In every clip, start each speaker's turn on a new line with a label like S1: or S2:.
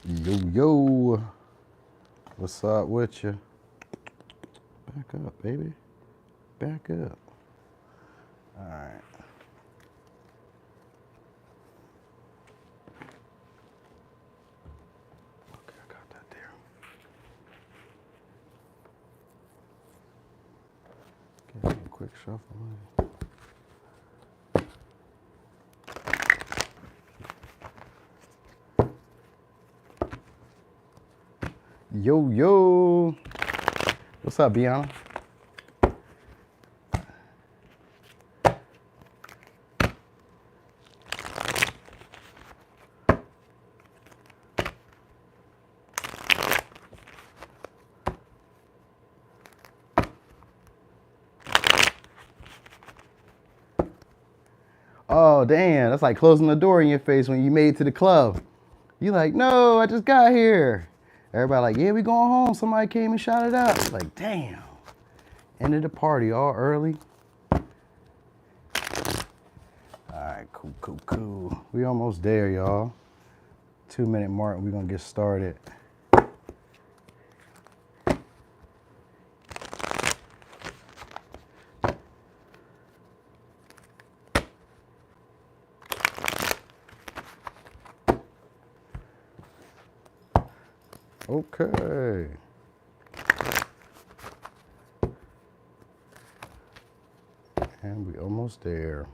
S1: Yo, yo. What's up with you? Back up, baby. Back up. All right. Okay, I got that there. Give me a quick shuffle. Yo, yo. What's up, Bianca? Oh, damn. That's like closing the door in your face when you made it to the club. You like, no, I just got here. Everybody like, yeah, we going home. Somebody came and shouted out. Like, damn. Ended the party all early. All right, cool, cool, cool. We almost there, y'all. 2-minute mark, we're going to get started. Okay. And we almost there.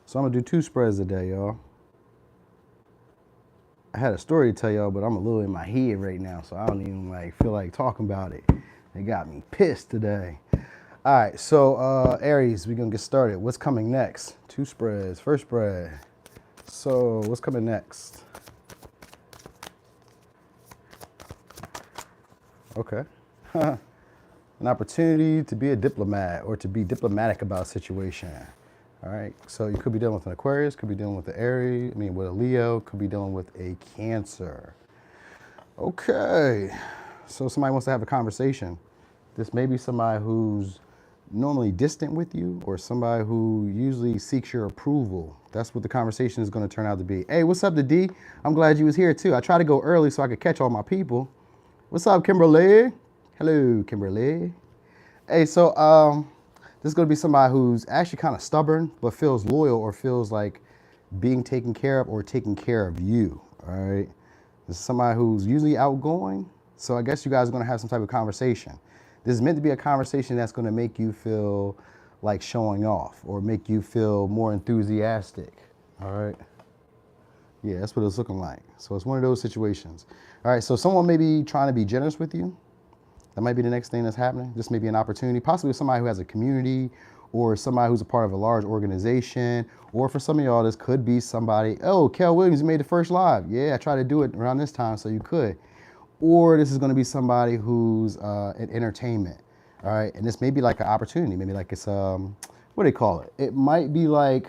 S1: So I'm gonna do 2 spreads today, y'all. I had a story to tell y'all, but I'm a little in my head right now, so I don't even feel like talking about it. It got me pissed today. All right, so Aries, we're gonna get started. What's coming next? 2 spreads. First spread. So what's coming next? Okay. An opportunity to be a diplomat or to be diplomatic about a situation. All right. So you could be dealing with an Aquarius, could be dealing with an Aries, with a Leo, could be dealing with a Cancer. Okay. So somebody wants to have a conversation. This may be somebody who's normally distant with you or somebody who usually seeks your approval. That's what the conversation is going to turn out to be. Hey, what's up, the D? I'm glad you was here too. I tried to go early so I could catch all my people. What's up, Kimberly? Hello, Kimberly. Hey, so this is going to be somebody who's actually kind of stubborn, but feels loyal or feels like being taken care of or taking care of you, all right? This is somebody who's usually outgoing, so I guess you guys are going to have some type of conversation. This is meant to be a conversation that's going to make you feel like showing off or make you feel more enthusiastic, all right? Yeah, that's what it's looking like. So it's one of those situations. All right, so someone may be trying to be generous with you. That might be the next thing that's happening. This may be an opportunity, possibly somebody who has a community or somebody who's a part of a large organization. Or for some of y'all, this could be somebody, oh, Kel Williams made the first live. Yeah, I tried to do it around this time, so you could. Or this is going to be somebody who's in entertainment, all right? And this may be like an opportunity. Maybe like it's, what do they call it? It might be like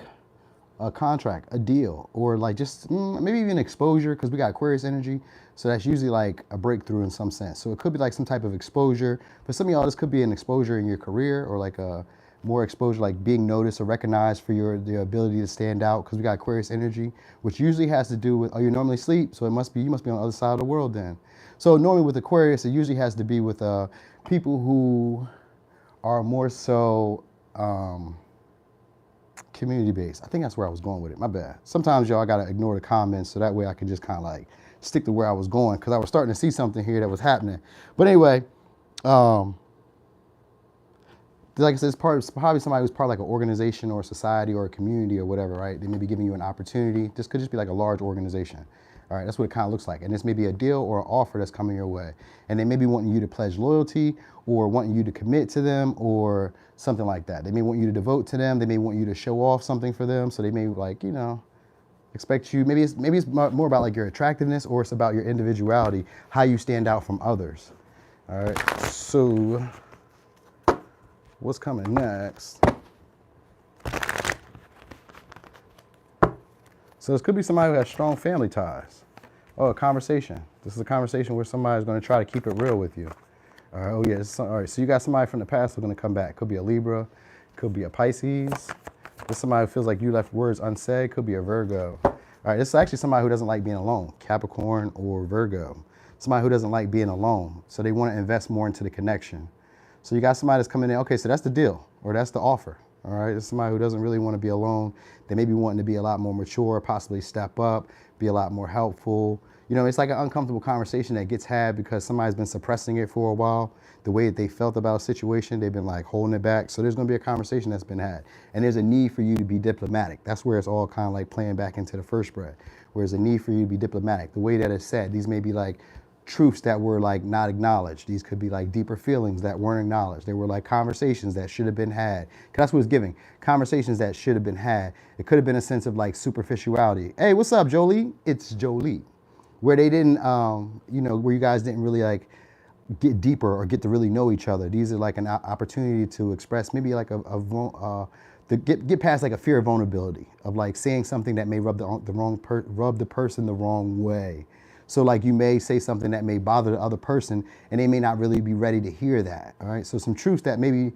S1: a contract, a deal, or like just maybe even exposure, because we got Aquarius energy. So that's usually like a breakthrough in some sense. So it could be like some type of exposure. For some of y'all, this could be an exposure in your career or like a more exposure, like being noticed or recognized for your ability to stand out, because we got Aquarius energy, which usually has to do with, oh, you normally sleep, so you must be on the other side of the world then. So normally with Aquarius, it usually has to be with people who are more so community based. I think that's where I was going with it. My bad. Sometimes y'all gotta ignore the comments so that way I can just kind of like stick to where I was going, because I was starting to see something here that was happening. But anyway, like I said, it's probably somebody who's part of like an organization or a society or a community or whatever, right? They may be giving you an opportunity. This could just be like a large organization. All right, that's what it kind of looks like. And this may be a deal or an offer that's coming your way. And they may be wanting you to pledge loyalty or wanting you to commit to them or something like that. They may want you to devote to them. They may want you to show off something for them. So they may like, expect you, maybe it's more about like your attractiveness, or it's about your individuality, how you stand out from others. All right, so what's coming next? So this could be somebody who has strong family ties. Oh, a conversation. This is a conversation where somebody's going to try to keep it real with you. All right, oh yeah, all right, so you got somebody from the past who's going to come back. Could be a Libra, could be a Pisces, This is somebody who feels like you left words unsaid. Could be a Virgo. All right, this is actually somebody who doesn't like being alone. Capricorn or Virgo. Somebody who doesn't like being alone. So they want to invest more into the connection. So you got somebody that's coming in, okay, so that's the deal, or that's the offer. All right, it's somebody who doesn't really want to be alone. They may be wanting to be a lot more mature, possibly step up, be a lot more helpful. You know, it's like an uncomfortable conversation that gets had because somebody's been suppressing it for a while. The way that they felt about a situation, they've been like holding it back. So there's going to be a conversation that's been had. And there's a need for you to be diplomatic. That's where it's all kind of like playing back into the first spread, where there's a need for you to be diplomatic. The way that it's said, these may be like truths that were like not acknowledged. These could be like deeper feelings that weren't acknowledged. They were like conversations that should have been had. 'Cause that's what it's giving. Conversations that should have been had. It could have been a sense of like superficiality. Hey, what's up, Jolie? It's Jolie. Where they didn't, you know, where you guys didn't really like get deeper or get to really know each other. These are like an opportunity to express maybe like to get past like a fear of vulnerability, of like saying something that may rub the person the wrong way. So like you may say something that may bother the other person and they may not really be ready to hear that. All right. So some truths that maybe,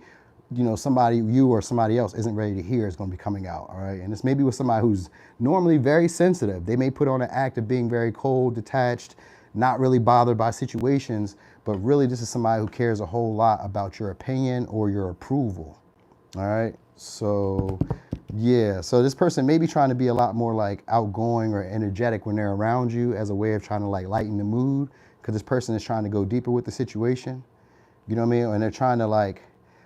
S1: you know, you or somebody else isn't ready to hear is going to be coming out. All right. And this may be with somebody who's normally very sensitive. They may put on an act of being very cold, detached, not really bothered by situations, but really this is somebody who cares a whole lot about your opinion or your approval. All right. So yeah, so this person may be trying to be a lot more like outgoing or energetic when they're around you as a way of trying to like lighten the mood, because this person is trying to go deeper with the situation. You know what I mean? And they're trying to like,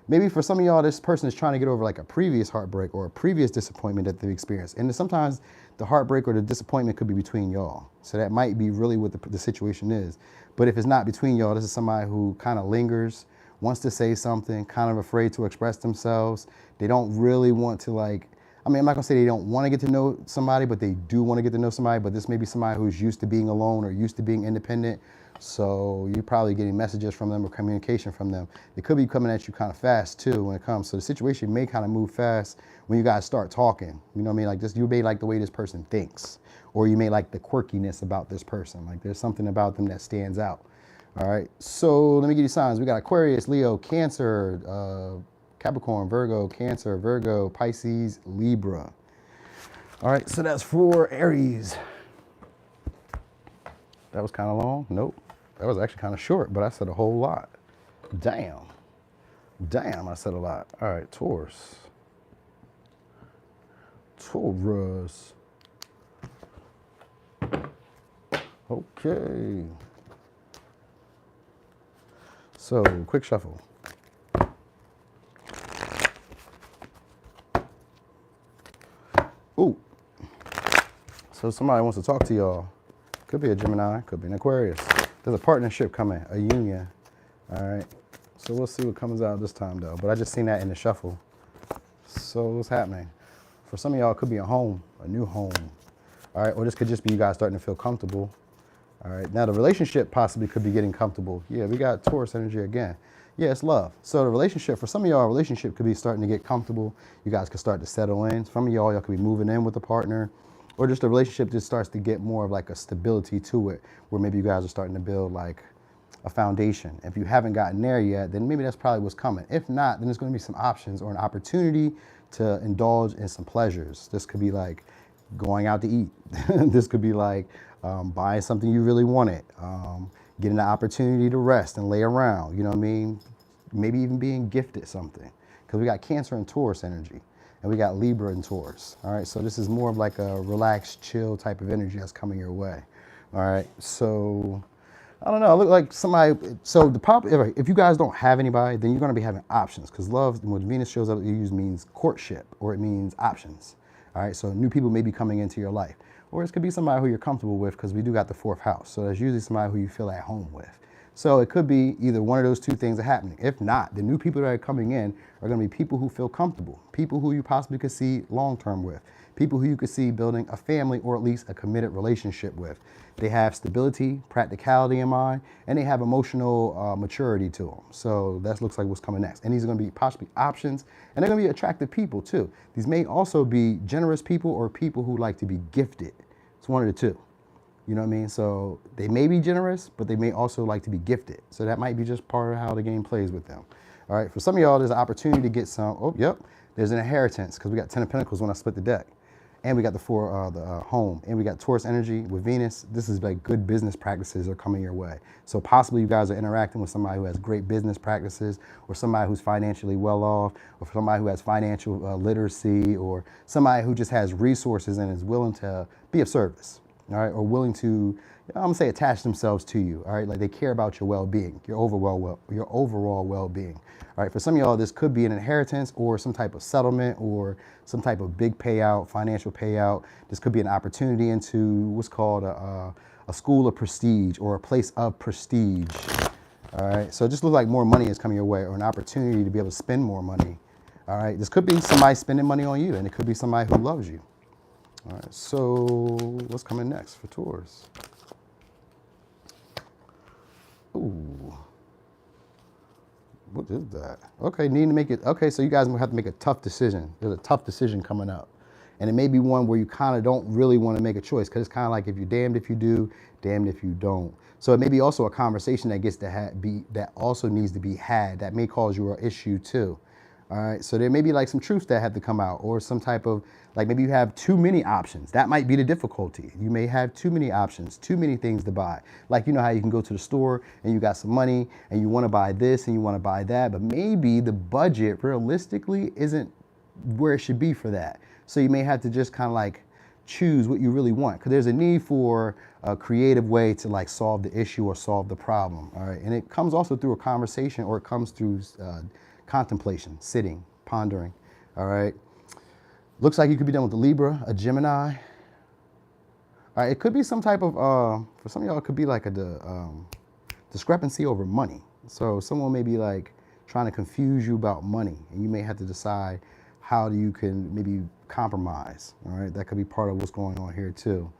S1: maybe for some of y'all, this person is trying to get over like a previous heartbreak or a previous disappointment that they've experienced. And sometimes the heartbreak or the disappointment could be between y'all. So that might be really what the situation is. But if it's not between y'all, this is somebody who kind of lingers, wants to say something, kind of afraid to express themselves. They don't really want to like, I mean, I'm not gonna say they don't want to get to know somebody, but they do want to get to know somebody. But this may be somebody who's used to being alone or used to being independent. So you're probably getting messages from them or communication from them. They could be coming at you kind of fast too when it comes. So the situation may kind of move fast when you guys start talking. You know what I mean? Like this, you may like the way this person thinks, or you may like the quirkiness about this person. Like there's something about them that stands out. All right. So let me give you signs. We got Aquarius, Leo, Cancer, Capricorn, Virgo, Cancer, Virgo, Pisces, Libra. All right. So that's for Aries. That was kind of long. Nope. That was actually kind of short, but I said a whole lot. Damn. Damn, I said a lot. All right, Taurus. Taurus. Okay. So, quick shuffle. Ooh. So somebody wants to talk to y'all. Could be a Gemini, could be an Aquarius. There's a partnership coming, a union. All right. So we'll see what comes out this time though. But I just seen that in the shuffle. So what's happening? For some of y'all, it could be a home, a new home. All right. Or this could just be you guys starting to feel comfortable. All right. Now the relationship possibly could be getting comfortable. Yeah, we got Taurus energy again. Yeah, it's love. So the relationship, for some of y'all, relationship could be starting to get comfortable. You guys could start to settle in. Some of y'all could be moving in with a partner. Or just the relationship just starts to get more of like a stability to it, where maybe you guys are starting to build like a foundation. If you haven't gotten there yet, then maybe that's probably what's coming. If not, then there's going to be some options or an opportunity to indulge in some pleasures. This could be like going out to eat. This could be like buying something you really wanted, getting the opportunity to rest and lay around. You know what I mean? Maybe even being gifted something, because we got Cancer and Taurus energy. And we got Libra and Taurus. All right, so this is more of like a relaxed, chill type of energy that's coming your way. All right, so I don't know. I look like somebody. So the problem, if you guys don't have anybody, then you're going to be having options, because love, when Venus shows up, it usually means courtship or it means options. All right, so new people may be coming into your life, or it could be somebody who you're comfortable with, because we do got the 4th house. So that's usually somebody who you feel at home with. So it could be either one of those two things are happening. If not, the new people that are coming in are going to be people who feel comfortable, people who you possibly could see long-term with, people who you could see building a family or at least a committed relationship with. They have stability, practicality in mind, and they have emotional maturity to them. So that looks like what's coming next. And these are going to be possibly options, and they're going to be attractive people too. These may also be generous people or people who like to be gifted. It's one of the two. You know what I mean? So they may be generous, but they may also like to be gifted. So that might be just part of how the game plays with them. All right. For some of y'all, there's an opportunity to get some. Oh, yep. There's an inheritance, because we got 10 of Pentacles when I split the deck. And we got the home, and we got Taurus energy with Venus. This is like good business practices are coming your way. So possibly you guys are interacting with somebody who has great business practices, or somebody who's financially well off, or somebody who has financial literacy, or somebody who just has resources and is willing to be of service, all right, or willing to, I'm gonna say, attach themselves to you, all right, like they care about your well-being, your overall well-being. All right, for some of y'all, this could be an inheritance or some type of settlement or some type of big payout, financial payout. This could be an opportunity into what's called a school of prestige or a place of prestige. All right, so it just looks like more money is coming your way, or an opportunity to be able to spend more money. All right, this could be somebody spending money on you, and it could be somebody who loves you. All right, so what's coming next for Taurus? Ooh. What is that? Okay, need to make it. Okay, so you guys will have to make a tough decision. There's a tough decision coming up. And it may be one where you kind of don't really want to make a choice, because it's kind of like if you're damned if you do, damned if you don't. So it may be also a conversation that gets to that also needs to be had. That may cause you an issue too. All right, so there may be like some truths that have to come out, or some type of, like maybe you have too many options. That might be the difficulty. You may have too many options, too many things to buy. Like, you know how you can go to the store and you got some money and you want to buy this and you want to buy that, but maybe the budget realistically isn't where it should be for that. So you may have to just kind of like choose what you really want, because there's a need for a creative way to like solve the issue or solve the problem. All right, and it comes also through a conversation, or it comes through contemplation, sitting, pondering. All right. Looks like you could be dealing with a Libra, a Gemini. All right. It could be some type of, for some of y'all, it could be like a discrepancy over money. So someone may be like trying to confuse you about money, and you may have to decide how you can maybe compromise. All right. That could be part of what's going on here too.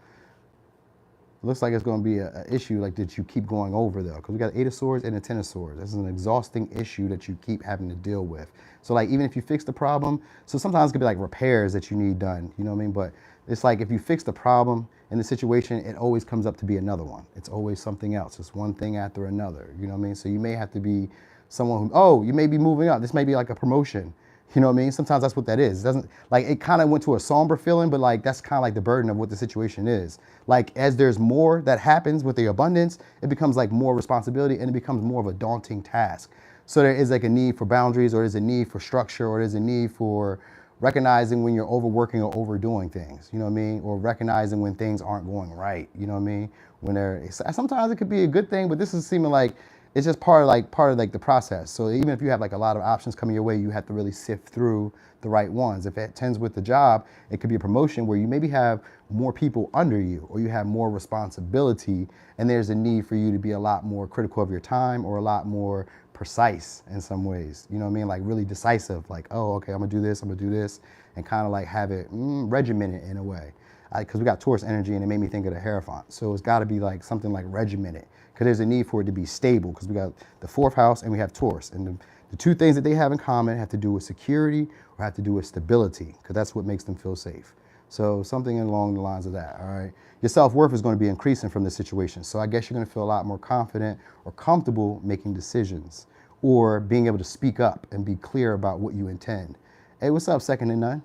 S1: Looks like it's going to be an issue like that you keep going over though, because we got 8 of Swords and a 10 of Swords. This is an exhausting issue that you keep having to deal with. So like even if you fix the problem, so sometimes it could be like repairs that you need done, you know what I mean? But it's like if you fix the problem in the situation, it always comes up to be another one. It's always something else. It's one thing after another, you know what I mean? So you may have to be someone who, oh, you may be moving up. This may be like a promotion. You know what I mean? Sometimes that's what that is. It doesn't, like, it kind of went to a somber feeling, but like that's kind of like the burden of what the situation is. Like as there's more that happens with the abundance, it becomes like more responsibility, and it becomes more of a daunting task. So there is like a need for boundaries, or there's a need for structure, or there's a need for recognizing when you're overworking or overdoing things, you know what I mean? Or recognizing when things aren't going right, you know what I mean? When sometimes it could be a good thing, but this is seeming like it's just part of the process. So even if you have like a lot of options coming your way, you have to really sift through the right ones. If it tends with the job, it could be a promotion where you maybe have more people under you, or you have more responsibility, and there's a need for you to be a lot more critical of your time, or a lot more precise in some ways. You know what I mean? Like really decisive, like, oh, okay, I'm gonna do this, and kind of like have it regimented in a way. Because we got Taurus energy, and it made me think of the Hierophant. So it's got to be like something like regimented, because there's a need for it to be stable, because we got the 4th house and we have Taurus. And the two things that they have in common have to do with security, or have to do with stability, because that's what makes them feel safe. So something along the lines of that, all right? Your self-worth is going to be increasing from this situation. So I guess you're going to feel a lot more confident or comfortable making decisions, or being able to speak up and be clear about what you intend. Hey, what's up, second and none?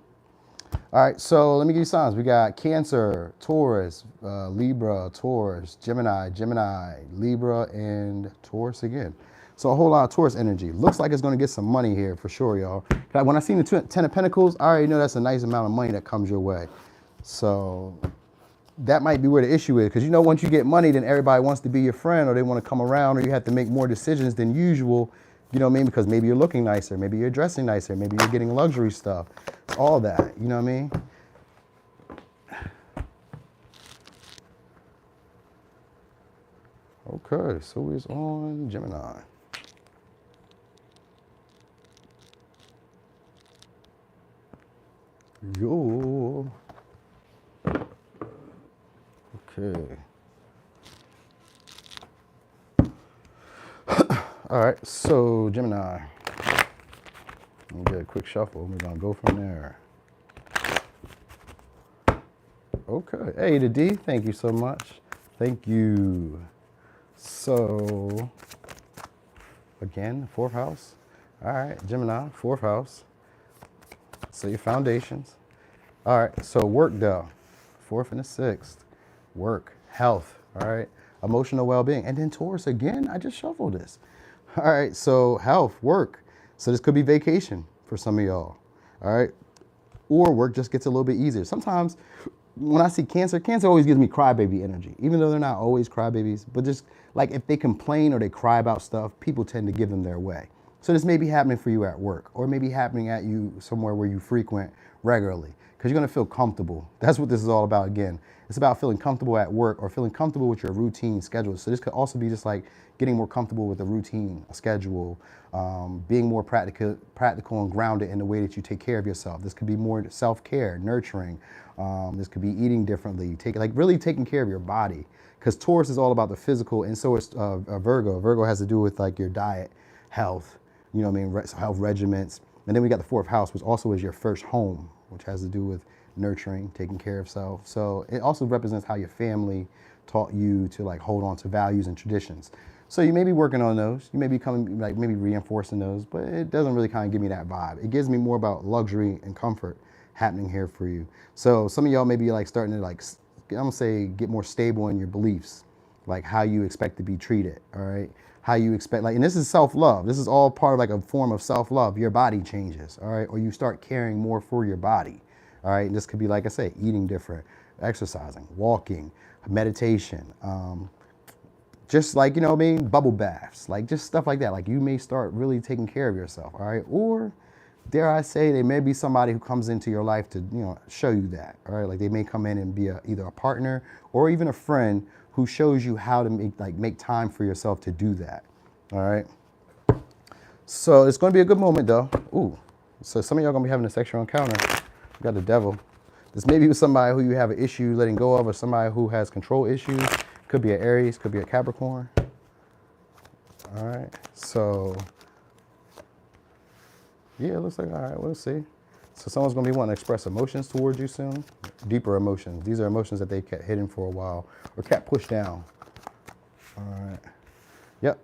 S1: All right, so let me give you signs. We got Cancer, Taurus, Libra, Taurus, Gemini, Libra, and Taurus again. So a whole lot of Taurus energy. Looks like it's going to get some money here for sure, y'all. When I seen the 10 of Pentacles, I already know that's a nice amount of money that comes your way. So that might be where the issue is, because you know once you get money, then everybody wants to be your friend, or they want to come around, or you have to make more decisions than usual. You know what I mean? Because maybe you're looking nicer, maybe you're dressing nicer, maybe you're getting luxury stuff, all that, you know what I mean? Okay, so it's on Gemini. Yo. Okay. All right, so Gemini. Let me get a quick shuffle. We're gonna go from there. Okay. Hey, the D. Thank you so much. Thank you. So, again, 4th house. All right, Gemini, 4th house. So your foundations. All right, so work though. 4th and the 6th. Work, health, all right? Emotional well-being. And then Taurus again, I just shuffled this. All right, so health, work. So this could be vacation for some of y'all, all right? Or work just gets a little bit easier. Sometimes when I see Cancer, Cancer always gives me crybaby energy, even though they're not always crybabies, but just like if they complain or they cry about stuff, people tend to give them their way. So this may be happening for you at work, or maybe happening at you somewhere where you frequent regularly, because you're gonna feel comfortable. That's what this is all about again. It's about feeling comfortable at work or feeling comfortable with your routine schedule. So this could also be just like getting more comfortable with a routine, a schedule, being more practical and grounded in the way that you take care of yourself. This could be more self-care, nurturing. This could be eating differently, really taking care of your body. Because Taurus is all about the physical, and so is Virgo. Virgo has to do with like your diet, health, you know what I mean, health regimens. And then we got the 4th house, which also is your first home, which has to do with nurturing, taking care of self. So it also represents how your family taught you to like hold on to values and traditions. So you may be working on those. You may be maybe reinforcing those, but it doesn't really kind of give me that vibe. It gives me more about luxury and comfort happening here for you. So some of y'all may be like starting to like, I'm gonna say, get more stable in your beliefs, like how you expect to be treated, all right? How you expect, like, and this is self-love. This is all part of like a form of self-love. Your body changes, all right? Or you start caring more for your body, all right? And this could be, like I say, eating different, exercising, walking, meditation, just like, you know what I mean, bubble baths, like just stuff like that. Like you may start really taking care of yourself, all right? Or dare I say, there may be somebody who comes into your life to, you know, show you that, all right? Like they may come in and be either a partner or even a friend who shows you how to make time for yourself to do that, all right? So it's going to be a good moment though. Ooh, so some of y'all going to be having a sexual encounter. You got the devil. This may be with somebody who you have an issue letting go of, or somebody who has control issues. Could be an Aries, could be a Capricorn. All right, so yeah, it looks like, all right, we'll see. So someone's gonna be wanting to express emotions towards you soon. Deeper emotions. These are emotions that they kept hidden for a while or kept pushed down. All right, yep.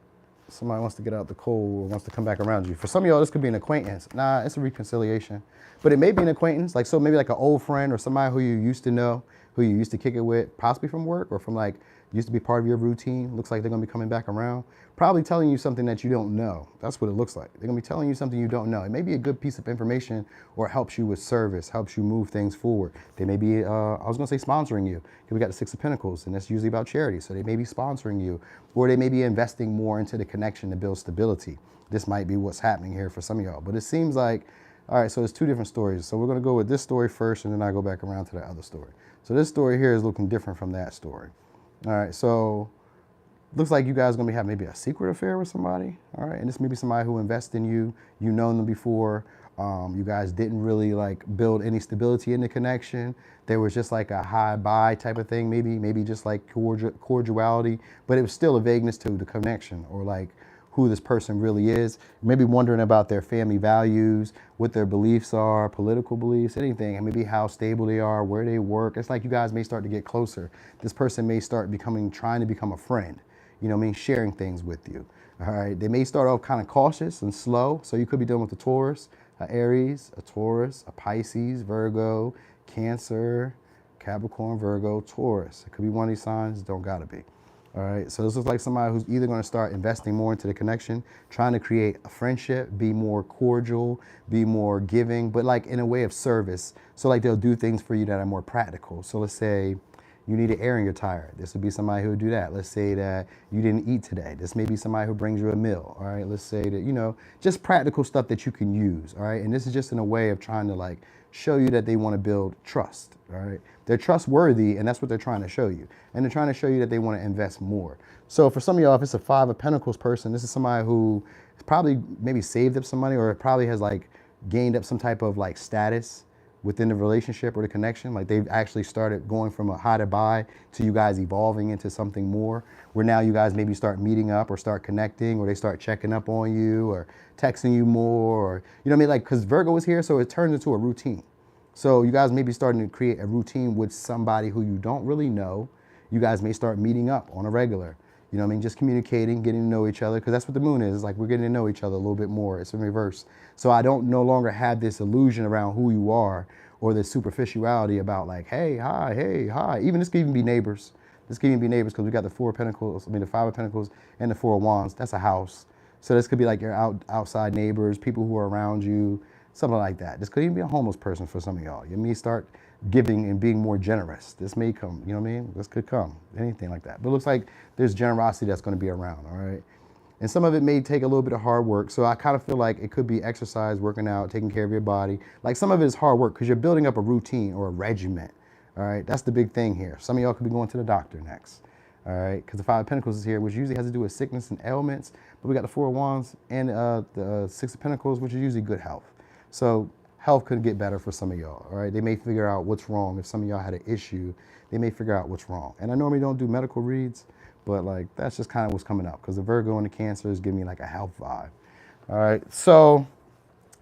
S1: Somebody wants to get out the cold or wants to come back around you. For some of y'all, this could be an acquaintance. Nah, it's a reconciliation. But it may be an acquaintance, like so maybe like an old friend or somebody who you used to know, who you used to kick it with, possibly from work or from like, used to be part of your routine. Looks like they're gonna be coming back around. Probably telling you something that you don't know. That's what it looks like. They're gonna be telling you something you don't know. It may be a good piece of information or it helps you with service, helps you move things forward. They may be, I was gonna say sponsoring you. We got the 6 of Pentacles and that's usually about charity. So they may be sponsoring you or they may be investing more into the connection to build stability. This might be what's happening here for some of y'all. But it seems like, all right, so it's 2 different stories. So we're gonna go with this story first and then I go back around to the other story. So this story here is looking different from that story. All right, so looks like you guys are gonna be having maybe a secret affair with somebody. All right, and this may be somebody who invests in you. You've known them before. You guys didn't really like build any stability in the connection. There was just like a hi-bye type of thing, maybe just like cordiality, but it was still a vagueness to the connection or like who this person really is. Maybe wondering about their family values, what their beliefs are, political beliefs, anything, and maybe how stable they are, where they work. It's like you guys may start to get closer. This person may start trying to become a friend, you know what I mean, sharing things with you. All right, they may start off kind of cautious and slow. So you could be dealing with a Taurus, a Aries, a Taurus, a Pisces, Virgo, Cancer, Capricorn, Virgo, Taurus. It could be one of these signs, don't gotta be. All right, so this looks like somebody who's either going to start investing more into the connection, trying to create a friendship, be more cordial, be more giving, but like in a way of service. So like they'll do things for you that are more practical. So let's say you need an air in your tire. This would be somebody who would do that. Let's say that you didn't eat today. This may be somebody who brings you a meal. All right, let's say that, you know, just practical stuff that you can use. All right, and this is just in a way of trying to like show you that they want to build trust. All right, they're trustworthy, and that's what they're trying to show you. And they're trying to show you that they want to invest more. So for some of y'all, if it's a 5 of Pentacles person, this is somebody who probably maybe saved up some money or probably has like gained up some type of like status within the relationship or the connection. Like they've actually started going from a hi to bye to you guys evolving into something more, where now you guys maybe start meeting up or start connecting, or they start checking up on you or texting you more, or, you know what I mean? Like, because Virgo is here, so it turns into a routine. So you guys may be starting to create a routine with somebody who you don't really know. You guys may start meeting up on a regular. You You know what I mean? Just communicating, getting to know each other, because that's what the moon is. It's like we're getting to know each other a little bit more. It's in reverse. So I don't no longer have this illusion around who you are or this superficiality about like, hey, hi. Even this could even be neighbors. This could even be neighbors because we got the Four of Pentacles, the Five of Pentacles and the Four of Wands. That's a house. So this could be like your outside neighbors, people who are around you, something like that. This could even be a homeless person for some of y'all. You may start giving and being more generous. This may come, you know what I mean? This could come, anything like that. But it looks like there's generosity that's going to be around, all right? And some of it may take a little bit of hard work. So I kind of feel like it could be exercise, working out, taking care of your body. Like some of it is hard work because you're building up a routine or a regiment, all right? That's the big thing here. Some of y'all could be going to the doctor next, all right? Because the Five of Pentacles is here, which usually has to do with sickness and ailments. But we got the Four of Wands and the Six of Pentacles, which is usually good health. So health could get better for some of y'all, all right? They may figure out what's wrong. If some of y'all had an issue, they may figure out what's wrong. And I normally don't do medical reads, but like that's just kind of what's coming up because the Virgo and the Cancer is giving me like a health vibe. All right, so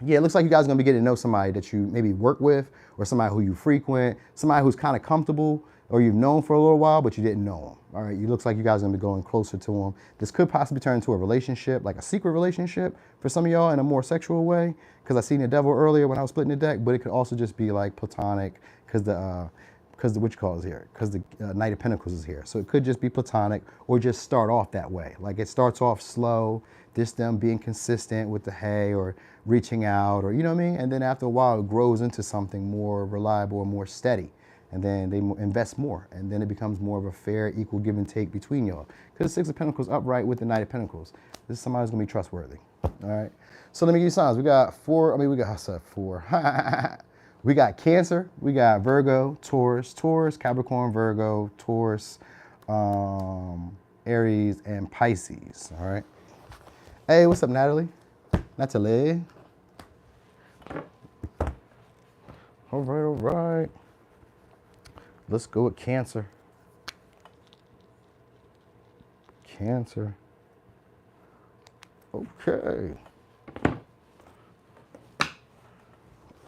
S1: yeah, it looks like you guys are gonna be getting to know somebody that you maybe work with or somebody who you frequent, somebody who's kind of comfortable or you've known for a little while, but you didn't know them. All right, it looks like you guys are gonna be going closer to them. This could possibly turn into a relationship, like a secret relationship for some of y'all in a more sexual way, because I seen the devil earlier when I was splitting the deck, but it could also just be like platonic because the what you call is here, because the Knight of Pentacles is here. So it could just be platonic or just start off that way. Like it starts off slow, them being consistent with the hey or reaching out or, you know what I mean? And then after a while, it grows into something more reliable or more steady. And then they invest more. And then it becomes more of a fair, equal give and take between y'all. Because the Six of Pentacles upright with the Knight of Pentacles. This is somebody who's gonna be trustworthy, all right? So let me give you signs. I said four. We got Cancer, we got Virgo, Taurus, Capricorn, Virgo, Taurus, Aries, and Pisces, all right? Hey, what's up, Natalie? Natalie. All right. Let's go with Cancer. Cancer. Okay.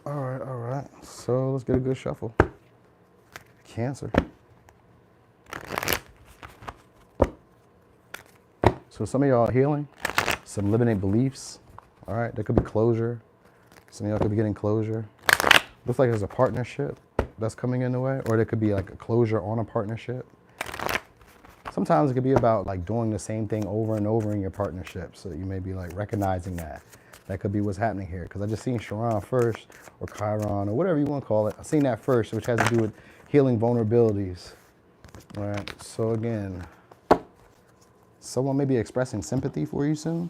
S1: All right. So let's get a good shuffle. Cancer. So some of y'all are healing, some limiting beliefs. All right, there could be closure. Some of y'all could be getting closure. Looks like there's a partnership that's coming in the way, or there could be like a closure on a partnership. Sometimes it could be about like doing the same thing over and over in your partnership. So you may be like recognizing that. That could be what's happening here. Because I just seen Chiron first, or Chiron, or whatever you want to call it. I've seen that first, which has to do with healing vulnerabilities. All right, so again, someone may be expressing sympathy for you soon.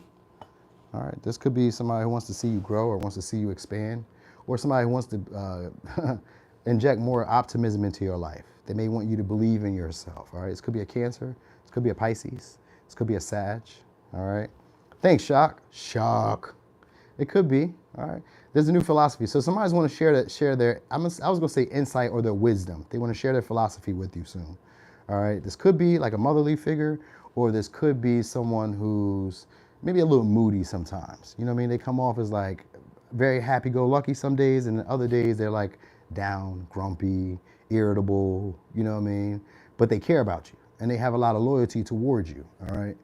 S1: All right, this could be somebody who wants to see you grow or wants to see you expand, or somebody who wants to inject more optimism into your life. They may want you to believe in yourself, all right? This could be a Cancer, this could be a Pisces, this could be a Sag, all right? Thanks, Shock. It could be, all right? There's a new philosophy. So somebody's want to share their, I was gonna say insight or their wisdom. They want to share their philosophy with you soon, all right? This could be like a motherly figure, or this could be someone who's maybe a little moody sometimes. You know what I mean? They come off as like very happy-go-lucky some days, and other days they're like down, grumpy, irritable, you know what I mean? But they care about you, and they have a lot of loyalty towards you, all right?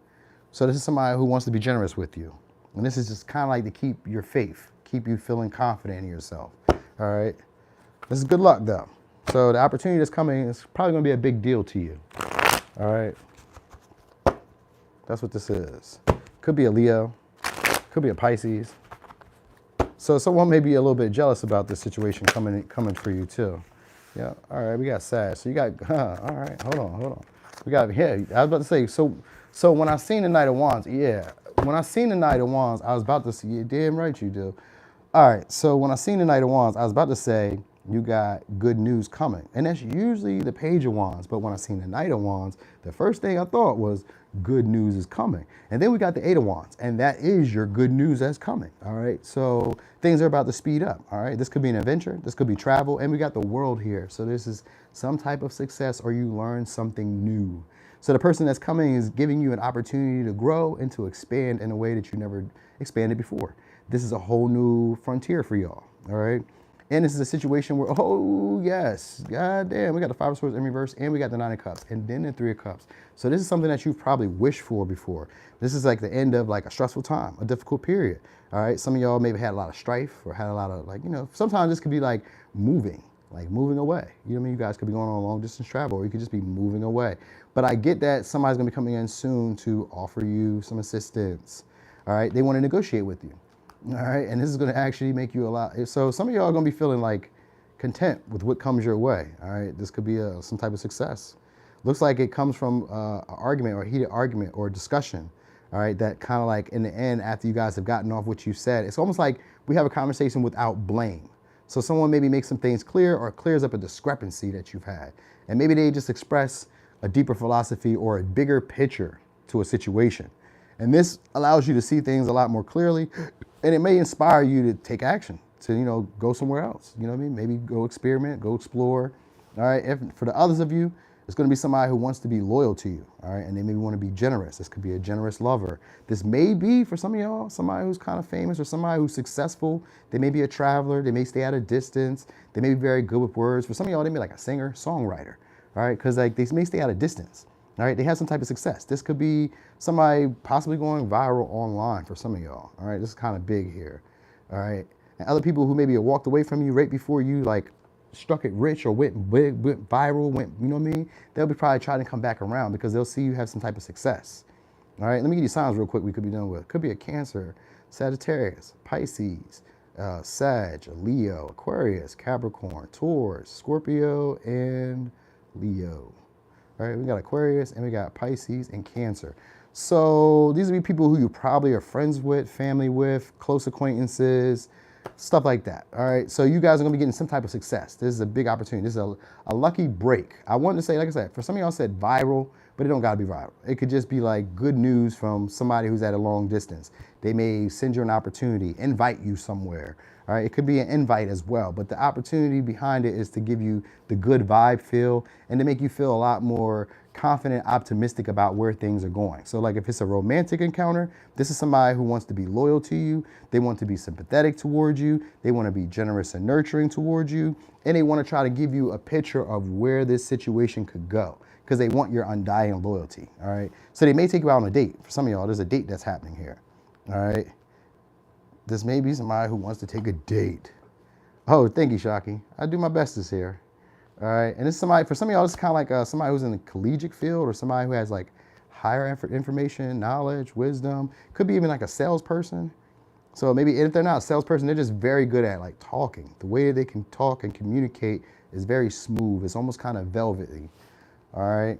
S1: So this is somebody who wants to be generous with you. And this is just kind of like to keep your faith, keep you feeling confident in yourself, all right? This is good luck, though. So the opportunity that's coming is probably going to be a big deal to you, all right? That's what this is. Could be a Leo, could be a Pisces. So someone may be a little bit jealous about this situation coming for you, too. Yeah, all right, we got Sag. So you got, all right, hold on. We got, yeah, I was about to say, so when I seen the Knight of Wands, when I seen the Knight of Wands, I was about to say, you're damn right you do. All right, so when I seen the Knight of Wands, I was about to say, you got good news coming. And that's usually the Page of Wands. But when I seen the Knight of Wands, the first thing I thought was good news is coming. And then we got the Eight of Wands, and that is your good news that's coming, all right? So things are about to speed up, all right? This could be an adventure, this could be travel, and we got the World here. So this is some type of success, or you learn something new. So the person that's coming is giving you an opportunity to grow and to expand in a way that you never expanded before. This is a whole new frontier for y'all, all right? And this is a situation where, oh yes, god damn, we got the Five of Swords in reverse and we got the Nine of Cups and then the Three of Cups. So this is something that you've probably wished for before. This is like the end of like a stressful time, a difficult period. All right, some of y'all maybe had a lot of strife or had a lot of like, you know, sometimes this could be like moving away. You know what I mean? You guys could be going on a long distance travel or you could just be moving away. But I get that somebody's gonna be coming in soon to offer you some assistance. All right, they wanna negotiate with you. All right, and this is going to actually make you a lot. So some of y'all are going to be feeling like content with what comes your way. All right, this could be some type of success. Looks like it comes from an argument or a heated argument or a discussion. All right, that kind of like in the end, after you guys have gotten off what you said, it's almost like we have a conversation without blame. So someone maybe makes some things clear or clears up a discrepancy that you've had. And maybe they just express a deeper philosophy or a bigger picture to a situation. And this allows you to see things a lot more clearly. And it may inspire you to take action, to, you know, go somewhere else. You know what I mean? Maybe go experiment, go explore. All right. If, for the others of you, it's going to be somebody who wants to be loyal to you. All right. And they maybe want to be generous. This could be a generous lover. This may be, for some of y'all, somebody who's kind of famous or somebody who's successful. They may be a traveler. They may stay at a distance. They may be very good with words. For some of y'all, they may be like a singer, songwriter. All right. Because like they may stay at a distance. All right, they have some type of success. This could be somebody possibly going viral online for some of y'all. All right, this is kind of big here. All right, and other people who maybe walked away from you right before you like struck it rich or went big, went viral, you know what I mean? They'll be probably trying to come back around because they'll see you have some type of success. All right, let me give you signs real quick we could be dealing with. Could be a Cancer, Sagittarius, Pisces, Sag, Leo, Aquarius, Capricorn, Taurus, Scorpio, and Leo. All right, we got Aquarius and we got Pisces and Cancer. So these would be people who you probably are friends with, family with, close acquaintances, stuff like that. All right, so you guys are gonna be getting some type of success. This is a big opportunity. This is a lucky break. I wanted to say, like I said, for some of y'all said viral, but it don't gotta be viral. It could just be like good news from somebody who's at a long distance. They may send you an opportunity, invite you somewhere. All right, it could be an invite as well, but the opportunity behind it is to give you the good vibe feel and to make you feel a lot more confident, optimistic about where things are going. So like if it's a romantic encounter, this is somebody who wants to be loyal to you. They want to be sympathetic towards you. They want to be generous and nurturing towards you. And they want to try to give you a picture of where this situation could go because they want your undying loyalty. All right, so they may take you out on a date. For some of y'all, there's a date that's happening here. All right. This may be somebody who wants to take a date. Oh, thank you, Shocky. I do my best this here. All right, and this is somebody, for some of y'all, it's kind of like somebody who's in the collegiate field or somebody who has like higher information, knowledge, wisdom. Could be even like a salesperson. So maybe if they're not a salesperson, they're just very good at like talking. The way they can talk and communicate is very smooth. It's almost kind of velvety. All right.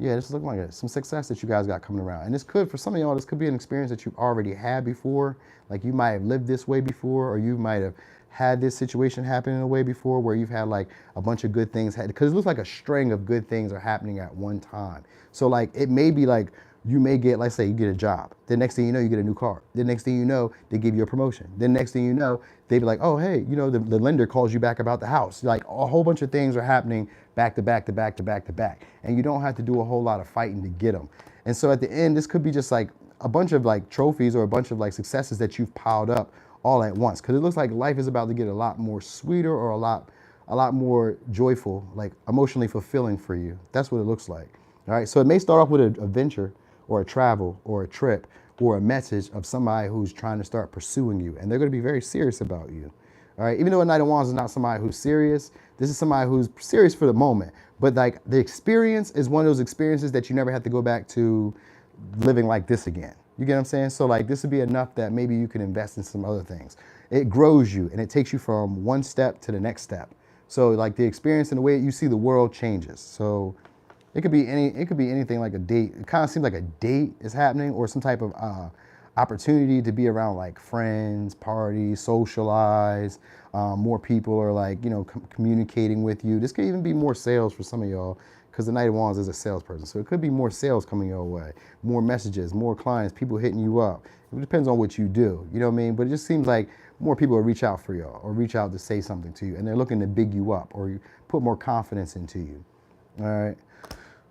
S1: Yeah, this is looking like some success that you guys got coming around. And this could, for some of y'all, this could be an experience that you've already had before. Like you might have lived this way before, or you might have had this situation happen in a way before where you've had like a bunch of good things, because it looks like a string of good things are happening at one time. So like it may be like you may get, let's say you get a job. The next thing you know, you get a new car. The next thing you know, they give you a promotion. The next thing you know, they be like, oh, hey, you know, the lender calls you back about the house. Like a whole bunch of things are happening back to back to back to back to back. And you don't have to do a whole lot of fighting to get them. And so at the end, this could be just like a bunch of like trophies or a bunch of like successes that you've piled up all at once. Because it looks like life is about to get a lot more sweeter or a lot more joyful, like emotionally fulfilling for you. That's what it looks like. All right. So it may start off with a venture or a travel or a trip or a message of somebody who's trying to start pursuing you. And they're going to be very serious about you. All right. Even though a Knight of Wands is not somebody who's serious, this is somebody who's serious for the moment. But like the experience is one of those experiences that you never have to go back to living like this again. You get what I'm saying? So like this would be enough that maybe you can invest in some other things. It grows you and it takes you from one step to the next step. So like the experience and the way you see the world changes. So it could be anything like a date. It kind of seems like a date is happening or some type of opportunity to be around like friends, parties, socialize. More people are like, you know, communicating with you. This could even be more sales for some of y'all because the Knight of Wands is a salesperson. So it could be more sales coming your way, more messages, more clients, people hitting you up. It depends on what you do, you know what I mean? But it just seems like more people will reach out for y'all or reach out to say something to you and they're looking to big you up or you put more confidence into you, all right?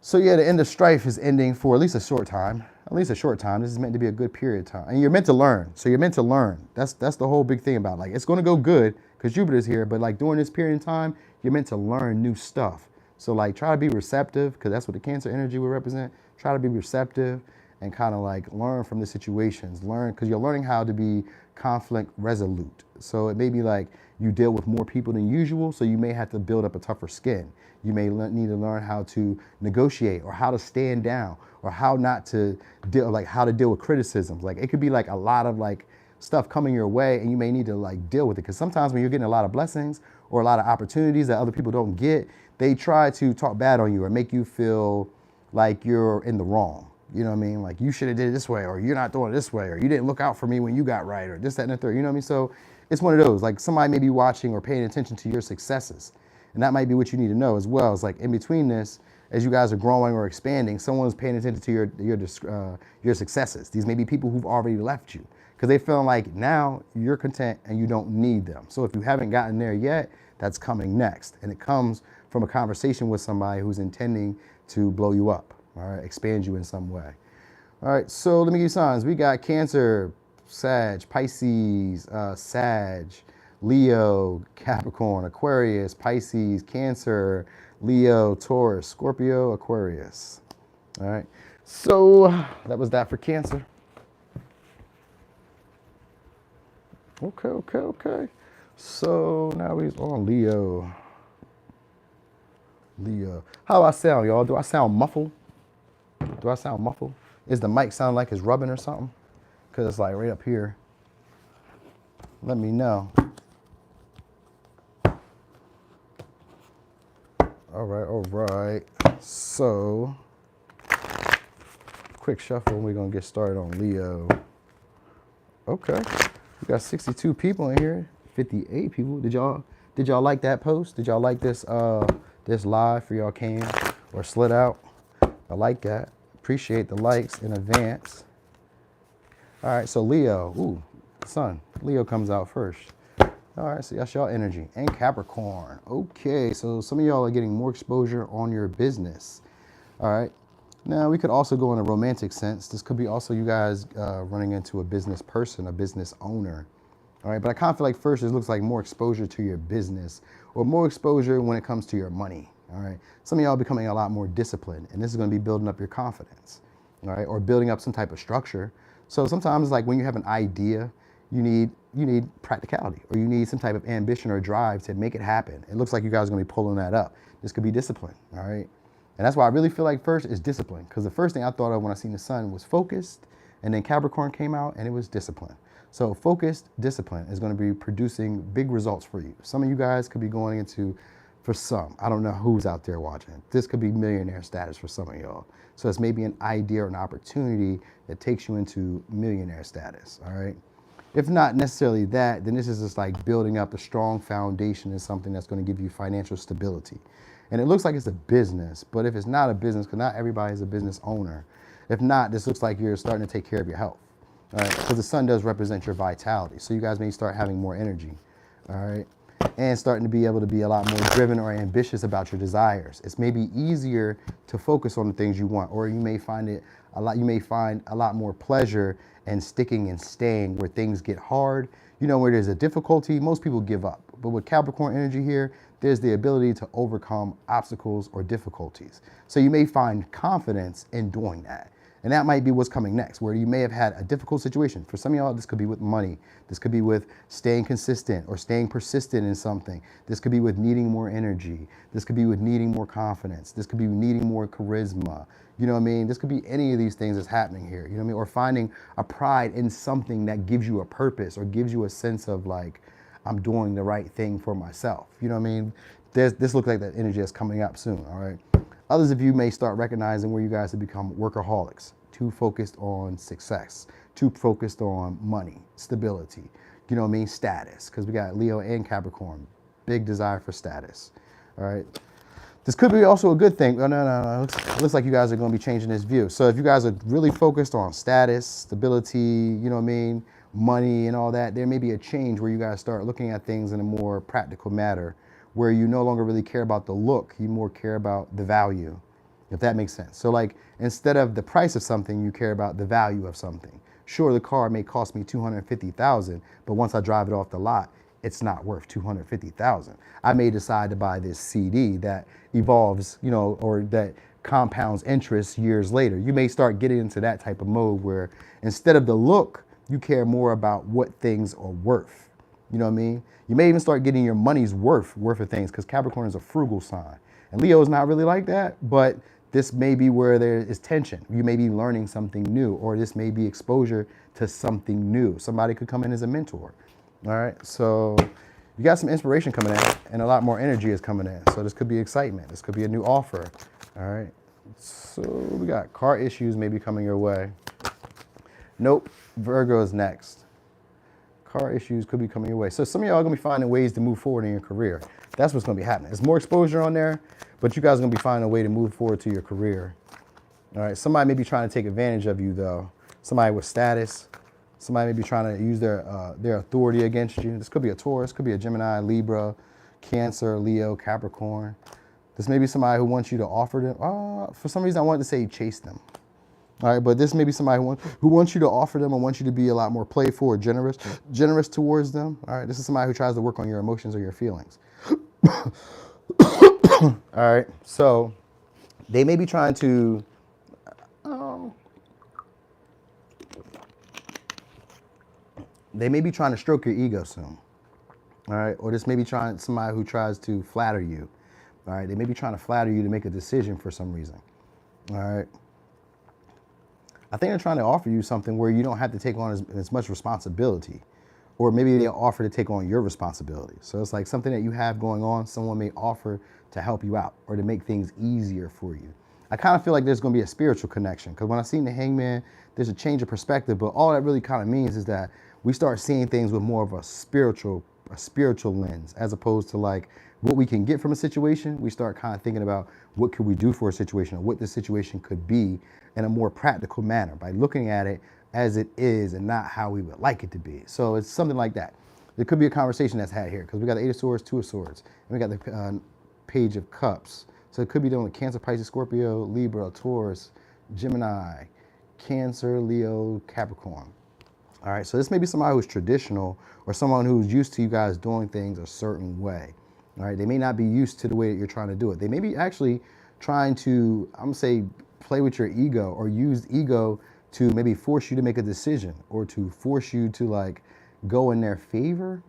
S1: So yeah, the end of strife is ending for at least a short time. At least a short time. This is meant to be a good period of time. And you're meant to learn. So you're meant to learn. That's the whole big thing about it. Like it's going to go good. because Jupiter's here. But like during this period of time, you're meant to learn new stuff. So like try to be receptive, because that's what the Cancer energy will represent. Try to be receptive and kind of like learn from the situations. Learn, because you're learning how to be conflict resolute. So it may be like you deal with more people than usual, so you may have to build up a tougher skin. You may need to learn how to negotiate, or how to stand down, or how not to deal, like how to deal with criticisms. Like it could be like a lot of like stuff coming your way, and you may need to like deal with it. Because sometimes when you're getting a lot of blessings or a lot of opportunities that other people don't get, they try to talk bad on you or make you feel like you're in the wrong. You know what I mean? Like you should have did it this way, or you're not doing it this way, or you didn't look out for me when you got right, or this, that, and the third. You know what I mean? So it's one of those, like somebody may be watching or paying attention to your successes. And that might be what you need to know as well. It's like in between this, as you guys are growing or expanding, someone's paying attention to your successes. These may be people who've already left you, because they feel like now you're content and you don't need them. So if you haven't gotten there yet, that's coming next. And it comes from a conversation with somebody who's intending to blow you up, all right, expand you in some way. All right, so let me give you signs. We got Cancer, Sag, Pisces, Sag, Leo, Capricorn, Aquarius, Pisces, Cancer, Leo, Taurus, Scorpio, Aquarius. All right, so that was that for Cancer. Okay. So now we're on Leo. How do I sound, y'all? Do I sound muffled? Is the mic sound like it's rubbing or something? Because it's like right up here. Let me know. All right. So, quick shuffle. We're going to get started on Leo. Okay. We got 62 people in here. 58 people. Did y'all like that post? Did y'all like this this live for y'all came or slid out? I like that. Appreciate the likes in advance. All right, so Leo, ooh, Sun. Leo comes out first. All right, so that's y'all energy. And Capricorn. Okay, so some of y'all are getting more exposure on your business. All right. Now, we could also go in a romantic sense. This could be also you guys running into a business person, a business owner. All right, but I kind of feel like first it looks like more exposure to your business, or more exposure when it comes to your money. All right, some of y'all are becoming a lot more disciplined, and this is going to be building up your confidence. All right, or building up some type of structure. So sometimes, like when you have an idea, you need practicality, or you need some type of ambition or drive to make it happen. It looks like you guys are going to be pulling that up. This could be discipline. All right, and that's why I really feel like first is discipline, because the first thing I thought of when I seen the sun was focused, and then Capricorn came out and it was discipline. So focused discipline is going to be producing big results for you. Some of you guys could be going into, for some, I don't know who's out there watching, this could be millionaire status for some of y'all. So it's maybe an idea or an opportunity that takes you into millionaire status, all right? If not necessarily that, then this is just like building up a strong foundation in something that's going to give you financial stability. And it looks like it's a business, but if it's not a business, because not everybody is a business owner. If not, this looks like you're starting to take care of your health. All right, because the sun does represent your vitality. So you guys may start having more energy, all right? And starting to be able to be a lot more driven or ambitious about your desires. It's maybe easier to focus on the things you want, or you may find a lot more pleasure in sticking and staying where things get hard. You know, where there's a difficulty, most people give up. But with Capricorn energy here, there's the ability to overcome obstacles or difficulties. So you may find confidence in doing that. And that might be what's coming next, where you may have had a difficult situation. For some of y'all, this could be with money. This could be with staying consistent or staying persistent in something. This could be with needing more energy. This could be with needing more confidence. This could be needing more charisma. You know what I mean? This could be any of these things that's happening here. You know what I mean? Or finding a pride in something that gives you a purpose or gives you a sense of like, I'm doing the right thing for myself. You know what I mean? This looks like that energy is coming up soon, all right? Others of you may start recognizing where you guys have become workaholics, too focused on success, too focused on money, stability, you know what I mean, status, because we got Leo and Capricorn, big desire for status, all right? This could be also a good thing. Oh, no. It looks like you guys are going to be changing this view. So if you guys are really focused on status, stability, you know what I mean, money and all that, there may be a change where you guys start looking at things in a more practical manner, where you no longer really care about the look, you more care about the value, if that makes sense. So like, instead of the price of something, you care about the value of something. Sure, the car may cost me $250,000, but once I drive it off the lot, it's not worth 250,000. I may decide to buy this CD that evolves, you know, or that compounds interest years later. You may start getting into that type of mode where instead of the look, you care more about what things are worth. You know what I mean? You may even start getting your money's worth of things, because Capricorn is a frugal sign. And Leo is not really like that, but this may be where there is tension. You may be learning something new, or this may be exposure to something new. Somebody could come in as a mentor. All right, so you got some inspiration coming in, and a lot more energy is coming in. So this could be excitement. This could be a new offer. All right, so we got car issues maybe coming your way. Nope, Virgo is next. Car issues could be coming your way. So some of y'all are going to be finding ways to move forward in your career. That's what's going to be happening. There's more exposure on there, but you guys are going to be finding a way to move forward to your career. All right, somebody may be trying to take advantage of you, though. Somebody with status. Somebody may be trying to use their authority against you. This could be a Taurus, could be a Gemini, Libra, Cancer, Leo, Capricorn. This may be somebody who wants you to offer them. For some reason, I wanted to say chase them. All right, but this may be somebody who wants you to offer them and wants you to be a lot more playful or generous towards them. All right, this is somebody who tries to work on your emotions or your feelings. All right, so they may be trying to, stroke your ego soon. All right, or this may be somebody who tries to flatter you. All right, they may be trying to flatter you to make a decision for some reason. All right. I think they're trying to offer you something where you don't have to take on as much responsibility, or maybe they'll offer to take on your responsibility. So it's like something that you have going on, someone may offer to help you out or to make things easier for you. I kind of feel like there's going to be a spiritual connection, because when I seen the Hangman, there's a change of perspective, but all that really kind of means is that we start seeing things with more of a spiritual lens, as opposed to like what we can get from a situation. We start kind of thinking about what could we do for a situation, or what the situation could be in a more practical manner by looking at it as it is and not how we would like it to be. So it's something like that. There could be a conversation that's had here, because we got the Eight of Swords, Two of Swords, and we got the Page of Cups. So it could be dealing with Cancer, Pisces, Scorpio, Libra, Taurus, Gemini, Cancer, Leo, Capricorn. All right, so this may be somebody who's traditional, or someone who's used to you guys doing things a certain way. All right, they may not be used to the way that you're trying to do it. They may be actually trying to, I'm gonna say, play with your ego, or use ego to maybe force you to make a decision, or to force you to like go in their favor,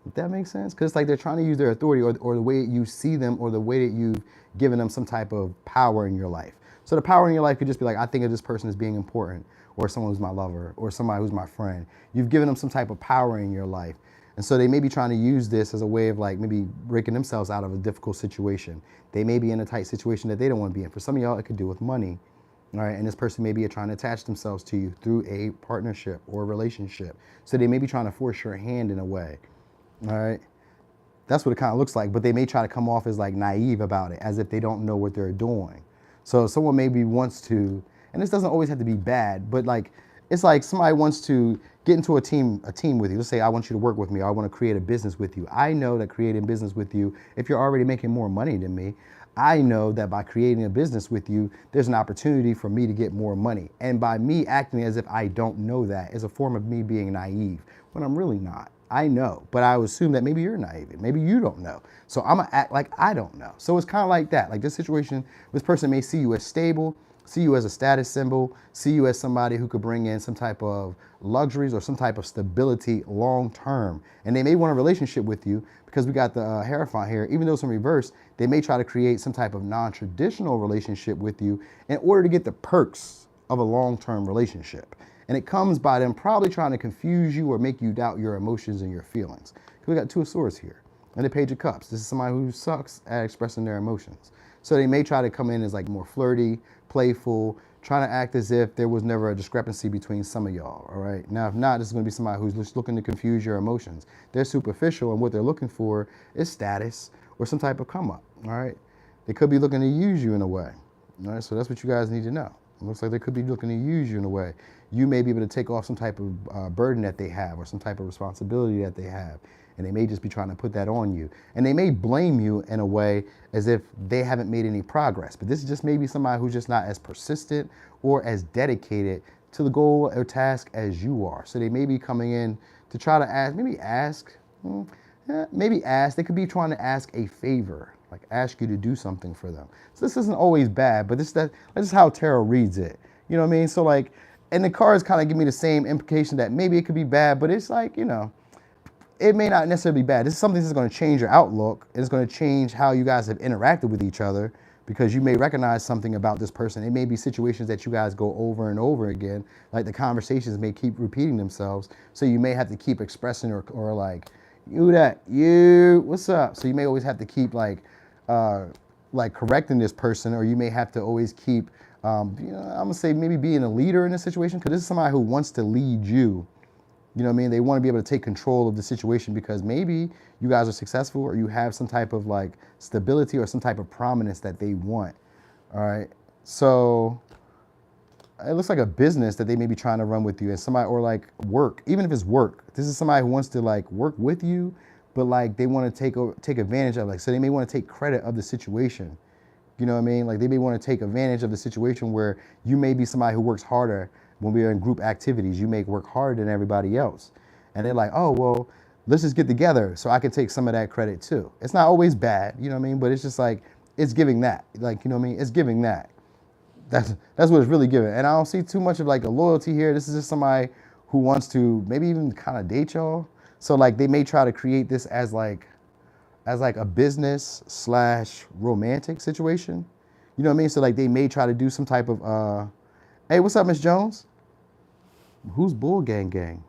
S1: if that makes sense. Because it's like they're trying to use their authority, or the way you see them, or the way that you've given them some type of power in your life. So the power in your life could just be like, I think of this person as being important, or someone who's my lover, or somebody who's my friend. You've given them some type of power in your life. And so they may be trying to use this as a way of like maybe breaking themselves out of a difficult situation. They may be in a tight situation that they don't want to be in. For some of y'all, it could do with money. All right, and this person may be trying to attach themselves to you through a partnership or a relationship. So they may be trying to force your hand in a way. All right, that's what it kind of looks like. But they may try to come off as like naive about it, as if they don't know what they're doing. So someone maybe wants to, and this doesn't always have to be bad, but like it's like somebody wants to get into a team with you. Let's say I want you to work with me. I want to create a business with you. I know that creating business with you, if you're already making more money than me, I know that by creating a business with you, there's an opportunity for me to get more money. And by me acting as if I don't know that is a form of me being naive, when I'm really not. I know, but I would assume that maybe you're naive, maybe you don't know. So I'm gonna act like I don't know. So it's kind of like that. Like this situation, this person may see you as stable, see you as a status symbol, see you as somebody who could bring in some type of luxuries or some type of stability long term. And they may want a relationship with you, because we got the Hierophant here. Even though it's in reverse, they may try to create some type of non-traditional relationship with you in order to get the perks of a long-term relationship. And it comes by them probably trying to confuse you or make you doubt your emotions and your feelings. Because we got Two of Swords here and the Page of Cups. This is somebody who sucks at expressing their emotions. So they may try to come in as like more flirty, playful, trying to act as if there was never a discrepancy between some of y'all, all right? Now, if not, this is gonna be somebody who's just looking to confuse your emotions. They're superficial, and what they're looking for is status or some type of come up, all right? They could be looking to use you in a way, all right? So that's what you guys need to know. It looks like they could be looking to use you in a way. You may be able to take off some type of burden that they have, or some type of responsibility that they have. And they may just be trying to put that on you. And they may blame you in a way as if they haven't made any progress. But this is just maybe somebody who's just not as persistent or as dedicated to the goal or task as you are. So they may be coming in to try to ask, maybe ask. They could be trying to ask a favor, like ask you to do something for them. So this isn't always bad, but this is how tarot reads it. You know what I mean? So like, and the cards kind of give me the same implication that maybe it could be bad, but it's like, you know, it may not necessarily be bad. This is something that's going to change your outlook. It's going to change how you guys have interacted with each other, because you may recognize something about this person. It may be situations that you guys go over and over again. Like the conversations may keep repeating themselves. So you may have to keep expressing or like, you, what's up? So you may always have to keep like correcting this person, or you may have to always keep, you know, I'm gonna say maybe being a leader in this situation, because this is somebody who wants to lead you. You know what I mean? They want to be able to take control of the situation because maybe you guys are successful, or you have some type of like stability or some type of prominence that they want. All right. So it looks like a business that they may be trying to run with you, and somebody, or like work, even if it's work. This is somebody who wants to like work with you, but like they want to take advantage of, like, so they may want to take credit of the situation. You know what I mean? Like they may want to take advantage of the situation where you may be somebody who works harder. When we are in group activities, you may work harder than everybody else. And they're like, oh, well, let's just get together so I can take some of that credit too. It's not always bad, you know what I mean? But it's just like, it's giving that. Like, you know what I mean? It's giving that. That's what it's really giving. And I don't see too much of like a loyalty here. This is just somebody who wants to maybe even kind of date y'all. So like they may try to create this as like a business / romantic situation. You know what I mean? So like they may try to do some type of, hey, what's up, Miss Jones? Who's Bull Gang Gang?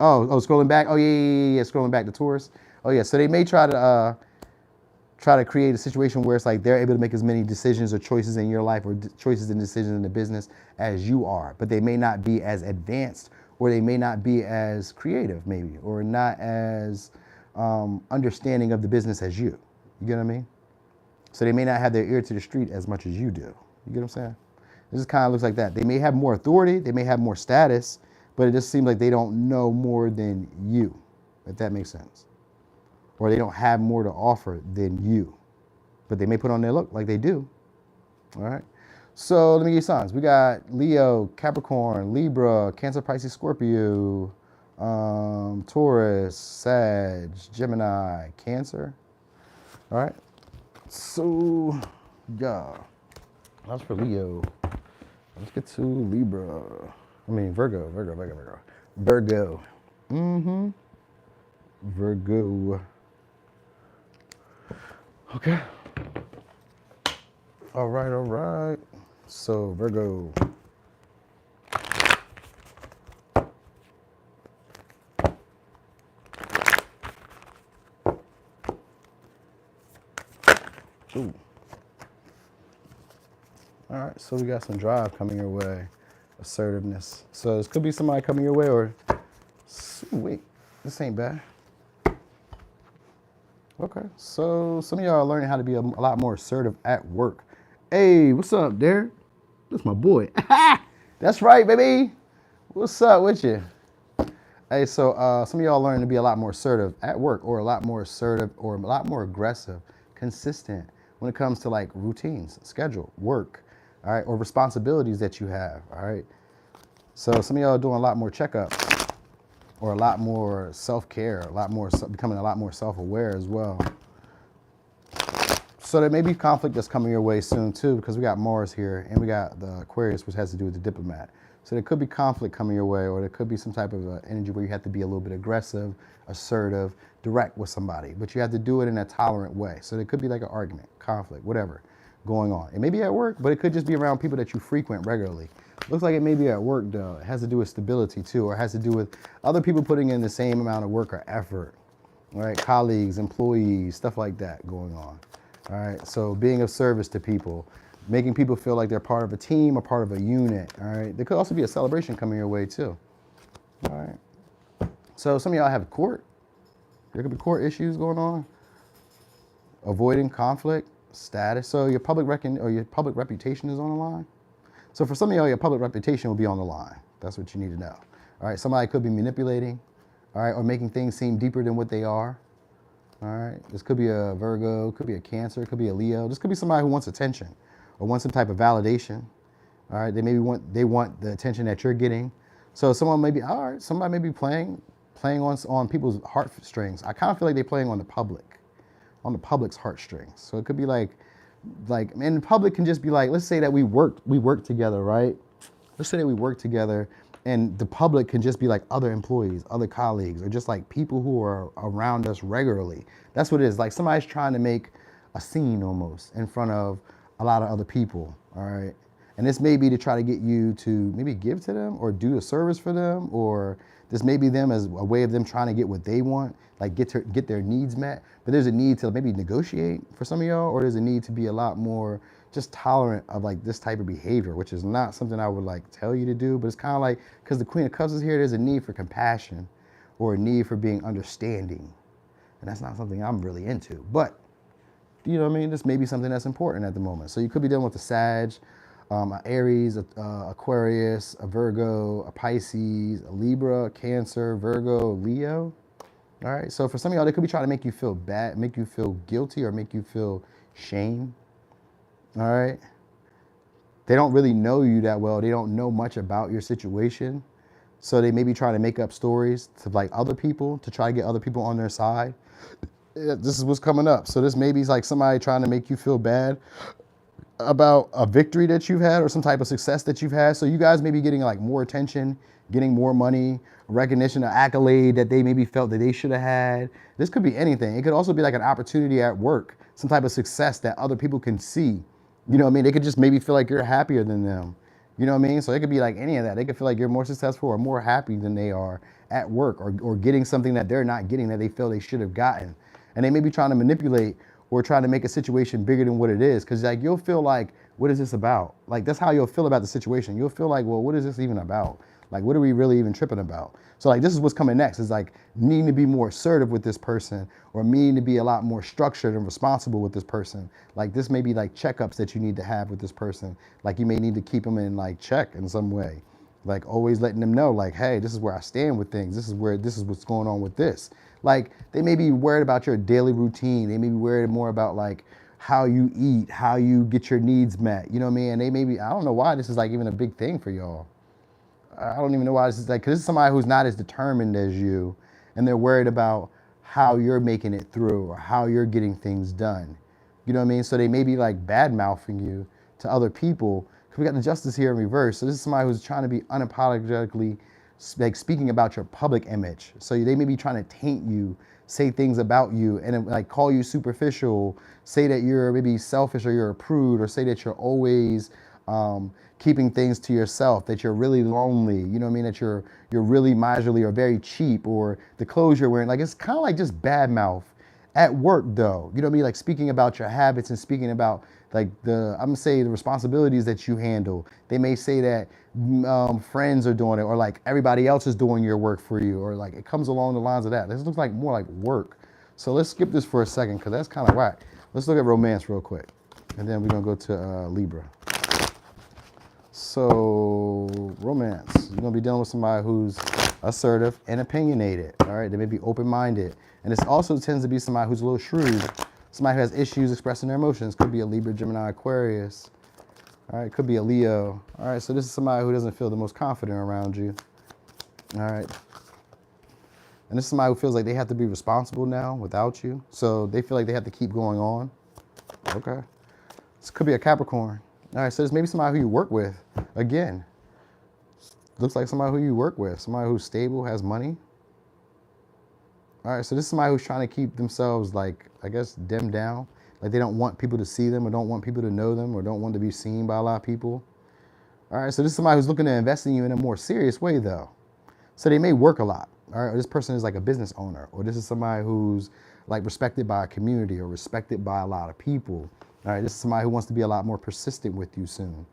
S1: Oh, scrolling back. Oh, yeah, scrolling back to Taurus. Oh, yeah. So they may try to create a situation where it's like they're able to make as many decisions or choices in your life, or choices and decisions in the business as you are, but they may not be as advanced, or they may not be as creative, maybe, or not as understanding of the business as you. You get what I mean? So they may not have their ear to the street as much as you do. You get what I'm saying? It just kind of looks like that. They may have more authority, they may have more status, but it just seems like they don't know more than you, if that makes sense. Or they don't have more to offer than you, but they may put on their look like they do. All right. So let me give you signs. We got Leo, Capricorn, Libra, Cancer, Pisces, Scorpio, Taurus, Sag, Gemini, Cancer. All right. So, yeah, that's for Leo. Let's get to Libra. I mean, Virgo. Virgo. Virgo. Okay. All right. So, Virgo. Ooh. All right, so we got some drive coming your way, assertiveness. So this could be somebody coming your way, or, wait, this ain't bad. Okay, so some of y'all are learning how to be a lot more assertive at work. Hey, what's up, Derek? That's my boy. That's right, baby. What's up with you? Hey, so some of y'all learning to be a lot more assertive at work, or a lot more assertive, or a lot more aggressive, consistent when it comes to like routines, schedule, work. All right, or responsibilities that you have, all right? So some of y'all are doing a lot more checkups, or a lot more self-care, becoming a lot more self-aware as well. So there may be conflict that's coming your way soon too, because we got Mars here, and we got the Aquarius, which has to do with the diplomat. So there could be conflict coming your way, or there could be some type of energy where you have to be a little bit aggressive, assertive, direct with somebody, but you have to do it in a tolerant way. So there could be like an argument, conflict, whatever going on. It may be at work, but it could just be around people that you frequent regularly. Looks like it may be at work though. It has to do with stability too, or it has to do with other people putting in the same amount of work or effort, right? Colleagues, employees, stuff like that going on. All right, so being of service to people, making people feel like they're part of a team or part of a unit, all right? There could also be a celebration coming your way too, all right? So some of y'all have court. There could be court issues going on. Avoiding conflict, status. So your public reputation is on the line. So for some of y'all, your public reputation will be on the line. That's what you need to know. All right, somebody could be manipulating, all right, or making things seem deeper than what they are. All right, this could be a Virgo, could be a Cancer, could be a Leo. This could be somebody who wants attention or wants some type of validation. All right, they want the attention that you're getting. So someone may be, all right, somebody may be playing playing on people's heartstrings. I kind of feel like they're playing on the public's heartstrings. So it could be like, and the public can just be like, let's say that we work together, right? Let's say that we work together, and the public can just be like other employees, other colleagues, or just like people who are around us regularly. That's what it is. Like somebody's trying to make a scene almost in front of a lot of other people, all right? And this may be to try to get you to maybe give to them or do a service for them, or this may be them as a way of them trying to get what they want, like get their needs met. But there's a need to maybe negotiate for some of y'all, or there's a need to be a lot more just tolerant of like this type of behavior, which is not something I would like tell you to do, but it's kind of like, because the Queen of Cups is here, there's a need for compassion or a need for being understanding. And that's not something I'm really into, but you know what I mean? This may be something that's important at the moment. So you could be dealing with a Sag, a Aries, Aquarius, a Virgo, a Pisces, a Libra, a Cancer, Virgo, Leo. All right. So for some of y'all, they could be trying to make you feel bad, make you feel guilty, or make you feel shame. All right. They don't really know you that well. They don't know much about your situation. So they may be trying to make up stories to like other people to try to get other people on their side. This is what's coming up. So this maybe is like somebody trying to make you feel bad about a victory that you've had or some type of success that you've had. So you guys may be getting like more attention, getting more money, recognition, an accolade that they maybe felt that they should have had. This could be anything. It could also be like an opportunity at work, some type of success that other people can see. You know what I mean? They could just maybe feel like you're happier than them. You know what I mean? So it could be like any of that. They could feel like you're more successful or more happy than they are at work, or getting something that they're not getting that they feel they should have gotten. And they may be trying to manipulate or trying to make a situation bigger than what it is. Because like you'll feel like, what is this about? Like that's how you'll feel about the situation. You'll feel like, well, what is this even about? Like, what are we really even tripping about? So like, this is what's coming next. Is like needing to be more assertive with this person, or needing to be a lot more structured and responsible with this person. Like this may be like checkups that you need to have with this person. Like you may need to keep them in like check in some way. Like always letting them know like, hey, this is where I stand with things. This is what's going on with this. Like they may be worried about your daily routine. They may be worried more about like how you eat, how you get your needs met. You know what I mean? And they may be, I don't know why this is like even a big thing for y'all. I don't even know why this is like, because this is somebody who's not as determined as you, and they're worried about how you're making it through or how you're getting things done. You know what I mean? So they may be like bad mouthing you to other people. Because we got the Justice here in reverse. So this is somebody who's trying to be unapologetically like speaking about your public image. So they may be trying to taint you, say things about you, and like call you superficial, say that you're maybe selfish or you're a prude, or say that you're always keeping things to yourself, that you're really lonely, you know what I mean, that you're really miserly or very cheap, or the clothes you're wearing. Like it's kind of like just bad mouth at work though, you know what I mean, like speaking about your habits and speaking about like I'm gonna say the responsibilities that you handle. They may say that friends are doing it, or like everybody else is doing your work for you, or like it comes along the lines of that. This looks like more like work. So let's skip this for a second because that's kind of whack. Let's look at romance real quick, and then we're gonna go to Libra. So romance, you're gonna be dealing with somebody who's assertive and opinionated. All right, they may be open-minded, and this also tends to be somebody who's a little shrewd. Somebody who has issues expressing their emotions. Could be a Libra, Gemini, Aquarius. All right, could be a Leo. All right, so this is somebody who doesn't feel the most confident around you. All right. And this is somebody who feels like they have to be responsible now without you. So they feel like they have to keep going on. Okay. This could be a Capricorn. All right, so this may be somebody who you work with. Again, looks like somebody who you work with. Somebody who's stable, has money. All right, so this is somebody who's trying to keep themselves, like, I guess, dimmed down. Like they don't want people to see them, or don't want people to know them, or don't want to be seen by a lot of people. All right, so this is somebody who's looking to invest in you in a more serious way, though. So they may work a lot. All right, or this person is like a business owner, or this is somebody who's like respected by a community or respected by a lot of people. All right, this is somebody who wants to be a lot more persistent with you soon.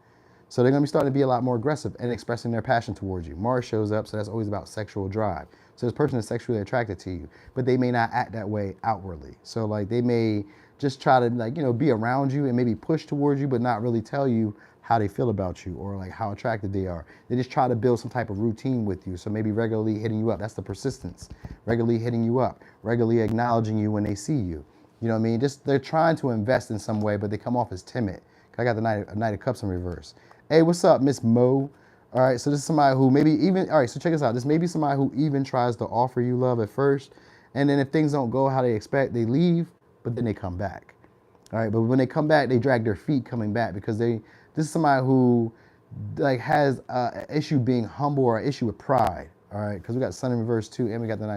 S1: So they're going to be starting to be a lot more aggressive and expressing their passion towards you. Mars shows up, so that's always about sexual drive. So this person is sexually attracted to you, but they may not act that way outwardly. So like they may just try to like, you know, be around you and maybe push towards you, but not really tell you how they feel about you or like how attracted they are. They just try to build some type of routine with you. So maybe regularly hitting you up. That's the persistence. Regularly hitting you up, regularly acknowledging you when they see you. You know what I mean? Just they're trying to invest in some way, but they come off as timid. I got the Knight of Cups in reverse. Hey, what's up, Miss Mo? All right, so this is somebody who maybe even, all right, so check this out. This may be somebody who even tries to offer you love at first, and then if things don't go how they expect, they leave, but then they come back. All right, but when they come back, they drag their feet coming back because this is somebody who like has an issue being humble or an issue with pride. All right, because we got Sun in reverse too, and we got the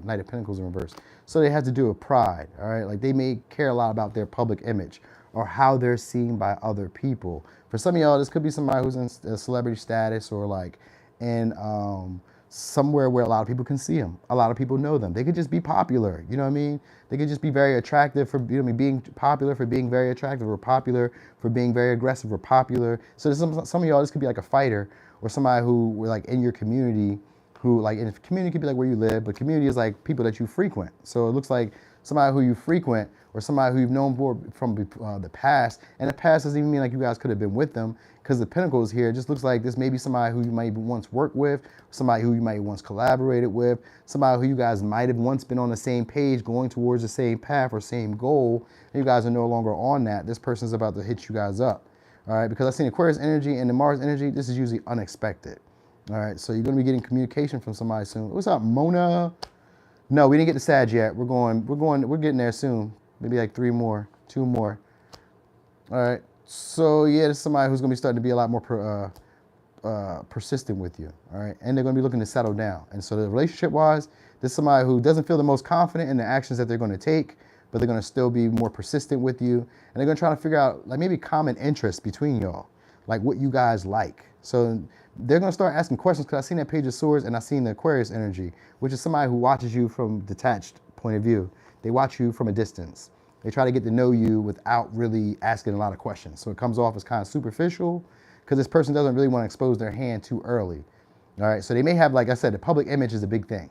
S1: Knight of Pentacles in reverse. So they have to do with pride. All right, like they may care a lot about their public image or how they're seen by other people. For some of y'all, this could be somebody who's in a celebrity status or like in somewhere where a lot of people can see them. A lot of people know them. They could just be popular. You know what I mean? They could just be very attractive for being popular for being very attractive, or popular for being very aggressive, or popular. So some of y'all, this could be like a fighter or somebody who like in your community, who like in the community could be like where you live, but community is like people that you frequent. So it looks like somebody who you frequent or somebody who you've known from the past. And the past doesn't even mean like you guys could have been with them, because the Pentacles here, it just looks like this may be somebody who you might once worked with, somebody who you might once collaborated with, somebody who you guys might have once been on the same page, going towards the same path or same goal. And you guys are no longer on that. This person's about to hit you guys up. All right, because I've seen Aquarius energy and the Mars energy, this is usually unexpected. All right, so you're going to be getting communication from somebody soon. What's up, Mona? No, we didn't get to Sag yet. We're getting there soon. Maybe like 2 more. All right, so yeah, this is somebody who's going to be starting to be a lot more persistent with you. All right, and they're going to be looking to settle down. And so the relationship-wise, this is somebody who doesn't feel the most confident in the actions that they're going to take, but they're going to still be more persistent with you. And they're going to try to figure out like maybe common interests between y'all, like what you guys like. So they're going to start asking questions, because I've seen that Page of Swords and I've seen the Aquarius energy, which is somebody who watches you from a detached point of view. They watch you from a distance. They try to get to know you without really asking a lot of questions. So it comes off as kind of superficial, because this person doesn't really want to expose their hand too early. All right, so they may have, like I said, the public image is a big thing.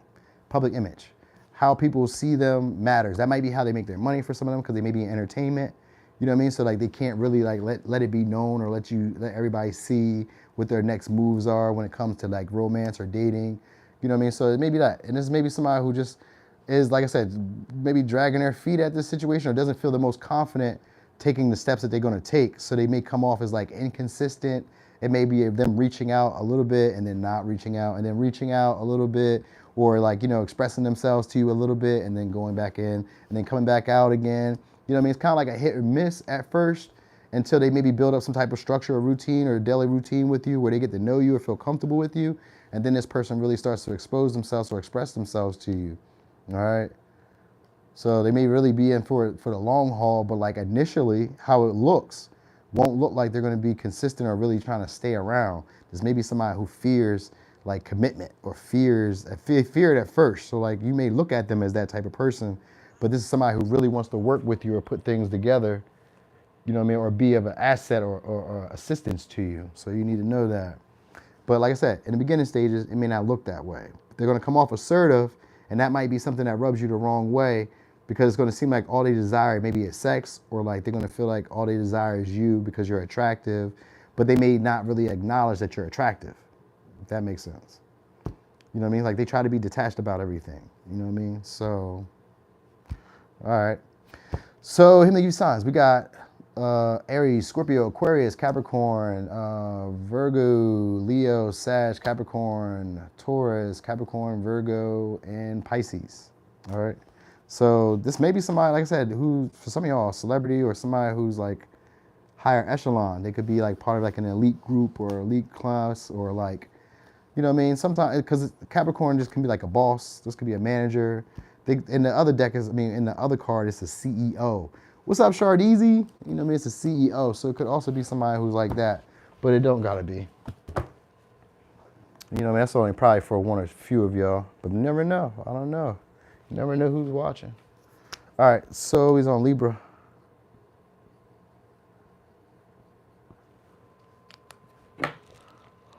S1: Public image. How people see them matters. That might be how they make their money for some of them, because they may be in entertainment. You know what I mean? So like they can't really like let it be known or let everybody see what their next moves are when it comes to like romance or dating. You know what I mean? So it may be that. And this may be somebody who just is, like I said, maybe dragging their feet at this situation, or doesn't feel the most confident taking the steps that they're going to take. So they may come off as like inconsistent. It may be them reaching out a little bit and then not reaching out, and then reaching out a little bit, or like, you know, expressing themselves to you a little bit and then going back in and then coming back out again. You know what I mean? It's kind of like a hit or miss at first, until they maybe build up some type of structure or routine or daily routine with you, where they get to know you or feel comfortable with you. And then this person really starts to expose themselves or express themselves to you. All right. So they may really be in for the long haul, but like initially how it looks won't look like they're going to be consistent or really trying to stay around. There's maybe somebody who fears like commitment, or fear it at first. So like you may look at them as that type of person, but this is somebody who really wants to work with you or put things together, you know what I mean, or be of an asset or assistance to you. So you need to know that. But like I said, in the beginning stages, it may not look that way. They're going to come off assertive, and that might be something that rubs you the wrong way, because it's going to seem like all they desire maybe is sex, or like they're going to feel like all they desire is you because you're attractive, but they may not really acknowledge that you're attractive, if that makes sense. You know what I mean? Like they try to be detached about everything. You know what I mean? So, all right. So here they give you signs. We got Aries, Scorpio, Aquarius, Capricorn, Virgo, Leo, Sag, Capricorn, Taurus, Capricorn, Virgo, and Pisces. All right. So this may be somebody, like I said, who for some of y'all, a celebrity, or somebody who's like higher echelon. They could be like part of like an elite group or elite class, or like, you know what I mean? Sometimes, because Capricorn just can be like a boss. This could be a manager. In the other deck is, in the other card, it's a CEO. What's up, Shardeezy? You know what I mean? It's a CEO. So it could also be somebody who's like that, but it don't gotta be. You know what I mean? That's only probably for one or few of y'all, but you never know. I don't know. You never know who's watching. All right, so he's on Libra.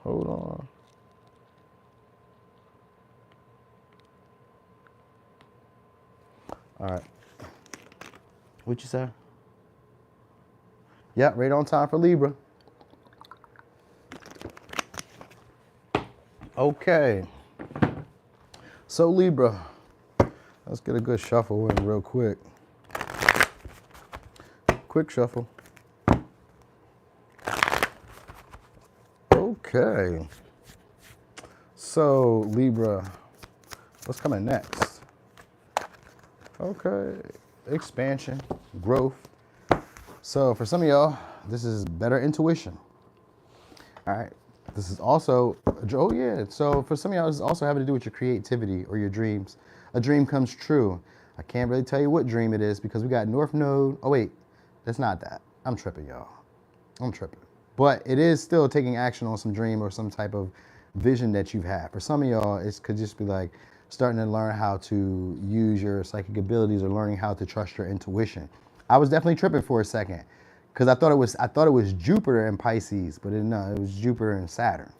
S1: Hold on. All right. What you say? Yeah, right on time for Libra. Okay. So Libra, let's get a good shuffle in real quick. Quick shuffle. Okay. So Libra, what's coming next? Okay, expansion, growth. So for some of y'all, this is better intuition. All right, this is also, oh yeah, so for some of y'all, this is also having to do with your creativity or your dreams. A dream comes true. I can't really tell you what dream it is because we got North Node. Oh wait, that's not that. I'm tripping, y'all. I'm tripping. But it is still taking action on some dream or some type of vision that you've had. For some of y'all, it could just be like starting to learn how to use your psychic abilities or learning how to trust your intuition. I was definitely tripping for a second because I thought it was Jupiter and Pisces, but no, it was Jupiter and Saturn.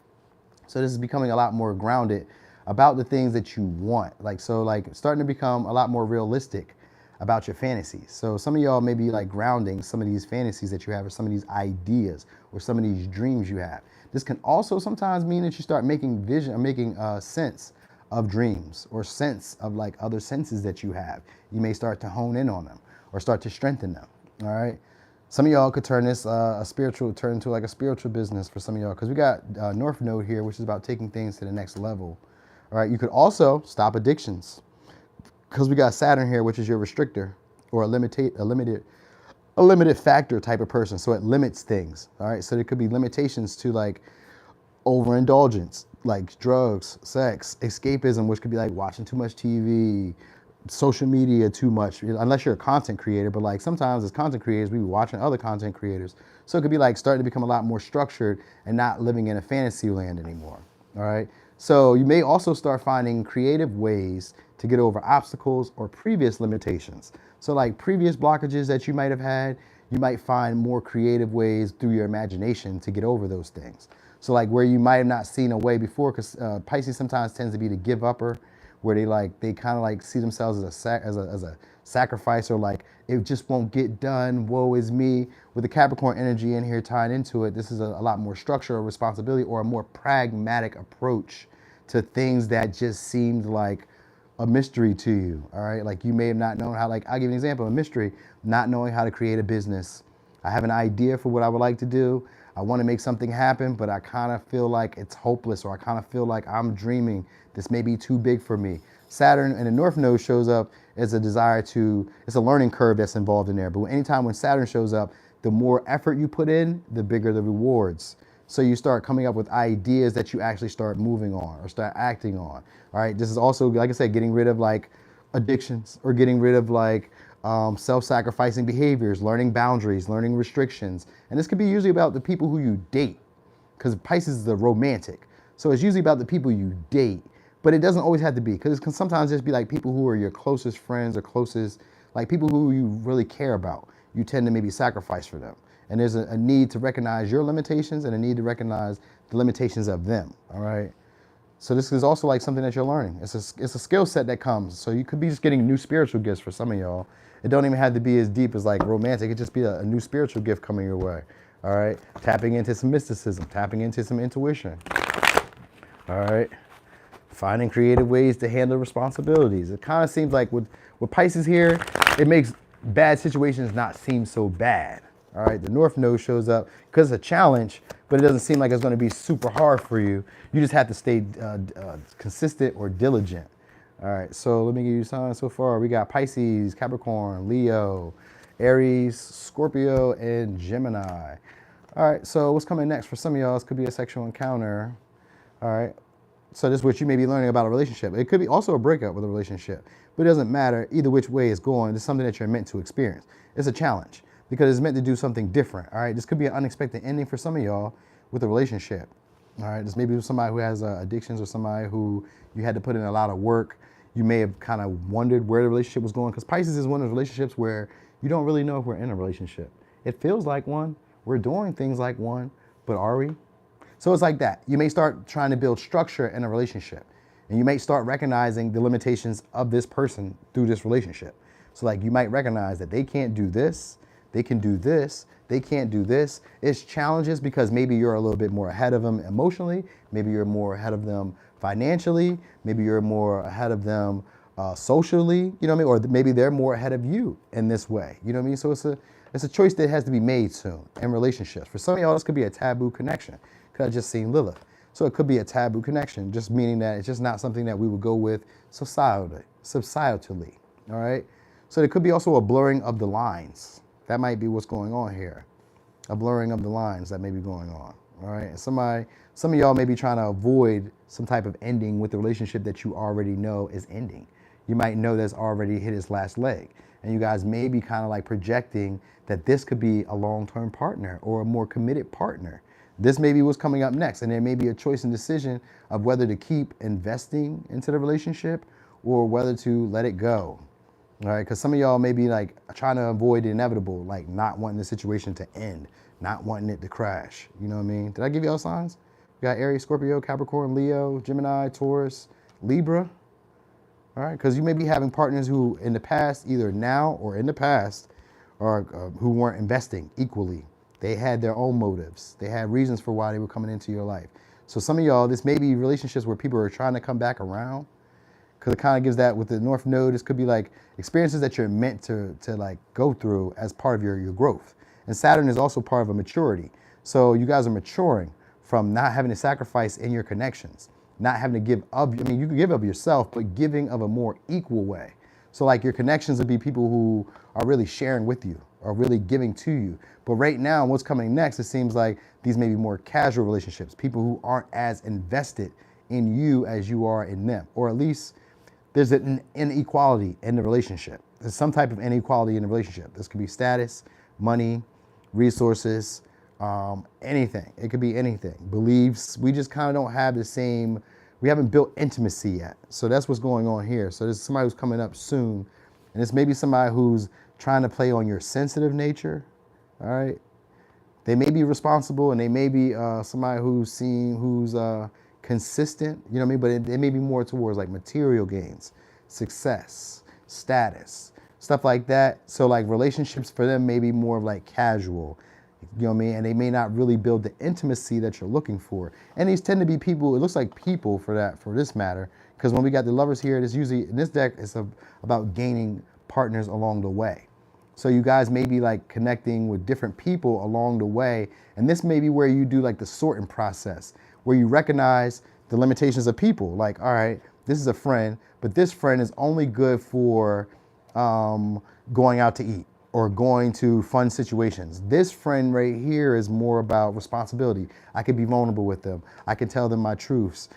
S1: So this is becoming a lot more grounded about the things that you want. Like starting to become a lot more realistic about your fantasies. So some of y'all may be like grounding some of these fantasies that you have or some of these ideas or some of these dreams you have. This can also sometimes mean that you start making sense of dreams or sense of like other senses that you have. You may start to hone in on them or start to strengthen them. All right. Some of y'all could turn this turn into like a spiritual business for some of y'all because we got North Node here, which is about taking things to the next level. All right. You could also stop addictions because we got Saturn here, which is your restrictor or a limited factor type of person. So it limits things. All right. So there could be limitations to like overindulgence, like drugs, sex, escapism, which could be like watching too much TV, social media too much, unless you're a content creator. But like sometimes as content creators, we be watching other content creators. So it could be like starting to become a lot more structured and not living in a fantasy land anymore. All right. So you may also start finding creative ways to get over obstacles or previous limitations. So like previous blockages that you might have had, you might find more creative ways through your imagination to get over those things. So like where you might have not seen a way before, because Pisces sometimes tends to be the give upper, where they kind of like see themselves as a sacrifice or like it just won't get done. Woe is me. With the Capricorn energy in here tying into it, this is a lot more structure or responsibility or a more pragmatic approach to things that just seemed like a mystery to you. All right, like you may have not known how. Like I'll give you an example. A mystery, not knowing how to create a business. I have an idea for what I would like to do. I want to make something happen, but I kind of feel like it's hopeless, or I kind of feel like I'm dreaming. This may be too big for me. Saturn and the North Node shows up as a desire to, it's a learning curve that's involved in there. But anytime when Saturn shows up, the more effort you put in, the bigger the rewards. So you start coming up with ideas that you actually start moving on or start acting on. All right. This is also, like I said, getting rid of like addictions or getting rid of like self-sacrificing behaviors, learning boundaries, learning restrictions. And this could be usually about the people who you date, because Pisces is a romantic. So it's usually about the people you date, but it doesn't always have to be, because it can sometimes just be like people who are your closest friends or closest, like people who you really care about. You tend to maybe sacrifice for them. And there's a need to recognize your limitations and a need to recognize the limitations of them. All right. So this is also like something that you're learning. It's a skill set that comes. So you could be just getting new spiritual gifts for some of y'all. It don't even have to be as deep as like romantic. It could just be a new spiritual gift coming your way. All right. Tapping into some mysticism, tapping into some intuition. All right. Finding creative ways to handle responsibilities. It kind of seems like with Pisces here, it makes bad situations not seem so bad. All right, the North Node shows up because it's a challenge, but it doesn't seem like it's going to be super hard for you. You just have to stay consistent or diligent. All right, so let me give you signs so far. We got Pisces, Capricorn, Leo, Aries, Scorpio, and Gemini. All right, so what's coming next for some of y'all? This could be a sexual encounter. All right, so this is what you may be learning about a relationship. It could be also a breakup with a relationship, but it doesn't matter either which way it's going. It's something that you're meant to experience. It's a challenge, because it's meant to do something different. All right, this could be an unexpected ending for some of y'all with a relationship. All right, this may be somebody who has addictions or somebody who you had to put in a lot of work. You may have kind of wondered where the relationship was going, because Pisces is one of those relationships where you don't really know if we're in a relationship. It feels like one, we're doing things like one, but are we? So it's like that. You may start trying to build structure in a relationship, and you may start recognizing the limitations of this person through this relationship. So like you might recognize that they can't do this, they can do this, they can't do this. It's challenges because maybe you're a little bit more ahead of them emotionally, maybe you're more ahead of them financially, maybe you're more ahead of them socially, you know what I mean? Or maybe they're more ahead of you in this way, you know what I mean? So it's a choice that has to be made soon in relationships. For some of y'all, this could be a taboo connection, because I just seen Lilith. So it could be a taboo connection, just meaning that it's just not something that we would go with societally, all right? So there could be also a blurring of the lines. That might be what's going on here. A blurring of the lines that may be going on, all right? And some of y'all may be trying to avoid some type of ending with the relationship that you already know is ending. You might know that's already hit its last leg. And you guys may be kind of like projecting that this could be a long-term partner or a more committed partner. This may be what's coming up next. And there may be a choice and decision of whether to keep investing into the relationship or whether to let it go. All right, because some of y'all may be like trying to avoid the inevitable, like not wanting the situation to end, not wanting it to crash. You know what I mean? Did I give y'all signs? You got Aries, Scorpio, Capricorn, Leo, Gemini, Taurus, Libra. All right, because you may be having partners who in the past, either now or in the past, or who weren't investing equally. They had their own motives. They had reasons for why they were coming into your life. So some of y'all, this may be relationships where people are trying to come back around, because it kind of gives that with the North Node. This could be like experiences that you're meant to like go through as part of your growth. And Saturn is also part of a maturity. So you guys are maturing from not having to sacrifice in your connections, not having to give up. I mean, you can give up yourself, but giving of a more equal way. So like your connections would be people who are really sharing with you, are really giving to you. But right now, what's coming next, it seems like these may be more casual relationships, people who aren't as invested in you as you are in them, or at least there's an inequality in the relationship. There's some type of inequality in the relationship. This could be status, money, resources, anything. It could be anything. Beliefs. We just kind of don't have the same, we haven't built intimacy yet. So that's what's going on here. So there's somebody who's coming up soon. And it's maybe somebody who's trying to play on your sensitive nature. All right. They may be responsible and they may be somebody who's consistent, you know what I mean? But it may be more towards like material gains, success, status, stuff like that. So like relationships for them may be more of like casual, you know what I mean? And they may not really build the intimacy that you're looking for. And these tend to be people, it looks like people for this matter, because when we got the lovers here, it's usually, in this deck, it's about gaining partners along the way. So you guys may be like connecting with different people along the way. And this may be where you do like the sorting process, where you recognize the limitations of people. Like, all right, this is a friend, but this friend is only good for going out to eat or going to fun situations. This friend right here is more about responsibility. I could be vulnerable with them. I can tell them my truths.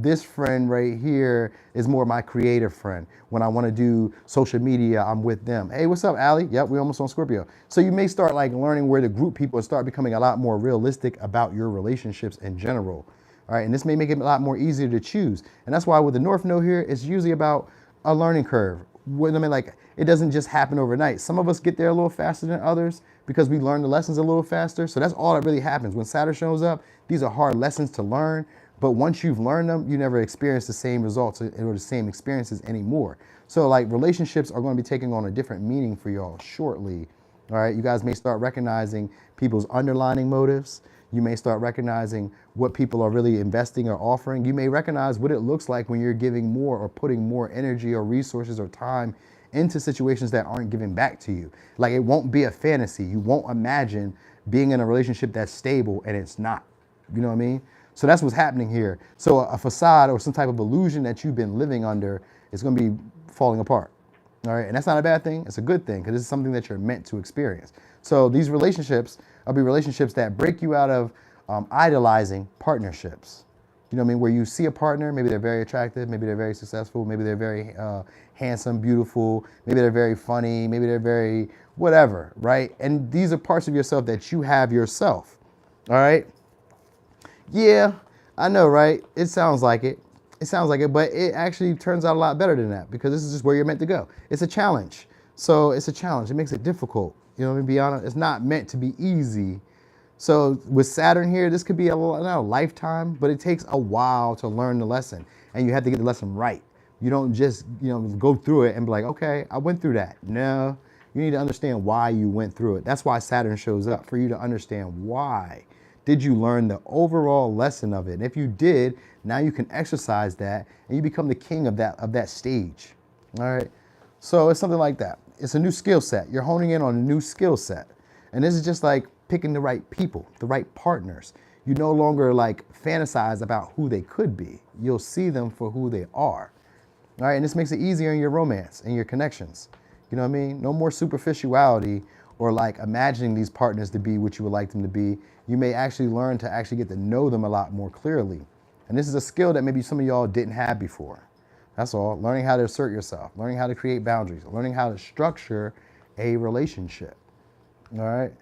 S1: This friend right here is more my creative friend. When I want to do social media, I'm with them. Hey, what's up, Allie? Yep, we're almost on Scorpio. So you may start like learning where to group people and start becoming a lot more realistic about your relationships in general. All right, and this may make it a lot more easier to choose. And that's why with the North Node here, it's usually about a learning curve. I mean, like, it doesn't just happen overnight. Some of us get there a little faster than others because we learn the lessons a little faster. So that's all that really happens. When Saturn shows up, these are hard lessons to learn. But once you've learned them, you never experience the same results or the same experiences anymore. So like relationships are going to be taking on a different meaning for y'all shortly. All right, you guys may start recognizing people's underlying motives. You may start recognizing what people are really investing or offering. You may recognize what it looks like when you're giving more or putting more energy or resources or time into situations that aren't giving back to you. Like, it won't be a fantasy. You won't imagine being in a relationship that's stable and it's not. You know what I mean? So that's what's happening here. So a facade or some type of illusion that you've been living under is going to be falling apart. All right. And that's not a bad thing. It's a good thing because this is something that you're meant to experience. So these relationships will be relationships that break you out of idolizing partnerships. You know what I mean? Where you see a partner, maybe they're very attractive, maybe they're very successful, maybe they're very handsome, beautiful, maybe they're very funny, maybe they're very whatever, right? And these are parts of yourself that you have yourself. All right. Yeah, I know, right? It sounds like it. It sounds like it, but it actually turns out a lot better than that because this is just where you're meant to go. It's a challenge. So it's a challenge. It makes it difficult. You know what I mean? Be honest, it's not meant to be easy. So with Saturn here, this could be not a lifetime, but it takes a while to learn the lesson and you have to get the lesson right. You don't just, go through it and be like, okay, I went through that. No, you need to understand why you went through it. That's why Saturn shows up, for you to understand why. Did you learn the overall lesson of it? And if you did, now you can exercise that and you become the king of that stage. All right. So it's something like that. It's a new skill set. You're honing in on a new skill set. And this is just like picking the right people, the right partners. you no longer like fantasize about who they could be. You'll see them for who they are. All right, and this makes it easier in your romance and your connections. You know what I mean? No more superficiality or like imagining these partners to be what you would like them to be. You may actually learn to actually get to know them a lot more clearly. And this is a skill that maybe some of y'all didn't have before. That's all. Learning how to assert yourself, learning how to create boundaries, learning how to structure a relationship. All right.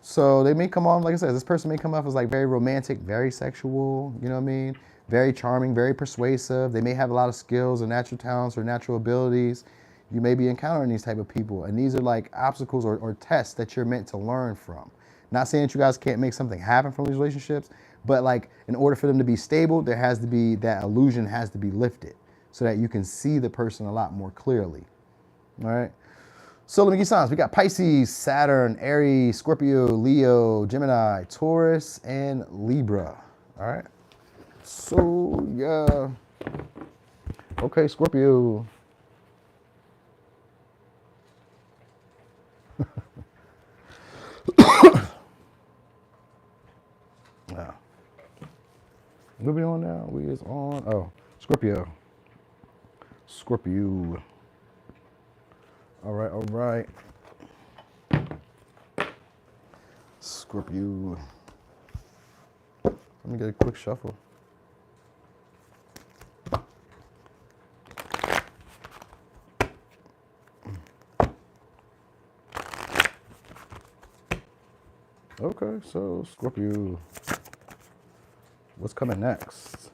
S1: So they may come off, like I said, this person may come off as like very romantic, very sexual, you know what I mean? Very charming, very persuasive. They may have a lot of skills or natural talents or natural abilities. You may be encountering these type of people. And these are like obstacles or tests that you're meant to learn from. Not saying that you guys can't make something happen from these relationships, but like in order for them to be stable, there has to be, that illusion has to be lifted so that you can see the person a lot more clearly. All right. So let me give you signs. We got Pisces, Saturn, Aries, Scorpio, Leo, Gemini, Taurus, and Libra. All right. So yeah. Okay, Scorpio. Now, what are we on now? We is on, oh, Scorpio. Scorpio. All right, all right. Scorpio. Let me get a quick shuffle. Okay, so Scorpio. What's coming next?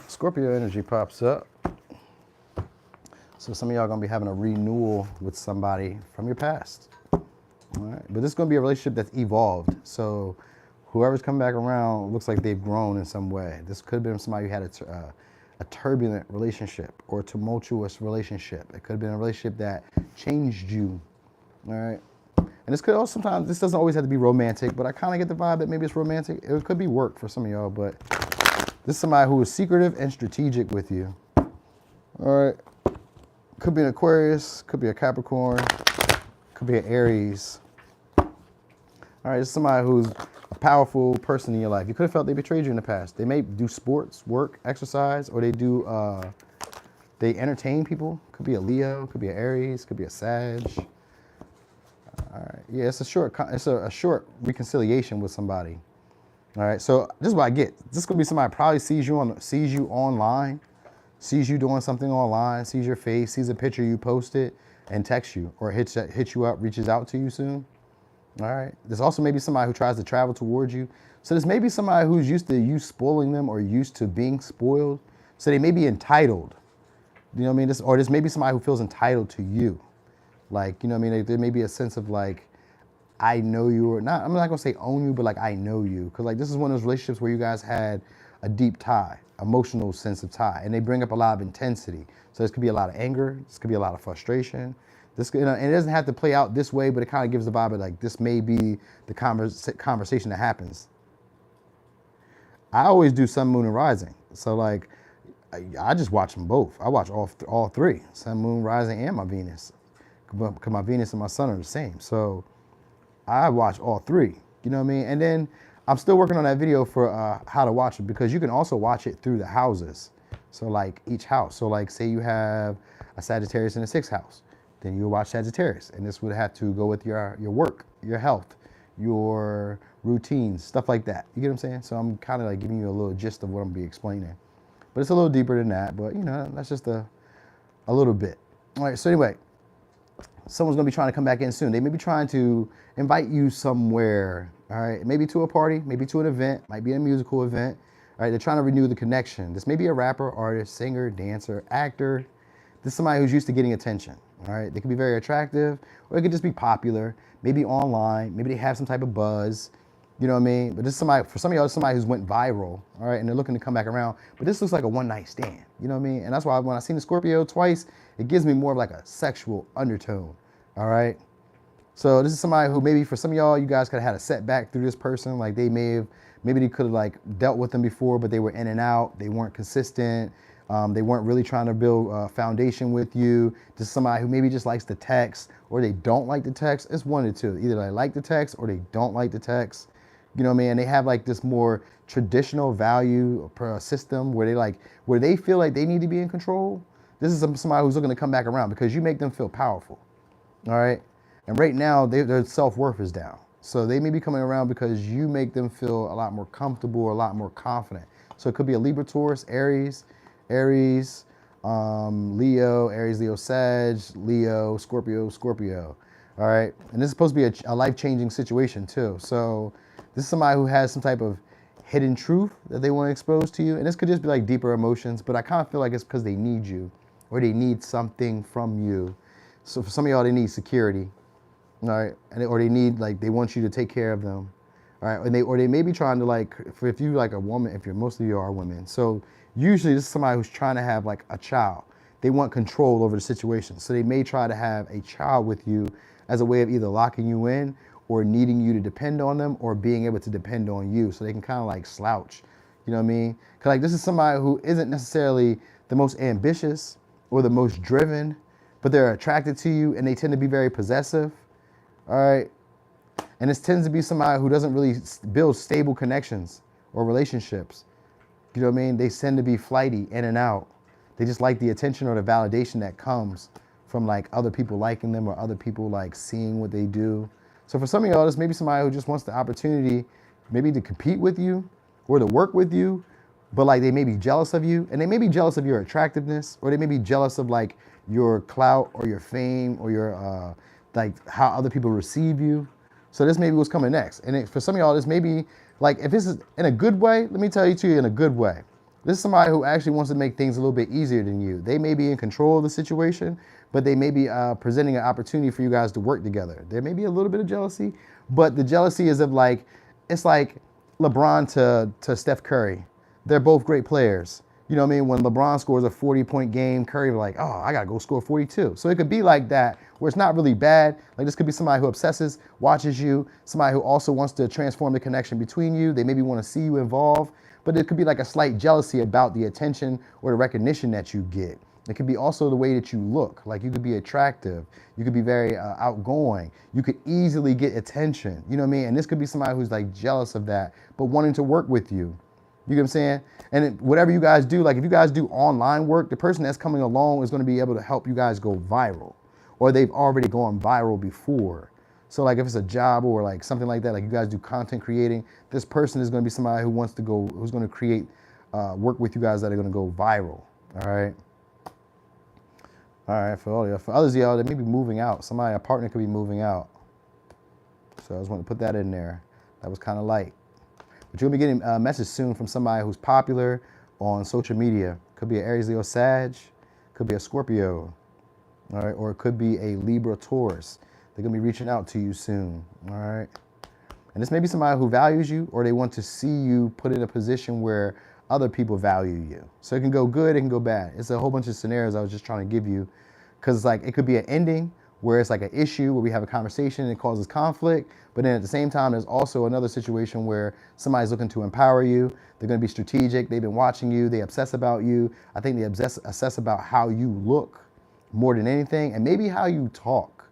S1: Scorpio energy pops up. So some of y'all are gonna be having a renewal with somebody from your past. All right, but this is gonna be a relationship that's evolved. So whoever's coming back around looks like they've grown in some way. This could have been somebody who had a turbulent relationship or a tumultuous relationship. It could have been a relationship that changed you. All right. And this could also sometimes, this doesn't always have to be romantic, but I kind of get the vibe that maybe it's romantic. It could be work for some of y'all, but this is somebody who is secretive and strategic with you. All right. Could be an Aquarius, could be a Capricorn, could be an Aries. All right, this is somebody who's a powerful person in your life. You could have felt they betrayed you in the past. They may do sports, work, exercise, or they do, they entertain people. Could be a Leo, could be an Aries, could be a Sag. All right, yeah, it's a short reconciliation with somebody. All right, so this is what I get. This could be somebody probably sees you online, sees you doing something online, sees your face, sees a picture you posted, and texts you or hits you up, reaches out to you soon. All right. There's also maybe somebody who tries to travel towards you. So there's maybe somebody who's used to you spoiling them or used to being spoiled. So they may be entitled. You know what I mean? Or there's maybe somebody who feels entitled to you. Like, you know what I mean? There may be a sense of like, I know you, or not, I'm not gonna say own you, but like I know you. Cause like this is one of those relationships where you guys had a deep tie, emotional sense of tie, and they bring up a lot of intensity. So this could be a lot of anger, this could be a lot of frustration. This could, and it doesn't have to play out this way, but it kind of gives the vibe of like this may be the conversation that happens. I always do sun, moon, and rising. So like, I just watch them both. I watch all three, sun, moon, rising, and my Venus. Because my Venus and my sun are the same. So I watch all three, you know what I mean? And then I'm still working on that video for how to watch it, because you can also watch it through the houses. So like each house. So like say you have a Sagittarius in the 6th house, then you watch Sagittarius. And this would have to go with your work, your health, your routines, stuff like that. You get what I'm saying? So I'm kind of like giving you a little gist of what I'm gonna be explaining. But it's a little deeper than that, but you know, that's just a little bit. All right, so anyway, someone's gonna be trying to come back in soon. They may be trying to invite you somewhere, all right? Maybe to a party, maybe to an event, might be a musical event, all right? They're trying to renew the connection. This may be a rapper, artist, singer, dancer, actor. This is somebody who's used to getting attention, all right? They could be very attractive, or it could just be popular, maybe online, maybe they have some type of buzz, you know what I mean? But this is somebody, for some of y'all, it's somebody who's went viral, all right? And they're looking to come back around, but this looks like a one-night stand, you know what I mean? And that's why when I seen the Scorpio twice, it gives me more of like a sexual undertone, all right? So this is somebody who maybe for some of y'all, you guys could have had a setback through this person. Like maybe they could have like dealt with them before, but they were in and out. They weren't consistent. They weren't really trying to build a foundation with you. Just somebody who maybe just likes the text, or they don't like the text. It's one of the two. Either they like the text or they don't like the text. You know what I mean? And they have like this more traditional value system where where they feel like they need to be in control. This is somebody who's looking to come back around because you make them feel powerful. All right. And right now their self-worth is down. So they may be coming around because you make them feel a lot more comfortable, a lot more confident. So it could be a Libra, Taurus, Aries, Leo, Aries, Leo, Sag, Leo, Scorpio, Scorpio. All right. And this is supposed to be a life-changing situation too. So this is somebody who has some type of hidden truth that they want to expose to you. And this could just be like deeper emotions, but I kind of feel like it's because they need you or they need something from you. So for some of y'all, they need security. All right. Or they need, like, they want you to take care of them. All right. Or they may be trying to, like, if you like a woman, most of you are women. So usually this is somebody who's trying to have like a child. They want control over the situation. So they may try to have a child with you as a way of either locking you in or needing you to depend on them or being able to depend on you. So they can kind of like slouch. You know what I mean? Because like this is somebody who isn't necessarily the most ambitious or the most driven, but they're attracted to you and they tend to be very possessive. All right. And this tends to be somebody who doesn't really build stable connections or relationships. You know what I mean? They tend to be flighty, in and out. They just like the attention or the validation that comes from like other people liking them or other people like seeing what they do. So for some of y'all, this may be somebody who just wants the opportunity maybe to compete with you or to work with you, but like they may be jealous of you, and they may be jealous of your attractiveness, or they may be jealous of like your clout or your fame or your like how other people receive you. So this may be what's coming next. And for some of y'all, this may be like, if this is in a good way, let me tell you to you in a good way. This is somebody who actually wants to make things a little bit easier than you. They may be in control of the situation, but they may be presenting an opportunity for you guys to work together. There may be a little bit of jealousy, but the jealousy is of like, it's like LeBron to Steph Curry. They're both great players. You know what I mean? When LeBron scores a 40-point game, Curry like, oh, I got to go score 42. So it could be like that, where it's not really bad. Like this could be somebody who obsesses, watches you, somebody who also wants to transform the connection between you. They maybe want to see you involved, but it could be like a slight jealousy about the attention or the recognition that you get. It could be also the way that you look. Like you could be attractive. You could be very outgoing. You could easily get attention. You know what I mean? And this could be somebody who's like jealous of that, but wanting to work with you. You get what I'm saying? And whatever you guys do, like if you guys do online work, the person that's coming along is going to be able to help you guys go viral, or they've already gone viral before. So like if it's a job or like something like that, like you guys do content creating, this person is going to be somebody who wants to go, who's going to create, work with you guys that are going to go viral. All right. All right. For all y'all, for others of y'all, they may be moving out. Somebody, a partner could be moving out. So I just want to put that in there. That was kind of light. But you'll be getting a message soon from somebody who's popular on social media. Could be an Aries, Leo, Sag. Could be a Scorpio. All right. Or it could be a Libra, Taurus. They're going to be reaching out to you soon. All right. And this may be somebody who values you, or they want to see you put in a position where other people value you. So it can go good, it can go bad. It's a whole bunch of scenarios I was just trying to give you, because it's like it could be an ending where it's like an issue where we have a conversation and it causes conflict. But then at the same time, there's also another situation where somebody's looking to empower you. They're going to be strategic. They've been watching you. They obsess about you. I think they obsess about how you look more than anything, and maybe how you talk.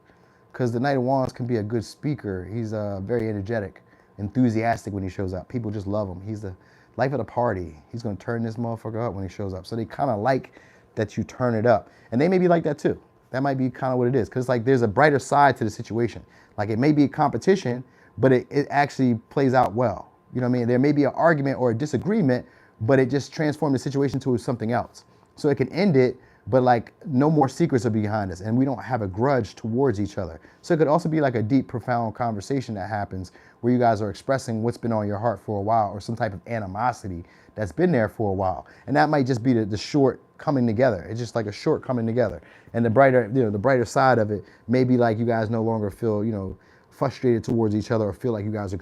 S1: Because the Knight of Wands can be a good speaker. He's very energetic, enthusiastic when he shows up. People just love him. He's the life of the party. He's going to turn this motherfucker up when he shows up. So they kind of like that you turn it up. And they may be like that too. That might be kind of what it is. Because like there's a brighter side to the situation. Like it may be a competition, but it actually plays out well. You know what I mean? There may be an argument or a disagreement, but it just transformed the situation to something else. So it can end it, but like no more secrets are behind us and we don't have a grudge towards each other. So it could also be like a deep, profound conversation that happens where you guys are expressing what's been on your heart for a while, or some type of animosity that's been there for a while. And that might just be the short coming together. It's just like a short coming together. And the brighter, the brighter side of it may be like you guys no longer feel, frustrated towards each other, or feel like you guys are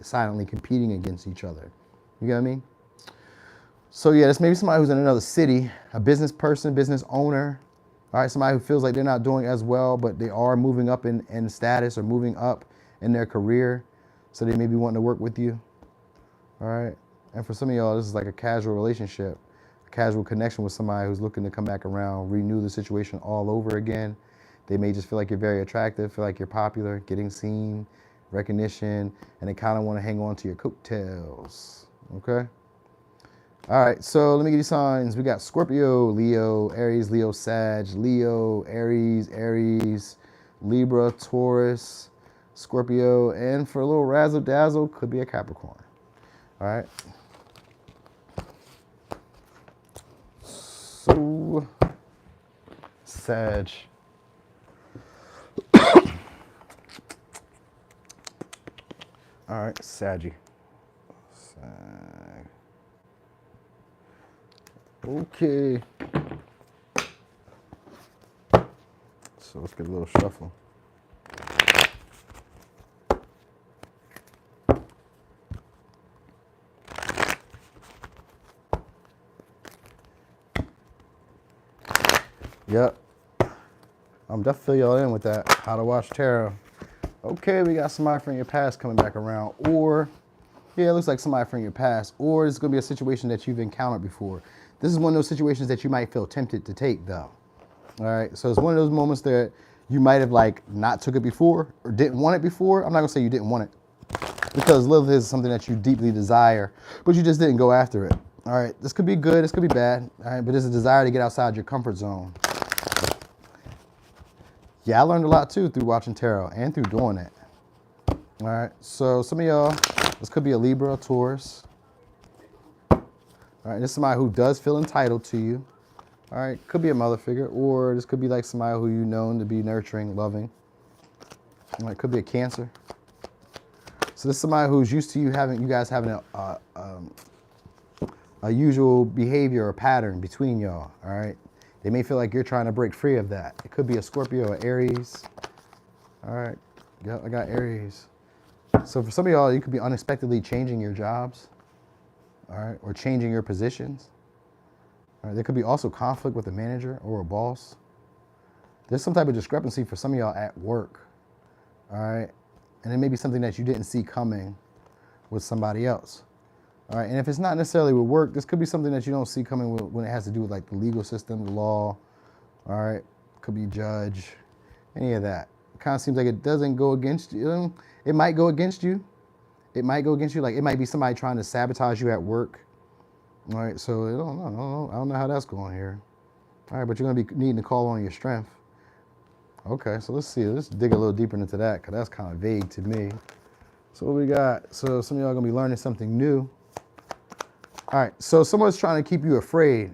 S1: silently competing against each other. You get what I mean? So yeah, this may be somebody who's in another city, a business person, business owner, all right, somebody who feels like they're not doing as well, but they are moving up in status or moving up in their career. So they may be wanting to work with you, all right? And for some of y'all, this is like a casual relationship. casual connection with somebody who's looking to come back around, renew the situation all over again. They may just feel like you're very attractive, feel like you're popular, getting seen, recognition, and they kind of want to hang on to your coattails, okay? All right, so let me give you signs. We got Scorpio, Leo, Aries, Leo, Sag, Leo, Aries, Aries, Libra, Taurus, Scorpio, and for a little razzle-dazzle, could be a Capricorn. All right. So, Sag. All right, Saggy. Sag. Okay. So let's get a little shuffle. Yep. I'm definitely fill y'all in with that. How to watch tarot. Okay, we got somebody from your past coming back around. Or, yeah, it looks like somebody from your past. Or it's going to be a situation that you've encountered before. This is one of those situations that you might feel tempted to take, though. All right, so it's one of those moments that you might have, like, not took it before or didn't want it before. I'm not going to say you didn't want it, because love is something that you deeply desire, but you just didn't go after it. All right, this could be good, this could be bad, all right, but there's a desire to get outside your comfort zone. Yeah, I learned a lot, too, through watching tarot and through doing it. All right, so some of y'all, this could be a Libra, a Taurus. All right, this is somebody who does feel entitled to you. All right, could be a mother figure, or this could be like somebody who you've known to be nurturing, loving. All right, could be a Cancer. So this is somebody who's used to you guys having a usual behavior or pattern between y'all. All right, they may feel like you're trying to break free of that. It could be a Scorpio or Aries. All right, I got Aries. So for some of y'all, you could be unexpectedly changing your jobs. All right, or changing your positions. All right, there could be also conflict with a manager or a boss. There's some type of discrepancy for some of y'all at work. All right, and it may be something that you didn't see coming with somebody else. All right, and if it's not necessarily with work, this could be something that you don't see coming when it has to do with like the legal system, the law. All right, could be judge, any of that. It kind of seems like it doesn't go against you. It might go against you. It might go against you. Like it might be somebody trying to sabotage you at work. All right, so I don't know how that's going here. All right, but you're gonna be needing to call on your strength. Okay, so let's see. Let's dig a little deeper into that, because that's kind of vague to me. So what we got? So some of y'all are gonna be learning something new. All right, so someone's trying to keep you afraid.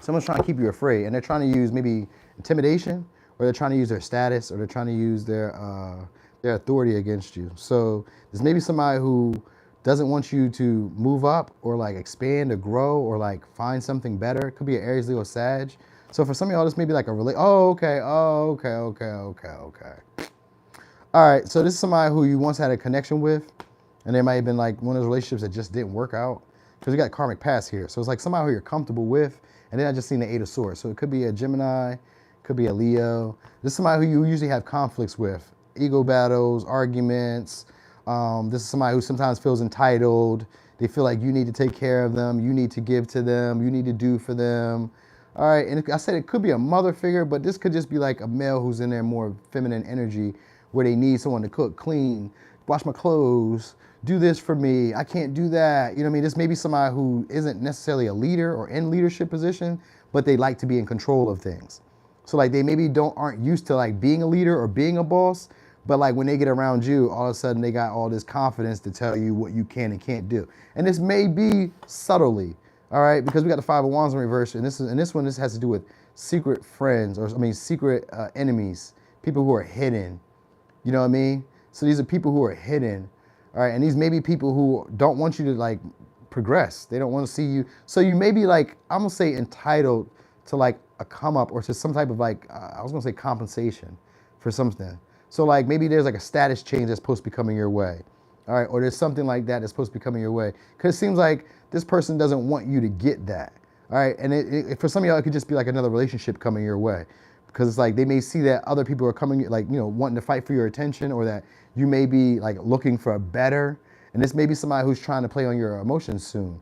S1: Someone's trying to keep you afraid, and they're trying to use maybe intimidation, or they're trying to use their status, or they're trying to use their authority against you. So there's maybe somebody who doesn't want you to move up or like expand or grow or like find something better. It could be an Aries, Leo, Sag. So for some of y'all, this may be like a okay. All right, so this is somebody who you once had a connection with, and there might have been like one of those relationships that just didn't work out, because we got karmic past here. So it's like somebody who you're comfortable with, and then I just seen the 8 of Swords. So it could be a Gemini, could be a Leo. This is somebody who you usually have conflicts with, ego battles, arguments. This is somebody who sometimes feels entitled. They feel like you need to take care of them, you need to give to them, you need to do for them. All right, and I said it could be a mother figure, but this could just be like a male who's in their more feminine energy, where they need someone to cook, clean, wash my clothes, do this for me, I can't do that. You know what I mean? This may be somebody who isn't necessarily a leader or in leadership position, but they like to be in control of things. So like they maybe aren't used to like being a leader or being a boss, but like when they get around you, all of a sudden they got all this confidence to tell you what you can and can't do. And this may be subtly, all right, because we got the 5 of Wands in reverse, and this has to do with secret friends, or I mean secret enemies, people who are hidden. You know what I mean? So these are people who are hidden, all right, and these may be people who don't want you to like progress. They don't want to see you. So you may be like, I'm gonna say entitled to like a come up or to some type of like, I was gonna say compensation for something. So like maybe there's like a status change that's supposed to be coming your way. All right, or there's something like that that's supposed to be coming your way. Because it seems like this person doesn't want you to get that. All right, and for some of y'all, it could just be like another relationship coming your way. Because it's like they may see that other people are coming, like, you know, wanting to fight for your attention, or that you may be like looking for a better. And this may be somebody who's trying to play on your emotions soon.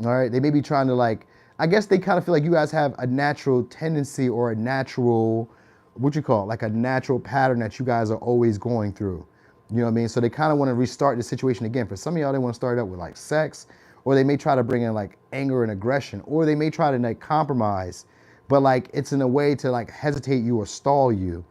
S1: All right. They may be trying to like, I guess they kind of feel like you guys have a natural tendency or a natural, what you call it, like a natural pattern that you guys are always going through. You know what I mean? So they kind of want to restart the situation again. For some of y'all, they want to start out with like sex, or they may try to bring in like anger and aggression, or they may try to like compromise, but like it's in a way to like hesitate you or stall you.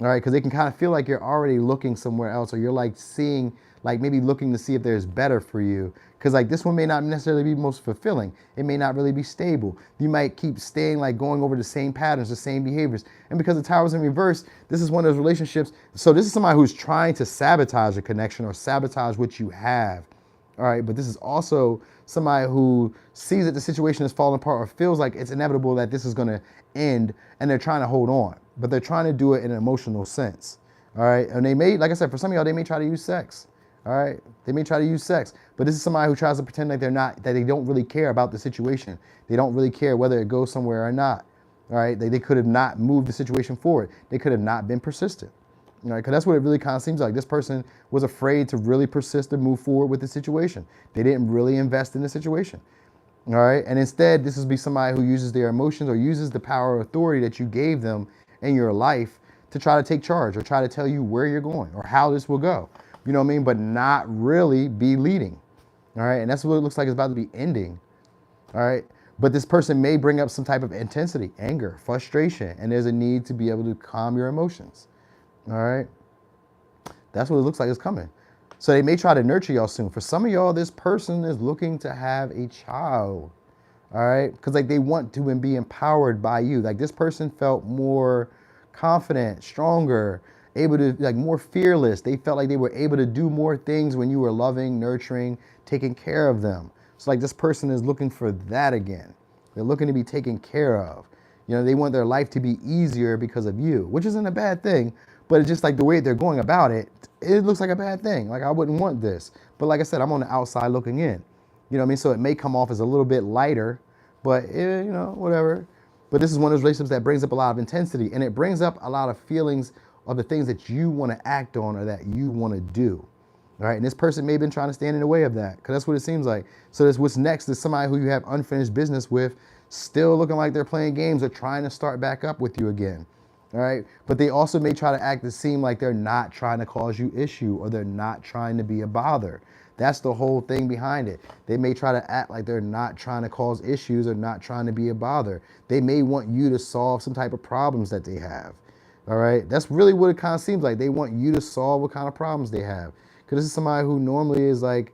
S1: All right, because they can kind of feel like you're already looking somewhere else, or you're like seeing, like maybe looking to see if there's better for you. Because like this one may not necessarily be most fulfilling. It may not really be stable. You might keep staying like going over the same patterns, the same behaviors. And because the Tower is in reverse, this is one of those relationships. So this is somebody who's trying to sabotage a connection or sabotage what you have. All right, but this is also somebody who sees that the situation is falling apart or feels like it's inevitable that this is going to end, and they're trying to hold on, but they're trying to do it in an emotional sense. All right, and they may, like I said, for some of y'all, they may try to use sex. All right, they may try to use sex, but this is somebody who tries to pretend like that they don't really care about the situation. They don't really care whether it goes somewhere or not. All right, they could have not moved the situation forward. They could have not been persistent. All right, because that's what it really kind of seems like. This person was afraid to really persist and move forward with the situation. They didn't really invest in the situation. All right, and instead, this would be somebody who uses their emotions or uses the power or authority that you gave them in your life to try to take charge or try to tell you where you're going or how this will go. You know what I mean? But not really be leading. All right, and that's what it looks like it's about to be ending. All right, but this person may bring up some type of intensity, anger, frustration, and there's a need to be able to calm your emotions. All right, that's what it looks like is coming. So they may try to nurture y'all soon. For some of y'all, this person is looking to have a child. All right, because like they want to and be empowered by you. Like this person felt more confident, stronger, able to like more fearless. They felt like they were able to do more things when you were loving, nurturing, taking care of them. So like this person is looking for that again. They're looking to be taken care of. You know, they want their life to be easier because of you, which isn't a bad thing. But it's just like the way they're going about it, it looks like a bad thing. Like I wouldn't want this. But like I said, I'm on the outside looking in. You know what I mean? So it may come off as a little bit lighter, but you know, whatever. But this is one of those relationships that brings up a lot of intensity, and it brings up a lot of feelings of the things that you want to act on or that you want to do. All right, and this person may have been trying to stand in the way of that, because that's what it seems like. So that's what's next is somebody who you have unfinished business with, still looking like they're playing games or trying to start back up with you again. All right, but they also may try to act to seem like they're not trying to cause you issue or they're not trying to be a bother. That's the whole thing behind it. They may try to act like they're not trying to cause issues or not trying to be a bother. They may want you to solve some type of problems that they have. All right, that's really what it kind of seems like. They want you to solve what kind of problems they have. Because this is somebody who normally is like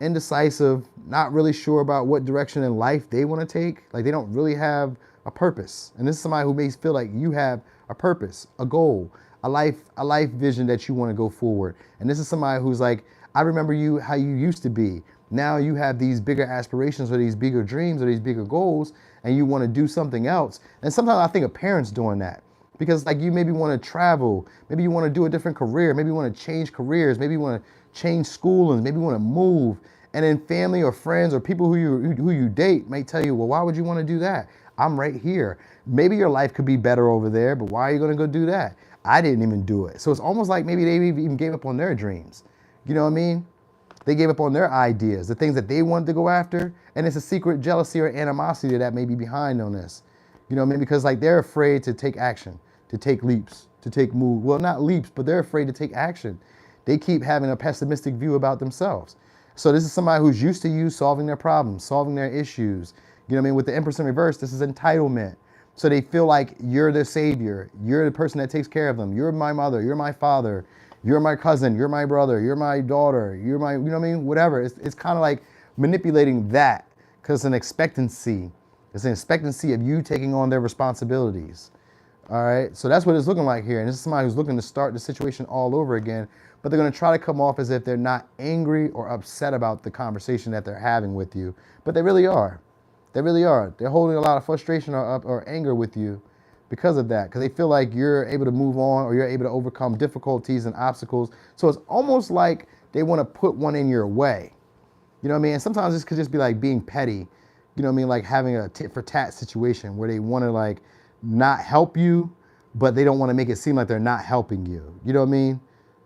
S1: indecisive, not really sure about what direction in life they want to take. Like they don't really have a purpose. And this is somebody who may feel like you have a purpose, a goal, a life vision that you want to go forward. And this is somebody who's like, I remember you, how you used to be. Now you have these bigger aspirations or these bigger dreams or these bigger goals, and you want to do something else. And sometimes I think of parents doing that. Because like you maybe want to travel, maybe you want to do a different career, maybe you want to change careers, maybe you want to change schoolings, maybe you want to move. And then family or friends or people who you date may tell you, well, why would you want to do that? I'm right here. Maybe your life could be better over there, but why are you going to go do that? I didn't even do it. So it's almost like maybe they even gave up on their dreams. You know what I mean? They gave up on their ideas, the things that they wanted to go after. And it's a secret jealousy or animosity that may be behind on this. You know what I mean? Because like they're afraid to take action, to take leaps, to take moves. Well, not leaps, but they're afraid to take action. They keep having a pessimistic view about themselves. So this is somebody who's used to you solving their problems, solving their issues. You know what I mean? With the Empress in reverse, this is entitlement. So they feel like you're their savior. You're the person that takes care of them. You're my mother. You're my father. You're my cousin. You're my brother. You're my daughter. You're my, you know what I mean? Whatever. It's kind of like manipulating that because it's an expectancy. It's an expectancy of you taking on their responsibilities. All right. So that's what it's looking like here. And this is somebody who's looking to start the situation all over again. But they're going to try to come off as if they're not angry or upset about the conversation that they're having with you. But they really are. They really are. They're holding a lot of frustration or anger with you because of that, because they feel like you're able to move on or you're able to overcome difficulties and obstacles. So it's almost like they want to put one in your way. You know what I mean? And sometimes this could just be like being petty. You know what I mean? Like having a tit for tat situation where they want to like not help you, but they don't want to make it seem like they're not helping you. You know what I mean?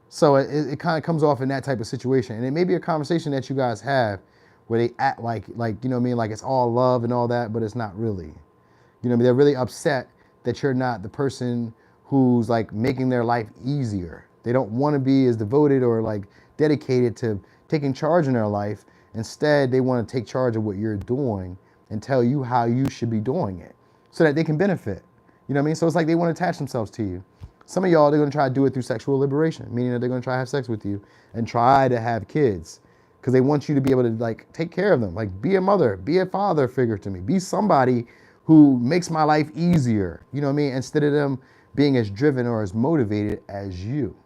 S1: So it kind of comes off in that type of situation. And it may be a conversation that you guys have where they act like, you know what I mean? Like it's all love and all that, but it's not really. You know what I mean? They're really upset that you're not the person who's like making their life easier. They don't want to be as devoted or like dedicated to taking charge in their life. Instead, they want to take charge of what you're doing and tell you how you should be doing it so that they can benefit. You know what I mean? So it's like they want to attach themselves to you. Some of y'all, they're going to try to do it through sexual liberation, meaning that they're going to try to have sex with you and try to have kids because they want you to be able to like take care of them, like be a mother, be a father figure to me, be somebody who makes my life easier, you know what I mean? Instead of them being as driven or as motivated as you.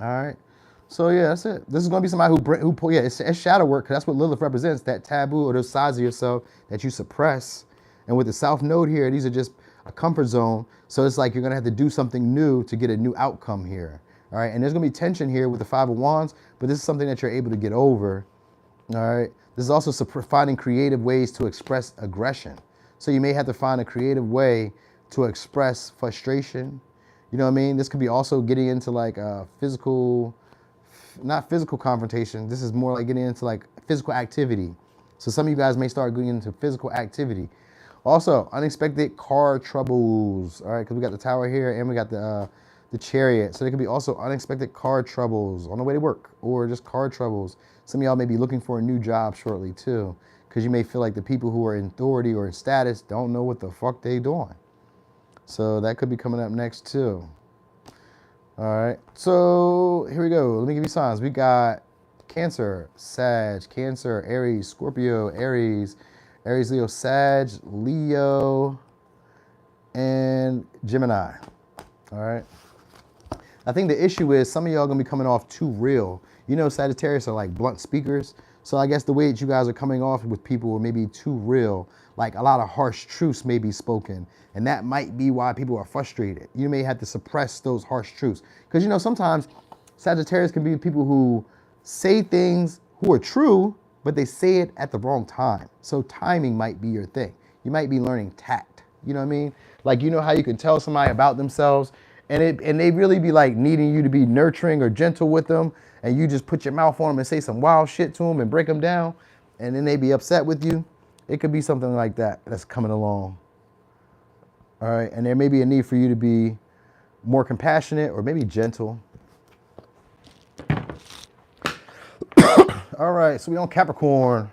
S1: All right. So yeah, that's it. This is going to be somebody who yeah, it's shadow work because that's what Lilith represents, that taboo or those sides of yourself that you suppress. And with the South Node here, these are just a comfort zone. So it's like you're going to have to do something new to get a new outcome here. All right. And there's going to be tension here with the Five of Wands, but this is something that you're able to get over. All right. This is also finding creative ways to express aggression. So you may have to find a creative way to express frustration. You know what I mean? This could be also getting into like physical, not physical confrontation. This is more like getting into like physical activity. So some of you guys may start getting into physical activity. Also, unexpected car troubles. All right, because we got the Tower here and we got the Chariot. So there could be also unexpected car troubles on the way to work or just car troubles. Some of y'all may be looking for a new job shortly too, because you may feel like the people who are in authority or in status don't know what the fuck they doing. So that could be coming up next too. All right, so here we go. Let me give you signs. We got Cancer, Sag, Cancer, Aries, Scorpio, Aries, Leo, Sag, Leo, and Gemini. All right. I think the issue is some of y'all gonna be coming off too real. You know, Sagittarius are like blunt speakers. So I guess the way that you guys are coming off with people may be too real. Like a lot of harsh truths may be spoken. And that might be why people are frustrated. You may have to suppress those harsh truths. Because, you know, sometimes Sagittarius can be people who say things who are true, but they say it at the wrong time. So timing might be your thing. You might be learning tact. You know what I mean? Like, you know how you can tell somebody about themselves and they really be like needing you to be nurturing or gentle with them. And you just put your mouth on them and say some wild shit to them and break them down. And then they be upset with you. It could be something like that that's coming along. All right. And there may be a need for you to be more compassionate or maybe gentle. All right. So we on Capricorn.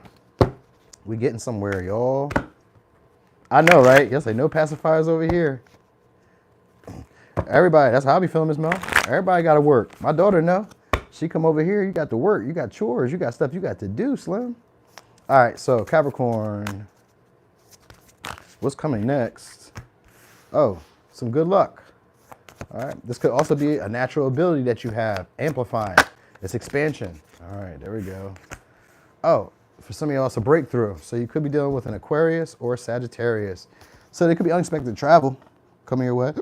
S1: We getting somewhere, y'all. I know, right? Yes, I know pacifiers over here. Everybody, that's how I be feeling, Miss Mel. Everybody got to work. My daughter know. She come over here, you got to work, you got chores, you got stuff you got to do, Slim. All right, so Capricorn. What's coming next? Oh, some good luck. All right, this could also be a natural ability that you have, amplifying. It's expansion. All right, there we go. Oh, for some of y'all, it's a breakthrough. So you could be dealing with an Aquarius or a Sagittarius. So there could be unexpected travel coming your way.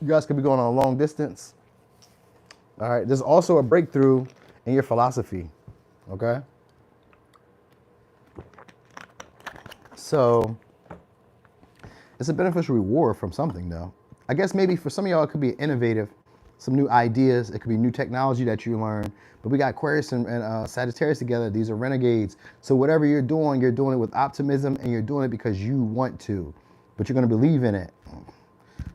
S1: You guys could be going on a long distance. All right, there's also a breakthrough in your philosophy, okay? So it's a beneficial reward from something though. I guess maybe for some of y'all, it could be innovative, some new ideas. It could be new technology that you learn. But we got Aquarius and Sagittarius together. These are renegades. So whatever you're doing it with optimism and you're doing it because you want to, but you're gonna believe in it.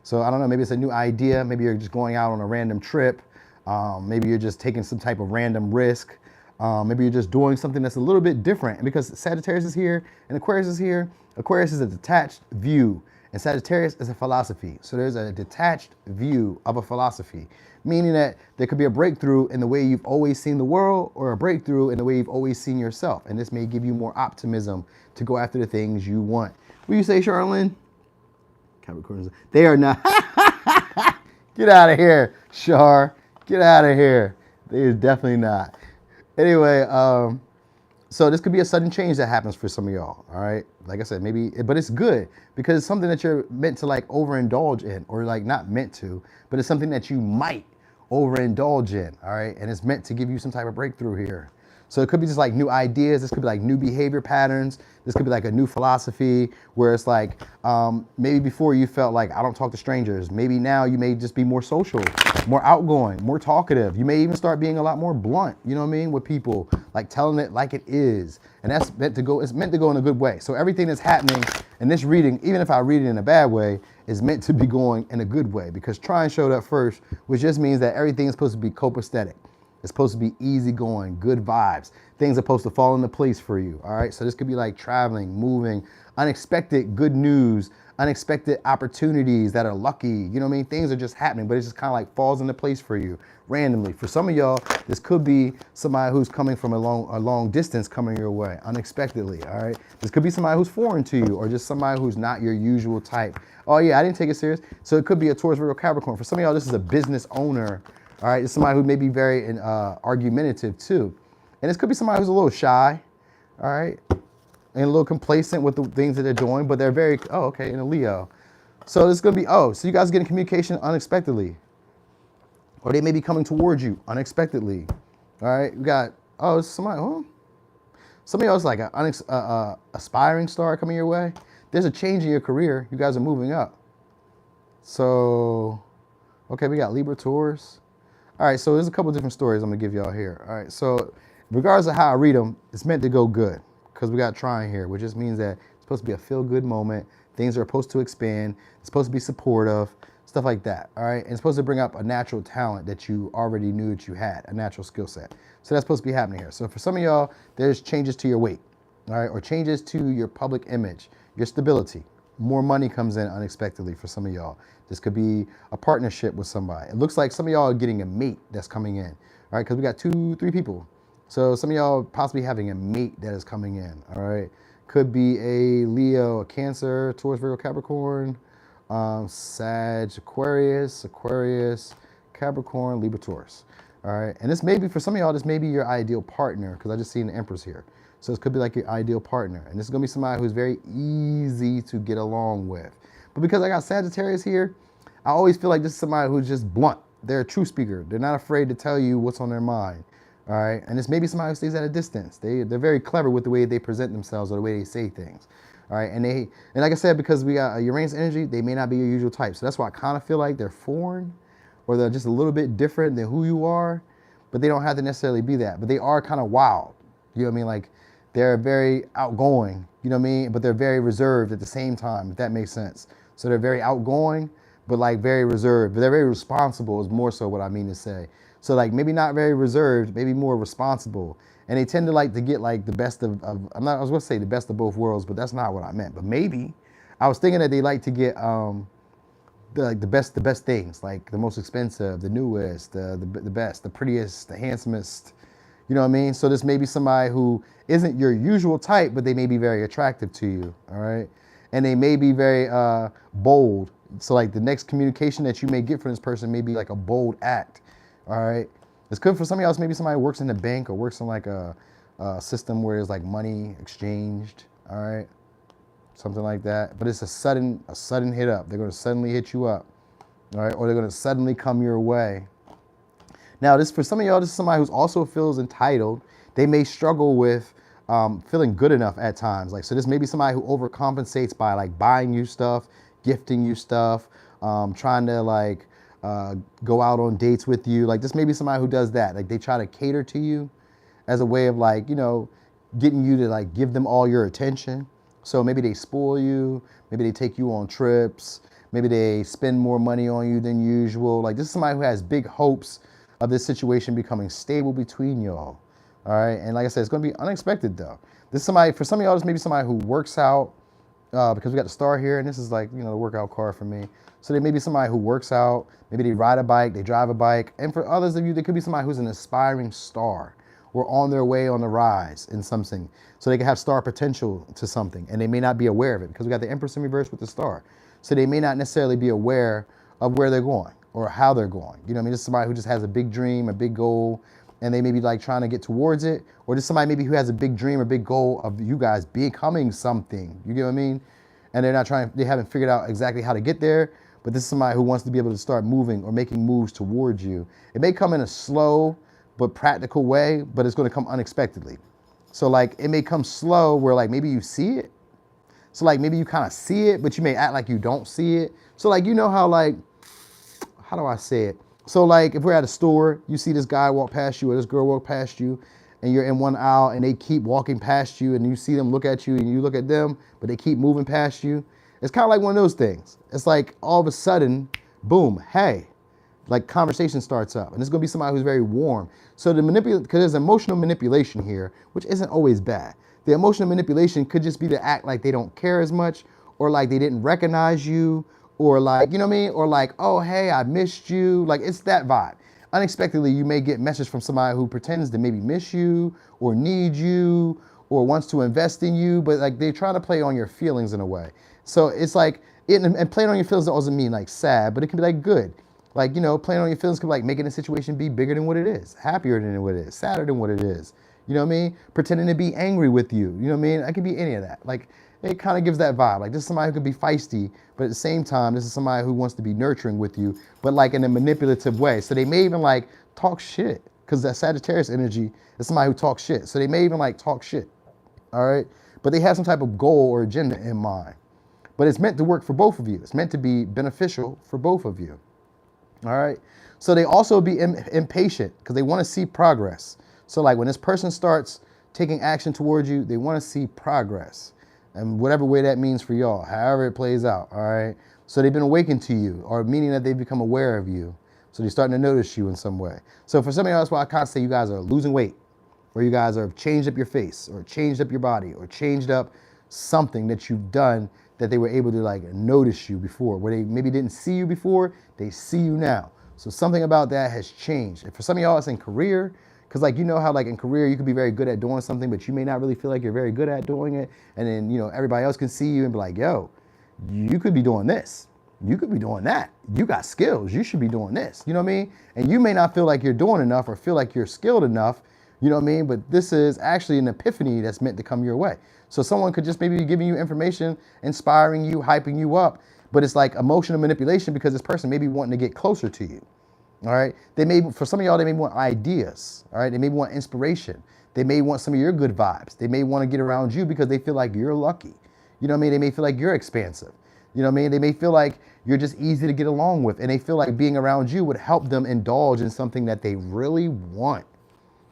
S1: So I don't know, maybe it's a new idea. Maybe you're just going out on a random trip. Maybe you're just taking some type of random risk. Maybe you're just doing something that's a little bit different. And because Sagittarius is here and Aquarius is here, Aquarius is a detached view and Sagittarius is a philosophy. So there's a detached view of a philosophy, meaning that there could be a breakthrough in the way you've always seen the world or a breakthrough in the way you've always seen yourself. And this may give you more optimism to go after the things you want. What do you say, Charlene? Capricorns, they are not. Get out of here, Char. Get out of here. They are definitely not. Anyway, so this could be a sudden change that happens for some of y'all, all right? Like I said, maybe, but it's good because it's something that you're meant to like overindulge in or like not meant to, but it's something that you might overindulge in, all right? And it's meant to give you some type of breakthrough here. So it could be just like new ideas. This could be like new behavior patterns. This could be like a new philosophy where it's like, maybe before you felt like, I don't talk to strangers. Maybe now you may just be more social, more outgoing, more talkative. You may even start being a lot more blunt, you know what I mean, with people, like telling it like it is. And that's meant to go, it's meant to go in a good way. So everything that's happening in this reading, even if I read it in a bad way, is meant to be going in a good way, because trying showed up first, which just means that everything is supposed to be copacetic. It's supposed to be easygoing, good vibes. Things are supposed to fall into place for you, all right? So this could be like traveling, moving, unexpected good news, unexpected opportunities that are lucky. You know what I mean? Things are just happening, but it just kind of like falls into place for you randomly. For some of y'all, this could be somebody who's coming from a long distance coming your way unexpectedly, all right? This could be somebody who's foreign to you, or just somebody who's not your usual type. Oh yeah, I didn't take it serious. So it could be a Taurus, Virgo, Capricorn. For some of y'all, this is a business owner. All right, it's somebody who may be very argumentative too. And this could be somebody who's a little shy, all right, and a little complacent with the things that they're doing, but they're very, oh, okay, in a Leo. So this is gonna be, oh, so you guys are getting communication unexpectedly. Or they may be coming towards you unexpectedly. All right, we got, oh, it's somebody, oh. Some of y'all is like an aspiring star coming your way. There's a change in your career. You guys are moving up. So, okay, we got Libra, Taurus. All right, so there's a couple different stories I'm gonna give y'all here. All right, so regardless of how I read them, it's meant to go good, because we got trying here, which just means that it's supposed to be a feel-good moment. Things are supposed to expand. It's supposed to be supportive, stuff like that, all right? And it's supposed to bring up a natural talent that you already knew that you had, a natural skill set. So that's supposed to be happening here. So for some of y'all, there's changes to your weight, all right, or changes to your public image, your stability. More money comes in unexpectedly for some of y'all. This could be a partnership with somebody. It looks like some of y'all are getting a mate that's coming in, all right? Because we got 3 people. So some of y'all possibly having a mate that is coming in, all right? Could be a Leo, a Cancer, Taurus, Virgo, Capricorn, Sag, Aquarius, Capricorn, Libra, Taurus, all right? And this may be, for some of y'all, this may be your ideal partner, because I just seen the Empress here. So this could be like your ideal partner. And this is gonna be somebody who's very easy to get along with. But because I got Sagittarius here, I always feel like this is somebody who's just blunt. They're a true speaker. They're not afraid to tell you what's on their mind, all right? And this may be somebody who stays at a distance. They're very clever with the way they present themselves or the way they say things, all right? And like I said, because we got Uranus energy, they may not be your usual type. So that's why I kind of feel like they're foreign, or they're just a little bit different than who you are, but they don't have to necessarily be that. But they are kind of wild, you know what I mean? Like, they're very outgoing, you know what I mean? But they're very reserved at the same time, if that makes sense. So they're very outgoing, but like very reserved. But they're very responsible is more so what I mean to say. So like maybe not very reserved, maybe more responsible. And they tend to like to get like the best of I was gonna say the best of both worlds, but that's not what I meant. But maybe, I was thinking that they like to get the best things, like the most expensive, the newest, the best, the prettiest, the handsomest. You know what I mean? So this may be somebody who isn't your usual type, but they may be very attractive to you, all right? And they may be very bold. So like the next communication that you may get from this person may be like a bold act, all right? It's good for some of y'all, maybe somebody works in the bank or works in like a system where there's like money exchanged, all right? Something like that. But it's a sudden hit up. They're gonna suddenly hit you up, all right? Or they're gonna suddenly come your way. Now, this for some of y'all, this is somebody who also feels entitled. They may struggle with feeling good enough at times. Like, so this may be somebody who overcompensates by like buying you stuff, gifting you stuff, trying to like go out on dates with you. Like this may be somebody who does that. Like they try to cater to you as a way of like, you know, getting you to like give them all your attention. So maybe they spoil you, maybe they take you on trips, maybe they spend more money on you than usual. Like this is somebody who has big hopes of this situation becoming stable between y'all, all right? And like I said, it's gonna be unexpected though. This is somebody, for some of y'all, this may be somebody who works out, because we got the star here, and this is like, you know, the workout card for me. So they may be somebody who works out, maybe they ride a bike, they drive a bike. And for others of you, there could be somebody who's an aspiring star or on their way on the rise in something. So they can have star potential to something, and they may not be aware of it because we got the Empress in reverse with the star. So they may not necessarily be aware of where they're going or how they're going. You know what I mean? This is somebody who just has a big dream, a big goal, and they may be like trying to get towards it. Or just somebody maybe who has a big dream, a big goal of you guys becoming something. You get what I mean? And they're not trying, they haven't figured out exactly how to get there, but this is somebody who wants to be able to start moving or making moves towards you. It may come in a slow but practical way, but it's going to come unexpectedly. So like it may come slow where like maybe you see it. So like maybe you kind of see it, but you may act like you don't see it. So like, you know how like, how do I say it? So like if we're at a store, you see this guy walk past you or this girl walk past you and you're in one aisle and they keep walking past you and you see them look at you and you look at them, but they keep moving past you. It's kind of like one of those things. It's like all of a sudden, boom, hey, like conversation starts up and it's gonna be somebody who's very warm. So the manipulate, because there's emotional manipulation here, which isn't always bad. The emotional manipulation could just be to act like they don't care as much or like they didn't recognize you or like, you know what I mean? Or like, oh, hey, I missed you. Like it's that vibe. Unexpectedly, you may get a message from somebody who pretends to maybe miss you or need you or wants to invest in you, but like they try to play on your feelings in a way. So it's like, and playing on your feelings doesn't mean like sad, but it can be like good. Like, you know, playing on your feelings could be like making a situation be bigger than what it is, happier than what it is, sadder than what it is. You know what I mean? Pretending to be angry with you. You know what I mean? It could be any of that. Like, it kind of gives that vibe. Like, this is somebody who could be feisty, but at the same time, this is somebody who wants to be nurturing with you, but like in a manipulative way. So they may even like talk shit, because that Sagittarius energy is somebody who talks shit. So they may even like talk shit, all right? But they have some type of goal or agenda in mind. But it's meant to work for both of you. It's meant to be beneficial for both of you, all right? So they also be impatient because they want to see progress. So like when this person starts taking action towards you, they want to see progress. And whatever way that means for y'all, however it plays out, all right? So they've been awakened to you, or meaning that they've become aware of you. So they're starting to notice you in some way. So for some of y'all, that's why I kind of say you guys are losing weight, or you guys have changed up your face, or changed up your body, or changed up something that you've done that they were able to like notice you before, where they maybe didn't see you before, they see you now. So something about that has changed. And for some of y'all, it's in career, because like, you know how like in career, you could be very good at doing something, but you may not really feel like you're very good at doing it. And then, you know, everybody else can see you and be like, yo, you could be doing this. You could be doing that. You got skills. You should be doing this. You know what I mean? And you may not feel like you're doing enough or feel like you're skilled enough. You know what I mean? But this is actually an epiphany that's meant to come your way. So someone could just maybe be giving you information, inspiring you, hyping you up, but it's like emotional manipulation because this person may be wanting to get closer to you. All right. They may, for some of y'all, they may want ideas. All right. They may want inspiration. They may want some of your good vibes. They may want to get around you because they feel like you're lucky. You know what I mean? They may feel like you're expansive. You know what I mean? They may feel like you're just easy to get along with, and they feel like being around you would help them indulge in something that they really want.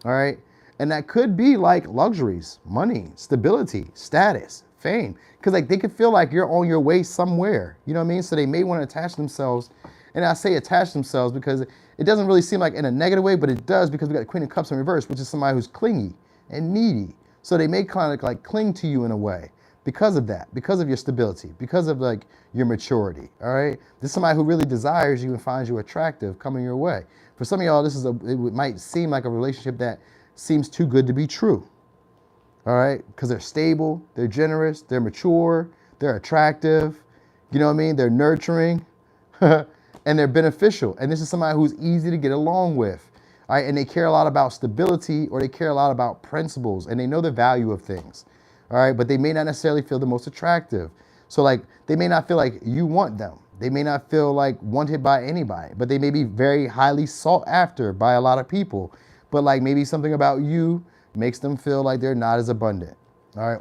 S1: All right. And that could be like luxuries, money, stability, status, fame, because like they could feel like you're on your way somewhere. You know what I mean? So they may want to attach themselves. And I say attach themselves because it doesn't really seem like in a negative way, but it does because we got the Queen of Cups in reverse, which is somebody who's clingy and needy. So they may kind of like cling to you in a way because of that, because of your stability, because of like your maturity. All right. This is somebody who really desires you and finds you attractive coming your way. For some of y'all, it might seem like a relationship that seems too good to be true. All right. Because they're stable, they're generous, they're mature, they're attractive. You know what I mean? They're nurturing. And they're beneficial. And this is somebody who's easy to get along with. All right. And they care a lot about stability, or they care a lot about principles, and they know the value of things. All right. But they may not necessarily feel the most attractive. So like they may not feel like you want them. They may not feel like wanted by anybody, but they may be very highly sought after by a lot of people. But like maybe something about you makes them feel like they're not as abundant. All right.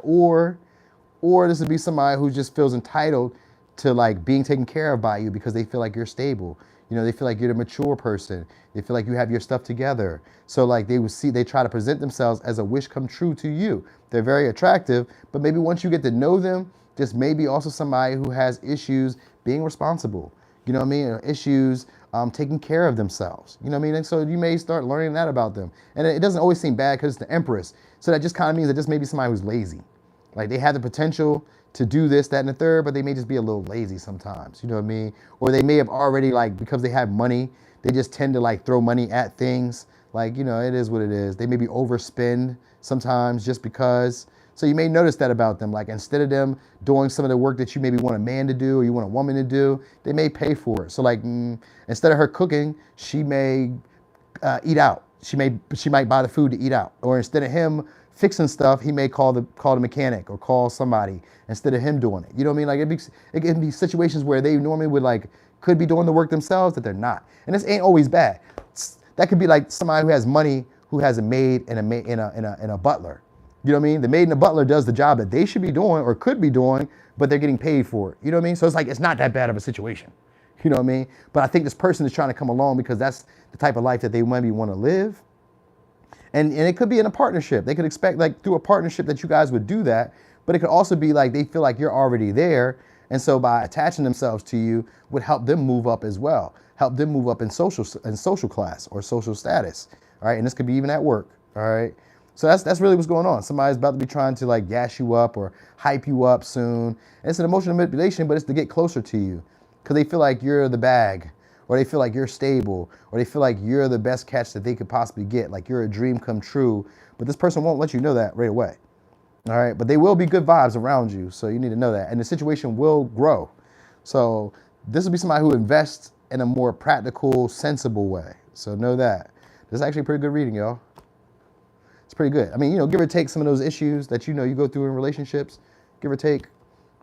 S1: Or this would be somebody who just feels entitled to like being taken care of by you because they feel like you're stable. You know, they feel like you're the mature person. They feel like you have your stuff together. So like they try to present themselves as a wish come true to you. They're very attractive, but maybe once you get to know them, this may be also somebody who has issues being responsible. You know what I mean? Or issues taking care of themselves. You know what I mean? And so you may start learning that about them. And it doesn't always seem bad because it's the Empress. So that just kind of means that this may be somebody who's lazy. Like they have the potential to do this, that, and the third, but they may just be a little lazy sometimes, you know what I mean? Or they may have already like, because they have money, they just tend to like throw money at things. Like, you know, it is what it is. They maybe overspend sometimes just because. So you may notice that about them. Like instead of them doing some of the work that you maybe want a man to do or you want a woman to do, they may pay for it. So like instead of her cooking, she may eat out. She might buy the food to eat out. Or instead of him fixing stuff, he may call the mechanic or call somebody instead of him doing it. You know what I mean? Like it can be situations where they normally could be doing the work themselves that they're not. And this ain't always bad. That could be like somebody who has money, who has a maid and a butler. You know what I mean? The maid and the butler does the job that they should be doing or could be doing, but they're getting paid for it. You know what I mean? So it's like, it's not that bad of a situation. You know what I mean? But I think this person is trying to come along because that's the type of life that they maybe want to live. And it could be in a partnership. They could expect like through a partnership that you guys would do that, but it could also be like they feel like you're already there. And so by attaching themselves to you would help them move up as well, help them move up in social class or social status. All right. And this could be even at work. All right. So that's really what's going on. Somebody's about to be trying to like gas you up or hype you up soon. And it's an emotional manipulation, but it's to get closer to you because they feel like you're the bag, or they feel like you're stable, or they feel like you're the best catch that they could possibly get, like you're a dream come true. But this person won't let you know that right away. All right, but they will be good vibes around you, so you need to know that. And the situation will grow. So this will be somebody who invests in a more practical, sensible way. So know that. This is actually a pretty good reading, y'all. It's pretty good. I mean, you know, give or take some of those issues that you know you go through in relationships, give or take.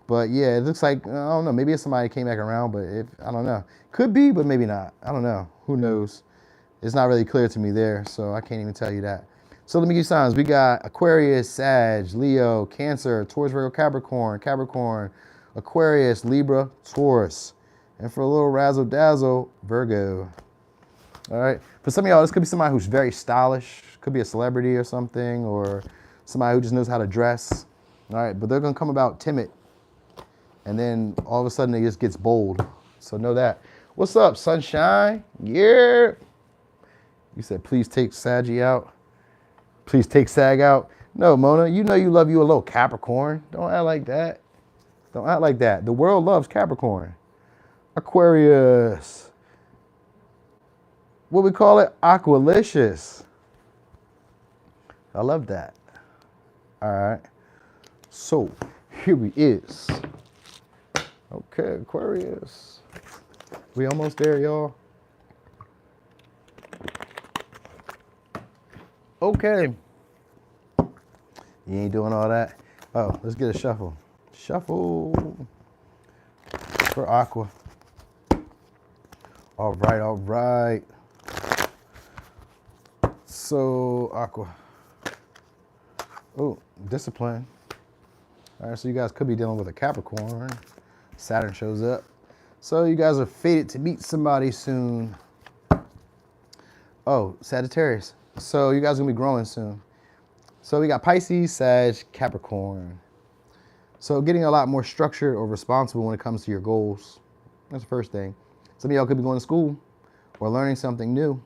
S1: But yeah, it looks like, I don't know, maybe it's somebody came back around, but I don't know. Could be, but maybe not. I don't know. Who knows? It's not really clear to me there, so I can't even tell you that. So let me give you signs. We got Aquarius, Sag, Leo, Cancer, Taurus, Virgo, Capricorn, Aquarius, Libra, Taurus. And for a little razzle dazzle, Virgo. All right. For some of y'all, this could be somebody who's very stylish. Could be a celebrity or something, or somebody who just knows how to dress. All right. But they're going to come about timid. And then all of a sudden it just gets bold. So know that. What's up, sunshine? Yeah. You said, please take Saggy out. Please take Sag out. No, Mona, you know you love you a little Capricorn. Don't act like that. Don't act like that. The world loves Capricorn. Aquarius. What we call it? Aqualicious. I love that. All right. So here he is. Okay, Aquarius. We almost there, y'all. Okay. You ain't doing all that. Oh, let's get a shuffle. Shuffle for Aqua. All right, all right. So, Aqua. Oh, discipline. All right, so you guys could be dealing with a Capricorn. Saturn shows up. So you guys are fated to meet somebody soon. Oh, Sagittarius. So you guys are going to be growing soon. So we got Pisces, Sag, Capricorn. So getting a lot more structured or responsible when it comes to your goals. That's the first thing. Some of y'all could be going to school or learning something new.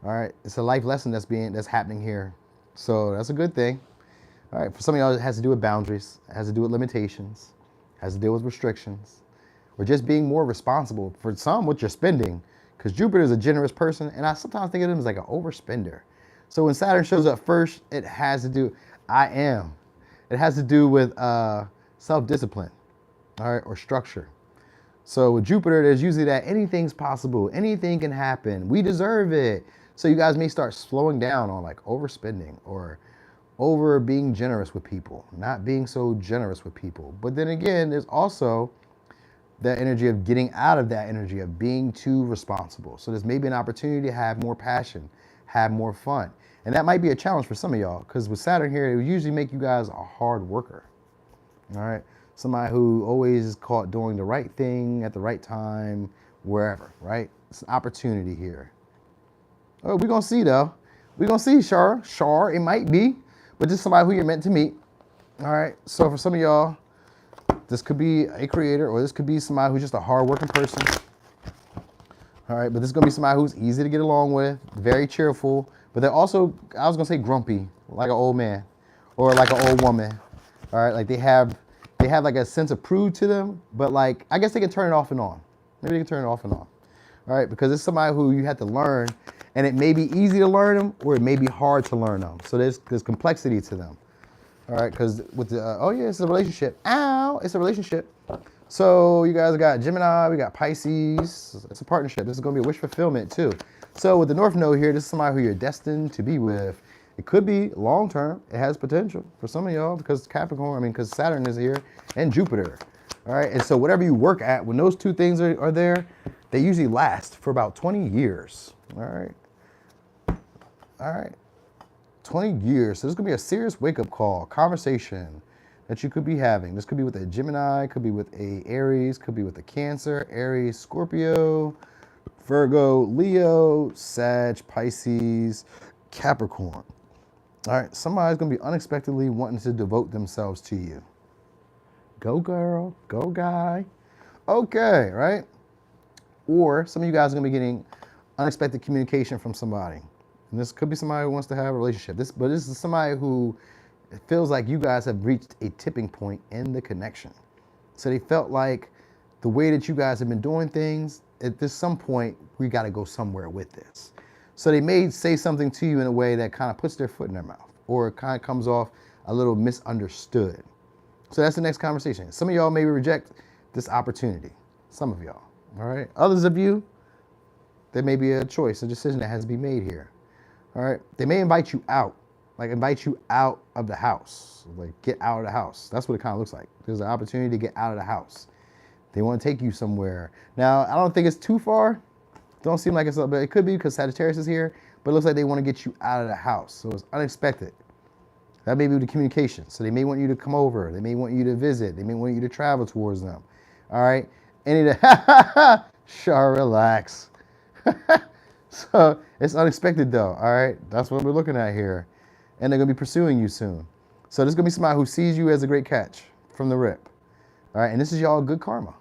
S1: All right. It's a life lesson that's happening here. So that's a good thing. All right. For some of y'all, it has to do with boundaries. It has to do with limitations. It has to deal with restrictions. Or just being more responsible. For some, with your spending. Because Jupiter is a generous person. And I sometimes think of him as like an overspender. So when Saturn shows up first, it has to do, It has to do with self-discipline, all right, or structure. So with Jupiter, there's usually that anything's possible. Anything can happen. We deserve it. So you guys may start slowing down on like overspending or over being generous with people, not being so generous with people. But then again, there's also that energy of getting out of that energy of being too responsible. So there's maybe an opportunity to have more passion, have more fun. And that might be a challenge for some of y'all, because with Saturn here, it would usually make you guys a hard worker. All right. Somebody who always is caught doing the right thing at the right time, wherever, right? It's an opportunity here. Oh, we're going to see, though. We're going to see, Char, it might be, but just somebody who you're meant to meet. All right. So for some of y'all, this could be a creator, or this could be somebody who's just a hardworking person. All right. But this is going to be somebody who's easy to get along with, very cheerful. But they're also, I was going to say grumpy, like an old man or like an old woman. All right. Like they have like a sense of prude to them, but like, I guess they can turn it off and on. Maybe they can turn it off and on. All right. Because it's somebody who you have to learn, and it may be easy to learn them or it may be hard to learn them. So there's complexity to them. All right. Because with the, oh yeah, it's a relationship. Ow, it's a relationship. So you guys got Gemini, we got Pisces. It's a partnership. This is going to be a wish fulfillment too. So with the North Node here, this is somebody who you're destined to be with. It could be long term. It has potential for some of y'all because Capricorn, because Saturn is here and Jupiter. All right. And so whatever you work at, when those two things are there, they usually last for about 20 years. All right. All right. 20 years. So this could be a serious wake-up call, conversation that you could be having. This could be with a Gemini, could be with a Aries, could be with a Cancer, Aries, Scorpio, Virgo, Leo, Sag, Pisces, Capricorn. All right, somebody's going to be unexpectedly wanting to devote themselves to you. Go girl, go guy. Okay, right? Or some of you guys are going to be getting unexpected communication from somebody. And this could be somebody who wants to have a relationship. But this is somebody who feels like you guys have reached a tipping point in the connection. So they felt like the way that you guys have been doing things, at this some point, we got to go somewhere with this. So they may say something to you in a way that kind of puts their foot in their mouth, or it kind of comes off a little misunderstood. So that's the next conversation. Some of y'all may reject this opportunity. Some of y'all, all right? Others of you, there may be a choice, a decision that has to be made here. All right, they may invite you out, like invite you out of the house, like get out of the house. That's what it kind of looks like. There's an opportunity to get out of the house. They want to take you somewhere. Now, I don't think it's too far. Don't seem like it's, but it could be because Sagittarius is here, but it looks like they want to get you out of the house. So it's unexpected. That may be the communication. So they may want you to come over. They may want you to visit. They may want you to travel towards them. All right. Any of the, sure, relax. So it's unexpected though, all right? That's what we're looking at here. And they're gonna be pursuing you soon. So there's gonna be somebody who sees you as a great catch from the rip, all right? And this is y'all good karma.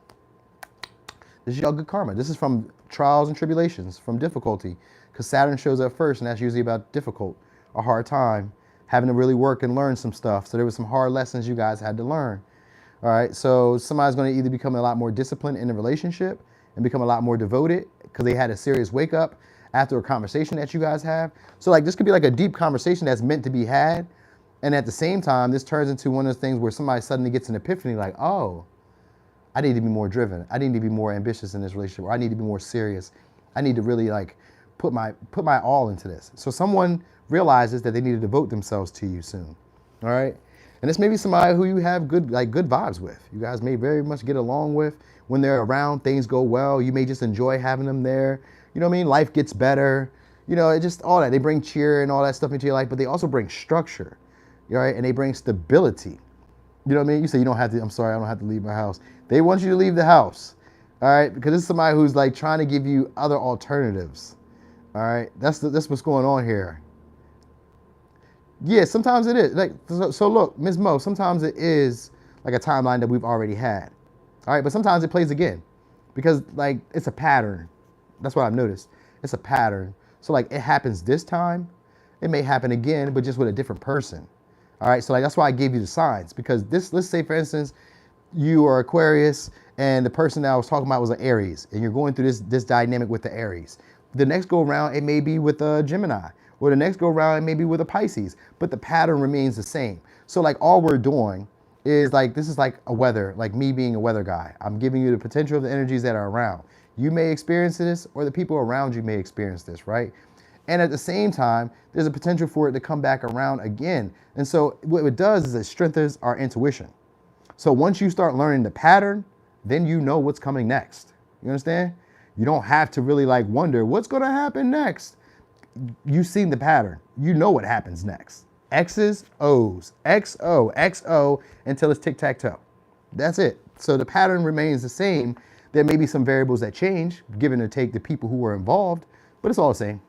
S1: This is y'all good karma. This is from trials and tribulations, from difficulty, because Saturn shows up first, and that's usually about difficult, a hard time, having to really work and learn some stuff. So there were some hard lessons you guys had to learn, all right? So somebody's gonna either become a lot more disciplined in the relationship and become a lot more devoted because they had a serious wake up after a conversation that you guys have. So like this could be like a deep conversation that's meant to be had. And at the same time, this turns into one of those things where somebody suddenly gets an epiphany like, oh, I need to be more driven. I need to be more ambitious in this relationship, or I need to be more serious. I need to really like put my all into this. So someone realizes that they need to devote themselves to you soon. All right. And this may be somebody who you have good vibes with. You guys may very much get along with. When they're around, things go well. You may just enjoy having them there. You know what I mean? Life gets better. You know, it just all that. They bring cheer and all that stuff into your life, but they also bring structure, right? And they bring stability. You know what I mean? You say you don't have to, I'm sorry, I don't have to leave my house. They want you to leave the house, all right? Because this is somebody who's like trying to give you other alternatives, all right? That's what's going on here. Yeah, sometimes it is. Like, so look, Ms. Mo, sometimes it is like a timeline that we've already had, all right? But sometimes it plays again because like it's a pattern. That's what I've noticed. It's a pattern. So like it happens this time, it may happen again, but just with a different person. All right, so like that's why I gave you the signs, because this, let's say for instance, you are Aquarius and the person that I was talking about was an Aries, and you're going through this dynamic with the Aries. The next go around, it may be with a Gemini, or the next go around, it may be with a Pisces, but the pattern remains the same. So like all we're doing is like, this is like a weather, like me being a weather guy. I'm giving you the potential of the energies that are around. You may experience this, or the people around you may experience this, right? And at the same time, there's a potential for it to come back around again. And so what it does is it strengthens our intuition. So once you start learning the pattern, then you know what's coming next. You understand? You don't have to really like wonder what's going to happen next. You've seen the pattern. You know what happens next. X's, O's, XO, XO, until it's tic-tac-toe. That's it. So the pattern remains the same. There may be some variables that change, given or take the people who were involved, but it's all the same.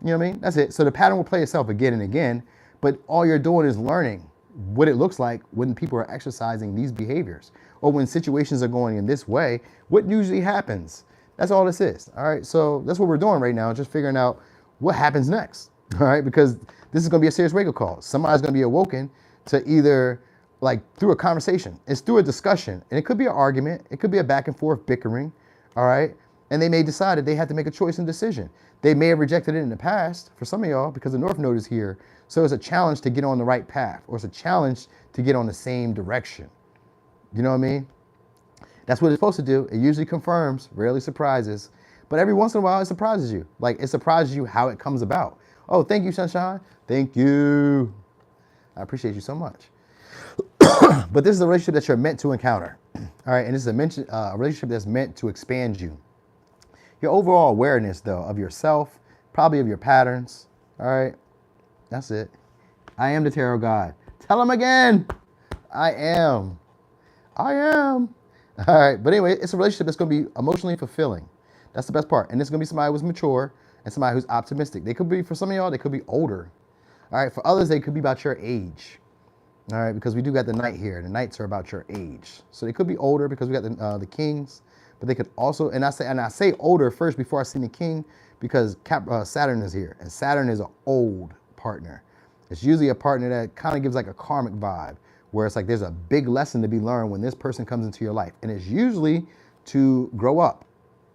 S1: You know what I mean? That's it. So the pattern will play itself again and again, but all you're doing is learning what it looks like when people are exercising these behaviors, or when situations are going in this way, what usually happens. That's all this is. All right. So that's what we're doing right now, just figuring out what happens next. All right. Because this is going to be a serious wake-up call. Somebody's going to be awoken to either like through a conversation, it's through a discussion, and it could be an argument, it could be a back and forth bickering, all right? And they may decide that they had to make a choice and decision. They may have rejected it in the past for some of y'all because the North Node is here. So it's a challenge to get on the right path, or it's a challenge to get on the same direction. You know what I mean? That's what it's supposed to do. It usually confirms, rarely surprises, but every once in a while it surprises you. Like it surprises you how it comes about. Oh, thank you, Sunshine. Thank you. I appreciate you so much. But this is a relationship that you're meant to encounter. All right, and this is a relationship that's meant to expand you. Your overall awareness, though, of yourself, probably of your patterns, all right, That's it. I am the tarot god. Tell them again. I am. I am. All right. But anyway, it's a relationship that's going to be emotionally fulfilling. That's the best part. And it's going to be somebody who's mature and somebody who's optimistic. They could be, for some of y'all, they could be older. All right. For others, they could be about your age. All right. Because we do got the knight here. The knights are about your age. So they could be older because we got the kings. But they could also, and I say older first before I see the king, because Saturn is here. And Saturn is an old partner. It's usually a partner that kind of gives like a karmic vibe, where it's like there's a big lesson to be learned when this person comes into your life. And it's usually to grow up,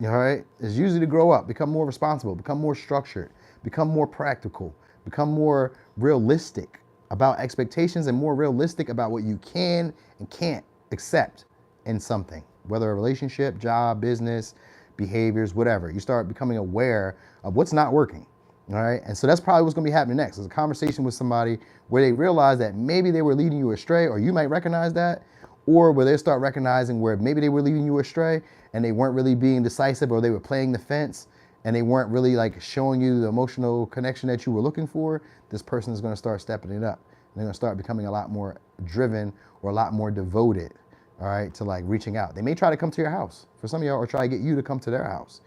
S1: all right? It's usually to grow up, become more responsible, become more structured, become more practical, become more realistic about expectations and more realistic about what you can and can't accept in something, whether a relationship, job, business, behaviors, whatever. You start becoming aware of what's not working. All right. And so that's probably what's going to be happening next. Is a conversation with somebody where they realize that maybe they were leading you astray, or you might recognize that, or where they start recognizing where maybe they were leading you astray and they weren't really being decisive, or they were playing the fence and they weren't really like showing you the emotional connection that you were looking for. This person is going to start stepping it up. They're going to start becoming a lot more driven or a lot more devoted, all right, to like reaching out. They may try to come to your house for some of y'all, or try to get you to come to their house.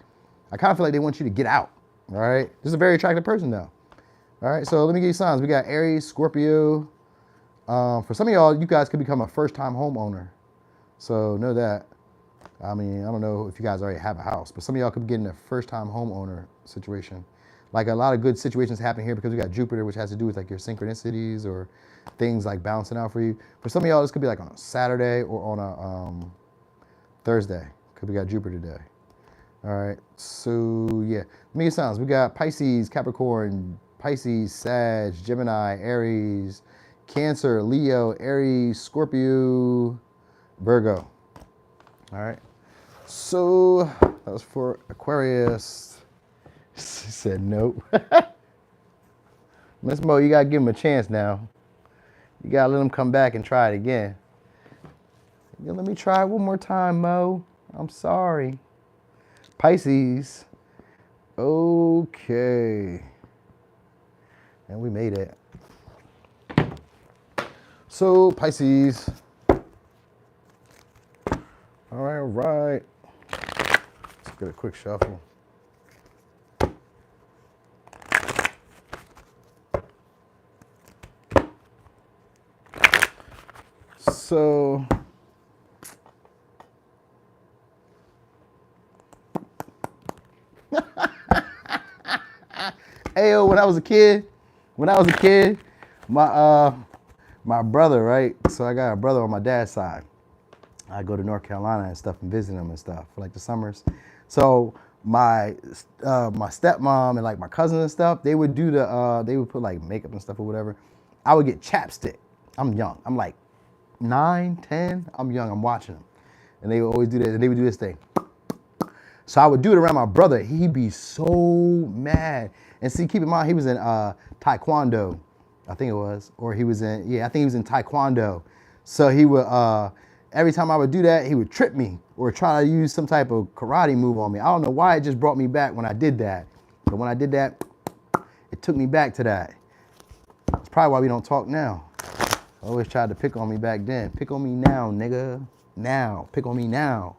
S1: I kind of feel like they want you to get out. All right. This is a very attractive person though. All right. So let me give you signs. We got Aries, Scorpio. For some of y'all, you guys could become a first-time homeowner. So know that. I mean, I don't know if you guys already have a house, but some of y'all could be getting a first-time homeowner situation. Like a lot of good situations happen here because we got Jupiter, which has to do with like your synchronicities or things like balancing out for you. For some of y'all, this could be like on a Saturday or on a Thursday, because we got Jupiter today. All right, so yeah, let me get signs. We got Pisces, Capricorn, Pisces, Sag, Gemini, Aries, Cancer, Leo, Aries, Scorpio, Virgo. All right, so that was for Aquarius. He said nope. Miss Mo, you gotta give him a chance now. You gotta let him come back and try it again. Yeah, let me try it one more time, Mo. I'm sorry. Pisces. Okay. And we made it. So, Pisces. All right, all right. Let's get a quick shuffle. So, Ayo, when I was a kid, my brother, right? So I got a brother on my dad's side. I go to North Carolina and stuff and visit him and stuff for like the summers. So my stepmom and like my cousins and stuff, they would do they would put like makeup and stuff or whatever. I would get chapstick. I'm young. I'm like 9, 10. I'm young. I'm watching them. And they would always do that. And they would do this thing. So I would do it around my brother. He'd be so mad. And see, keep in mind, he was in Taekwondo, I think it was. Or he was in, I think he was in Taekwondo. So he would, every time I would do that, he would trip me or try to use some type of karate move on me. I don't know why it just brought me back when I did that. But when I did that, it took me back to that. It's probably why we don't talk now. Always tried to pick on me back then. Pick on me now, nigga. Now. Pick on me now.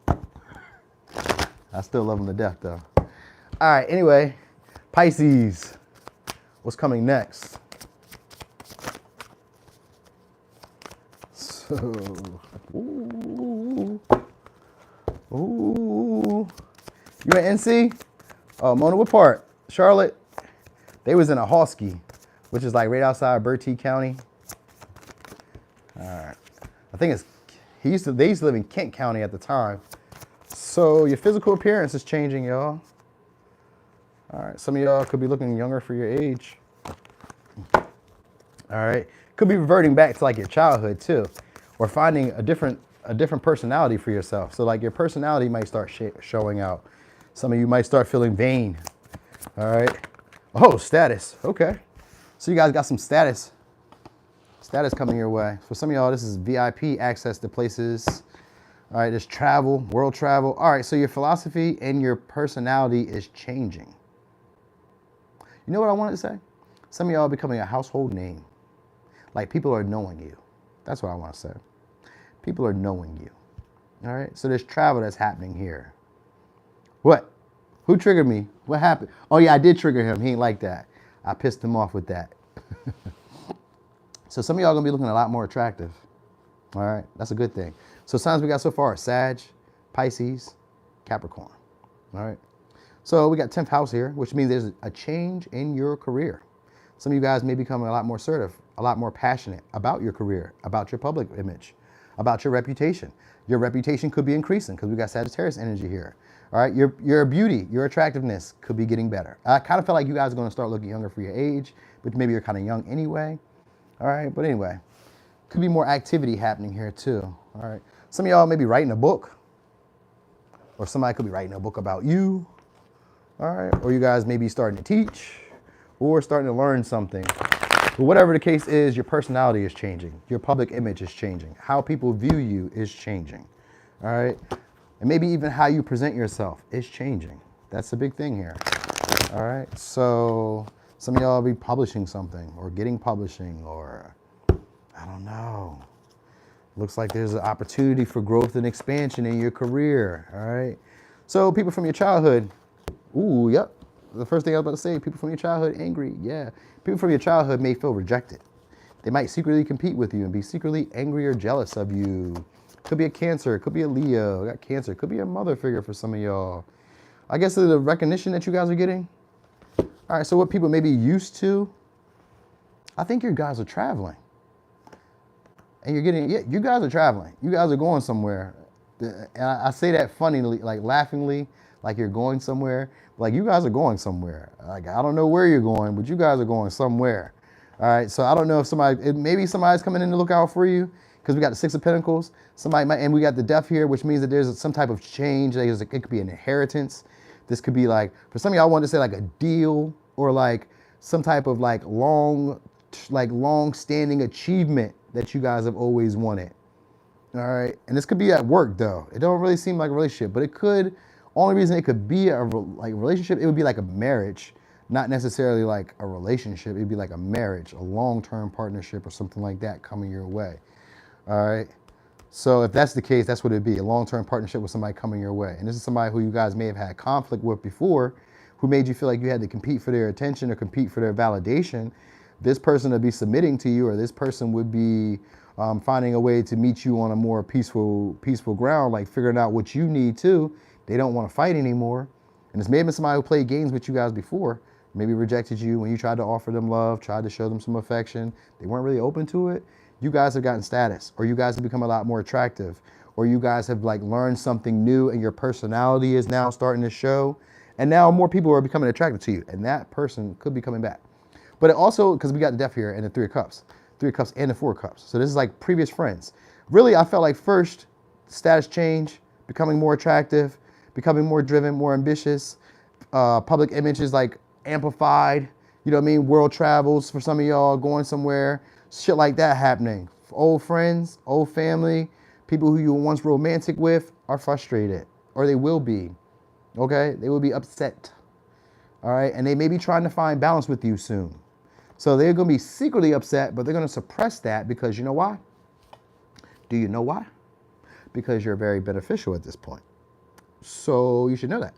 S1: I still love him to death, though. All right, anyway. Pisces. What's coming next? So, ooh. You in NC? Oh, Mona, what part? Charlotte? They was in a Hosky, which is like right outside Bertie County. All right. I think it's, they used to live in Kent County at the time. So your physical appearance is changing, y'all. All right. Some of y'all could be looking younger for your age. All right. Could be reverting back to like your childhood too, or finding a different personality for yourself. So like your personality might start showing out. Some of you might start feeling vain. All right. Oh, status. Okay. So you guys got some status coming your way. For some of y'all, this is VIP access to places. All right, there's travel, world travel. All right, so your philosophy and your personality is changing. You know what I wanted to say? Some of y'all are becoming a household name. Like people are knowing you. That's what I want to say. People are knowing you. All right. So there's travel that's happening here. What? Who triggered me? What happened? Oh yeah, I did trigger him. He ain't like that. I pissed him off with that. So some of y'all are gonna be looking a lot more attractive. All right. That's a good thing. So signs we got so far are Sag, Pisces, Capricorn. All right. So we got 10th house here, which means there's a change in your career. Some of you guys may become a lot more assertive, a lot more passionate about your career, about your public image, about your reputation. Your reputation could be increasing because we got Sagittarius energy here. All right, your beauty, your attractiveness could be getting better. I kind of feel like you guys are going to start looking younger for your age, but maybe you're kind of young anyway. All right, but anyway, could be more activity happening here too. All right, some of y'all may be writing a book, or somebody could be writing a book about you. All right, or you guys may be starting to teach or starting to learn something. But whatever the case is, your personality is changing. Your public image is changing. How people view you is changing. All right, and maybe even how you present yourself is changing. That's a big thing here. All right, so some of y'all will be publishing something or getting publishing, or I don't know. Looks like there's an opportunity for growth and expansion in your career. All right, so people from your childhood. Ooh, yep. The first thing I was about to say, people from your childhood angry. Yeah. People from your childhood may feel rejected. They might secretly compete with you and be secretly angry or jealous of you. Could be a Cancer. Could be a Leo. Got Cancer. Could be a mother figure for some of y'all. I guess the recognition that you guys are getting. All right. So what people may be used to, I think you guys are traveling. And you're getting, yeah, you guys are traveling. You guys are going somewhere. And I say that funnily, like laughingly, like you're going somewhere. Like you guys are going somewhere. Like I don't know where you're going, but you guys are going somewhere. All right. So I don't know if maybe somebody's coming in to look out for you, because we got the 6 of Pentacles. Somebody might, and we got the Death here, which means that there's some type of change. It could be an inheritance. This could be like, for some of y'all, I want to say like a deal, or like some type of like long-standing achievement that you guys have always wanted. All right. And this could be at work though. It don't really seem like a relationship, but it could. Only reason it could be a relationship, it would be like a marriage, not necessarily like a relationship. It'd be like a marriage, a long-term partnership or something like that coming your way. All right. So if that's the case, that's what it'd be, a long-term partnership with somebody coming your way. And this is somebody who you guys may have had conflict with before, who made you feel like you had to compete for their attention or compete for their validation. This person would be submitting to you, or this person would be finding a way to meet you on a more peaceful ground, like figuring out what you need too. They don't want to fight anymore. And this may have been somebody who played games with you guys before, maybe rejected you when you tried to offer them love, tried to show them some affection. They weren't really open to it. You guys have gotten status, or you guys have become a lot more attractive, or you guys have like learned something new and your personality is now starting to show. And now more people are becoming attracted to you, and that person could be coming back. But it also, because we got the Death here and the 3 of Cups and the 4 of Cups. So this is like previous friends. Really, I felt like first, status change, becoming more attractive, becoming more driven, more ambitious. Public image is like amplified. You know what I mean? World travels for some of y'all, going somewhere. Shit like that happening. Old friends, old family, people who you were once romantic with are frustrated, or they will be. Okay? They will be upset. All right? And they may be trying to find balance with you soon. So they're going to be secretly upset, but they're going to suppress that because you know why? Do you know why? Because you're very beneficial at this point. So you should know that.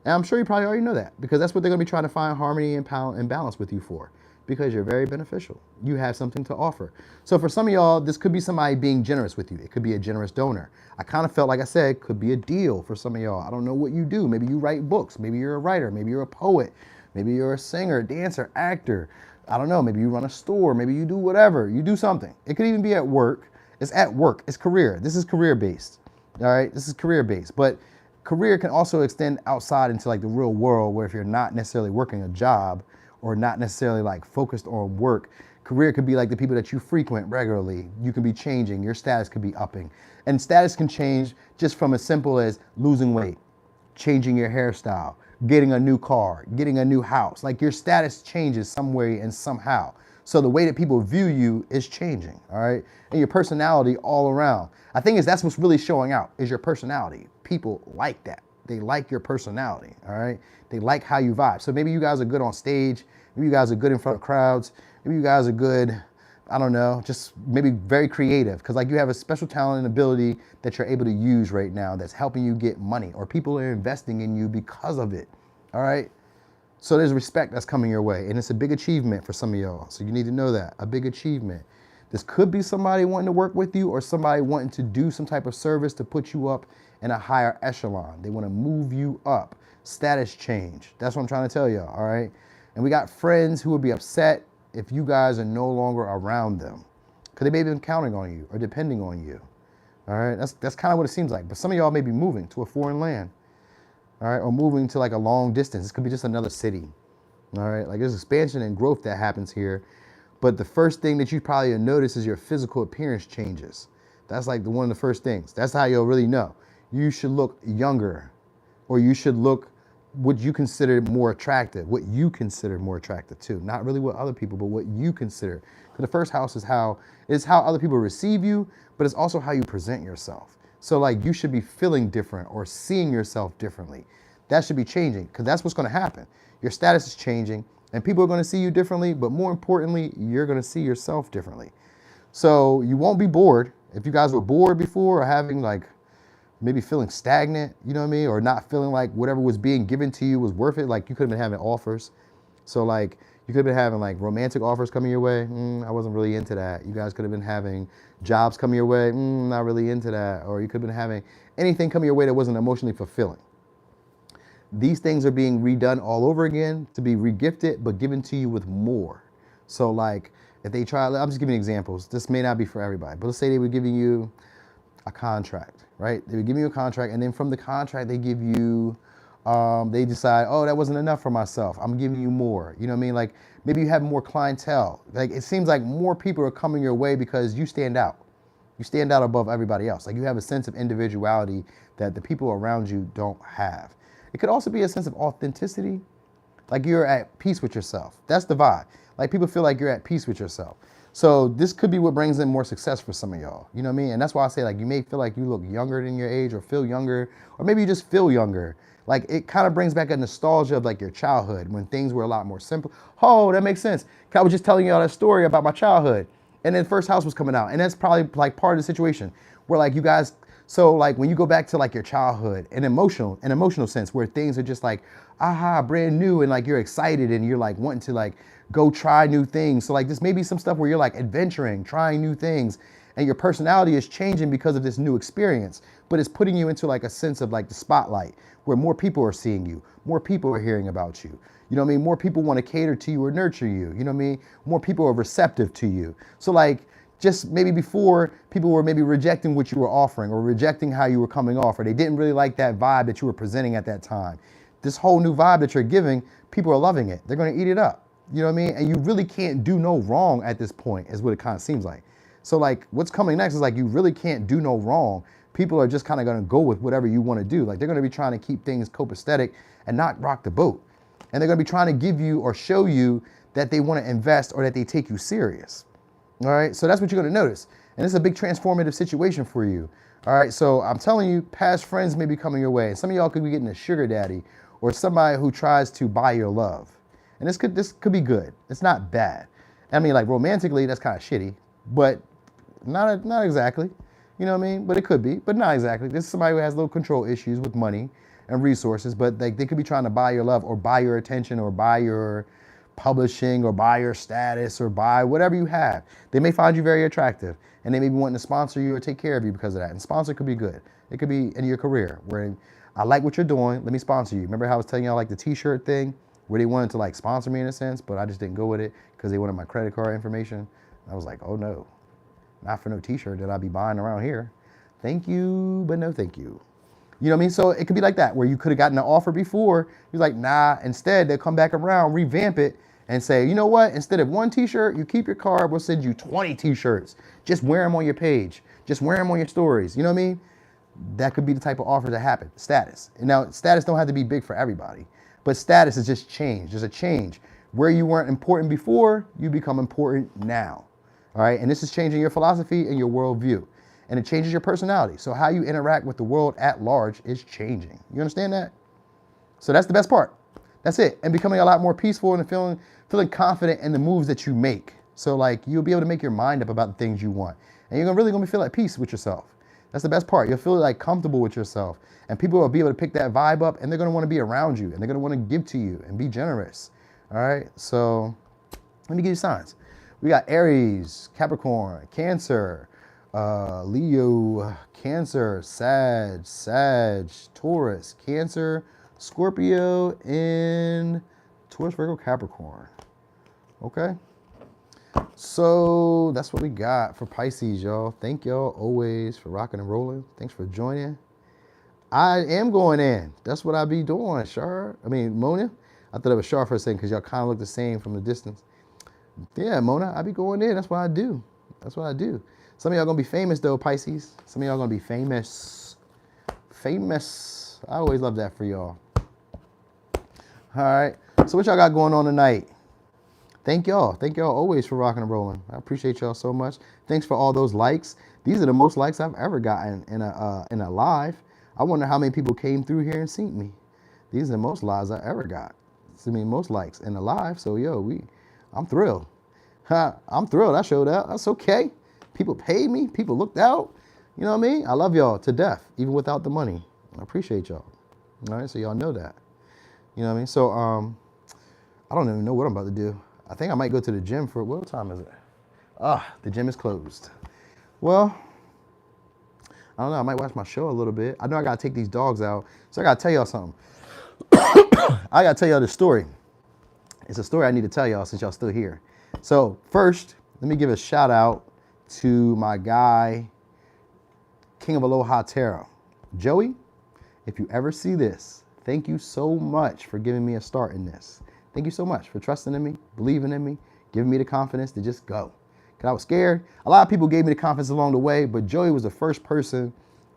S1: And I'm sure you probably already know that, because that's what they're going to be trying to find harmony and balance with you for, because you're very beneficial. You have something to offer. So for some of y'all, this could be somebody being generous with you. It could be a generous donor. I kind of felt, like I said, could be a deal for some of y'all. I don't know what you do. Maybe you write books. Maybe you're a writer. Maybe you're a poet. Maybe you're a singer, dancer, actor. I don't know. Maybe you run a store. Maybe you do whatever. You do something. It could even be at work. It's at work. It's career. This is career-based. All right? This is career-based. But career can also extend outside into like the real world, where if you're not necessarily working a job or not necessarily like focused on work, career could be like the people that you frequent regularly. You can be changing. Your status could be upping. And status can change just from as simple as losing weight, changing your hairstyle, getting a new car, getting a new house. Like your status changes some way and somehow. So the way that people view you is changing, all right? And your personality all around. I think that's what's really showing out, is your personality. People like that. They like your personality, all right? They like how you vibe. So maybe you guys are good on stage. Maybe you guys are good in front of crowds. Maybe you guys are good, I don't know, just maybe very creative, because like you have a special talent and ability that you're able to use right now that's helping you get money, or people are investing in you because of it. All right. So there's respect that's coming your way, and it's a big achievement for some of y'all. So you need to know that, a big achievement. This could be somebody wanting to work with you, or somebody wanting to do some type of service to put you up in a higher echelon. They want to move you up, status change. That's what I'm trying to tell y'all, all right? And we got friends who would be upset if you guys are no longer around them, because they may have been counting on you or depending on you, all right? That's kind of what it seems like. But some of y'all may be moving to a foreign land, all right, or moving to like a long distance. This could be just another city, all right? Like there's expansion and growth that happens here. But the first thing that you probably notice is your physical appearance changes. That's like one of the first things. That's how you'll really know. You should look younger, or you should look what you consider more attractive, too. Not really what other people, but what you consider. Because the first house is how other people receive you, but it's also how you present yourself. So like you should be feeling different or seeing yourself differently. That should be changing, because that's what's going to happen. Your status is changing, and people are going to see you differently, but more importantly, you're going to see yourself differently. So you won't be bored. If you guys were bored before, or having like maybe feeling stagnant, you know what I mean? Or not feeling like whatever was being given to you was worth it. Like you could have been having offers. So like you could have been having like romantic offers coming your way. I wasn't really into that. You guys could have been having jobs coming your way. Not really into that. Or you could have been having anything coming your way that wasn't emotionally fulfilling. These things are being redone all over again to be regifted, but given to you with more. So like if they try, I'm just giving examples. This may not be for everybody, but let's say they were giving you a contract, right? They would give you a contract, and then from the contract, they give you, they decide, oh, that wasn't enough for myself. I'm giving you more. You know what I mean? Like maybe you have more clientele. Like it seems like more people are coming your way because you stand out. You stand out above everybody else. Like you have a sense of individuality that the people around you don't have. It could also be a sense of authenticity. Like you're at peace with yourself. That's the vibe. Like people feel like you're at peace with yourself. So this could be what brings in more success for some of y'all. You know what I mean? And that's why I say like you may feel like you look younger than your age, or feel younger, or maybe you just feel younger. Like it kind of brings back a nostalgia of like your childhood when things were a lot more simple. Oh, that makes sense. I was just telling y'all that story about my childhood, and then first house was coming out. And that's probably like part of the situation where like you guys, so like when you go back to like your childhood, an emotional sense where things are just like, aha, brand new, and like you're excited and you're like wanting to like go try new things. So like this may be some stuff where you're like adventuring, trying new things, and your personality is changing because of this new experience, but it's putting you into like a sense of like the spotlight where more people are seeing you, more people are hearing about you. You know what I mean? More people want to cater to you or nurture you. You know what I mean? More people are receptive to you. So like just maybe before, people were maybe rejecting what you were offering, or rejecting how you were coming off, or they didn't really like that vibe that you were presenting at that time. This whole new vibe that you're giving, people are loving it. They're going to eat it up. You know what I mean? And you really can't do no wrong at this point, is what it kind of seems like. So like what's coming next is like you really can't do no wrong. People are just kind of going to go with whatever you want to do. Like they're going to be trying to keep things copacetic and not rock the boat. And they're going to be trying to give you or show you that they want to invest, or that they take you serious. All right. So that's what you're going to notice. And it's a big transformative situation for you. All right. So I'm telling you, past friends may be coming your way. Some of y'all could be getting a sugar daddy, or somebody who tries to buy your love. And this could be good. It's not bad. I mean, like romantically, that's kind of shitty, but not exactly. You know what I mean? But it could be, but not exactly. This is somebody who has little control issues with money and resources, but like they could be trying to buy your love, or buy your attention, or buy your publishing, or buy your status, or buy whatever you have. They may find you very attractive, and they may be wanting to sponsor you or take care of you because of that. And sponsor could be good. It could be in your career where I like what you're doing. Let me sponsor you. Remember how I was telling y'all like the t-shirt thing where they wanted to like sponsor me in a sense, but I just didn't go with it because they wanted my credit card information. I was like, oh no, not for no t-shirt that I'll be buying around here. Thank you, but no thank you. You know what I mean? So it could be like that, where you could have gotten an offer before. You're like, nah. Instead, they'll come back around, revamp it, and say, you know what? Instead of one t-shirt, you keep your card. We'll send you 20 t-shirts. Just wear them on your page. Just wear them on your stories. You know what I mean? That could be the type of offer that happen. Status. And now, status don't have to be big for everybody, but status is just change. There's a change. Where you weren't important before, you become important now. All right? And this is changing your philosophy and your worldview. And it changes your personality. So how you interact with the world at large is changing. You understand that? So that's the best part. That's it. And becoming a lot more peaceful and feeling confident in the moves that you make. So like you'll be able to make your mind up about the things you want. And you're really gonna feel at peace with yourself. That's the best part. You'll feel like comfortable with yourself. And people will be able to pick that vibe up and they're gonna wanna be around you and they're gonna wanna give to you and be generous. All right, so let me give you signs. We got Aries, Capricorn, Cancer, Leo, Cancer, Sag, Taurus, Cancer, Scorpio, and Taurus, Virgo, Capricorn. Okay. So that's what we got for Pisces, y'all. Thank y'all always for rocking and rolling. Thanks for joining. I am going in. That's what I be doing, Mona. I thought it was Char for a second because y'all kind of look the same from the distance. Yeah, Mona, I be going in. That's what I do. That's what I do. Some of y'all gonna be famous though, Pisces. Some of y'all gonna be famous. Famous. I always love that for y'all. All right. So what y'all got going on tonight? Thank y'all. Thank y'all always for rocking and rolling. I appreciate y'all so much. Thanks for all those likes. These are the most likes I've ever gotten in a live. I wonder how many people came through here and seen me. These are the most lives I ever got. Most likes in a live. So I'm thrilled. I'm thrilled. I showed up. That's okay. People paid me. People looked out. You know what I mean? I love y'all to death, even without the money. I appreciate y'all. All right, so y'all know that. You know what I mean? So I don't even know what I'm about to do. I think I might go to the gym for, what time is it? The gym is closed. Well, I don't know. I might watch my show a little bit. I know I got to take these dogs out. So I got to tell y'all something. I got to tell y'all this story. It's a story I need to tell y'all since y'all still here. So first, let me give a shout out to my guy, King of Aloha Tarot. Joey, if you ever see this, thank you so much for giving me a start in this. Thank you so much for trusting in me, believing in me, giving me the confidence to just go. Because I was scared. A lot of people gave me the confidence along the way, but Joey was the first person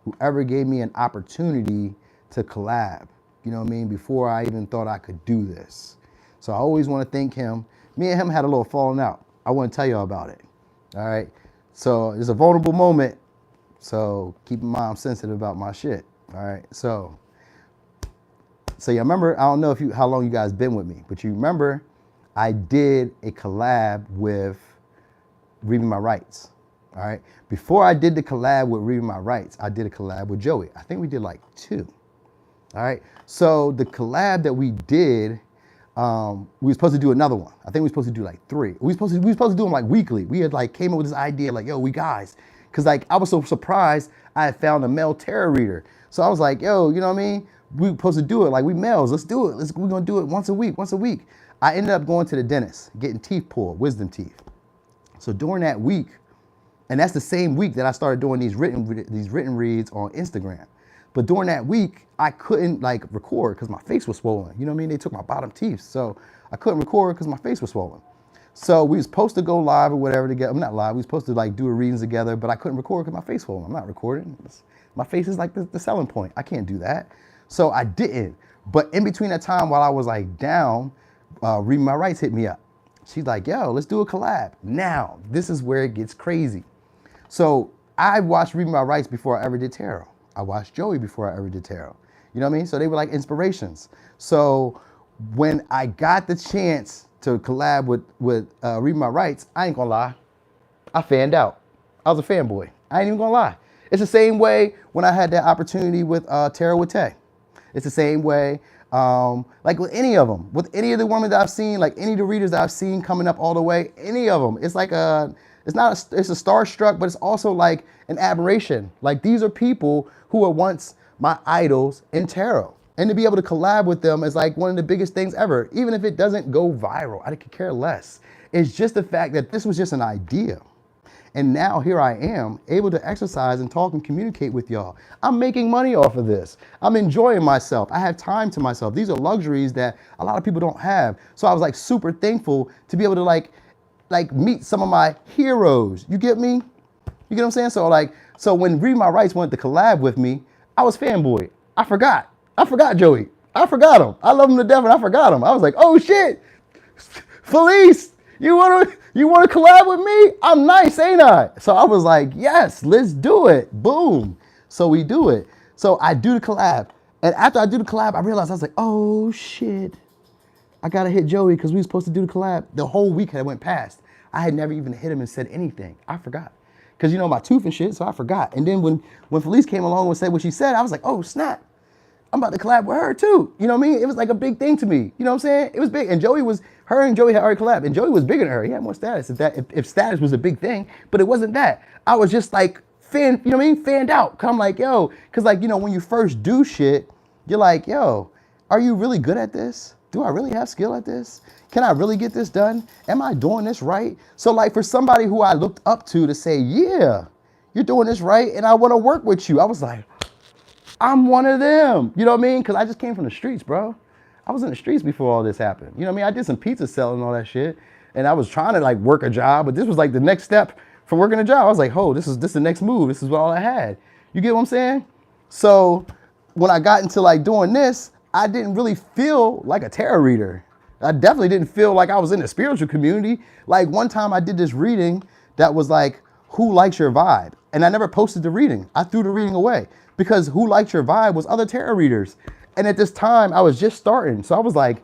S1: who ever gave me an opportunity to collab. You know what I mean? Before I even thought I could do this. So I always want to thank him. Me and him had a little falling out. I want to tell y'all about it. All right. So it's a vulnerable moment. So keep in mind I'm sensitive about my shit. All right. So you remember, I don't know how long you guys been with me, but you remember I did a collab with Reading My Rights. All right. Before I did the collab with Reading My Rights, I did a collab with Joey. I think we did like 2. All right. So the collab that we did, we were supposed to do another one. I think we were supposed to do like 3. We were supposed to do them like weekly. We had like came up with this idea like, yo, we guys, because like I was so surprised I had found a male tarot reader. So I was like, yo, you know what I mean? We were supposed to do it like we males. Let's do it. We're gonna do it once a week. I ended up going to the dentist, getting teeth pulled, wisdom teeth. So during that week, and that's the same week that I started doing these written reads on Instagram. But during that week, I couldn't like record because my face was swollen. You know what I mean? They took my bottom teeth. So I couldn't record because my face was swollen. So we was supposed to go live or whatever together. I'm not live. We was supposed to like do a readings together, but I couldn't record because my face was swollen. I'm not recording. My face is like the selling point. I can't do that. So I didn't. But in between that time while I was like down, Reading My Rights hit me up. She's like, yo, let's do a collab. Now, this is where it gets crazy. So I watched Reading My Rights before I ever did tarot. I watched Joey before I ever did tarot. You know what I mean? So they were like inspirations. So when I got the chance to collab with Reading My Rights, I ain't gonna lie, I fanned out. I was a fanboy. I ain't even gonna lie. It's the same way when I had that opportunity with Tarot with Tay. It's the same way, like with any of them, with any of the women that I've seen, like any of the readers that I've seen coming up all the way, any of them. It's like it's a starstruck, but it's also like an admiration. Like these are people who were once my idols in tarot. And to be able to collab with them is like one of the biggest things ever. Even if it doesn't go viral, I could care less. It's just the fact that this was just an idea. And now here I am able to exercise and talk and communicate with y'all. I'm making money off of this. I'm enjoying myself. I have time to myself. These are luxuries that a lot of people don't have. So I was like super thankful to be able to like meet some of my heroes. You get me? You get what I'm saying? So when Read My Rights wanted to collab with me, I was fanboy. I forgot Joey. I forgot him. I love him to death and I forgot him. I was like, oh shit, Felice, you wanna collab with me? I'm nice, ain't I? So I was like, yes, let's do it. Boom. So we do it. So I do the collab. And after I do the collab, I realized I was like, oh shit, I got to hit Joey because we were supposed to do the collab. The whole week had went past. I had never even hit him and said anything. I forgot. Because, you know, my tooth and shit, so I forgot. And then when Felice came along and said what she said, I was like, oh, snap. I'm about to collab with her too. You know what I mean? It was like a big thing to me. You know what I'm saying? It was big. And her and Joey had already collabed. And Joey was bigger than her. He had more status if status was a big thing. But it wasn't that. I was just like, you know what I mean? Fanned out. Cause I'm like, yo, cause like, you know, when you first do shit, you're like, yo, are you really good at this? Do I really have skill at this? Can I really get this done? Am I doing this right? So like for somebody who I looked up to say, yeah, you're doing this right and I want to work with you. I was like, I'm one of them. You know what I mean? Because I just came from the streets, bro. I was in the streets before all this happened. You know what I mean? I did some pizza selling and all that shit. And I was trying to like work a job, but this was like the next step from working a job. I was like, oh, this is the next move. This is all I had. You get what I'm saying? So when I got into like doing this, I didn't really feel like a tarot reader. I definitely didn't feel like I was in the spiritual community. Like one time I did this reading that was like, who likes your vibe? And I never posted the reading. I threw the reading away because who likes your vibe was other tarot readers. And at this time I was just starting. So I was like,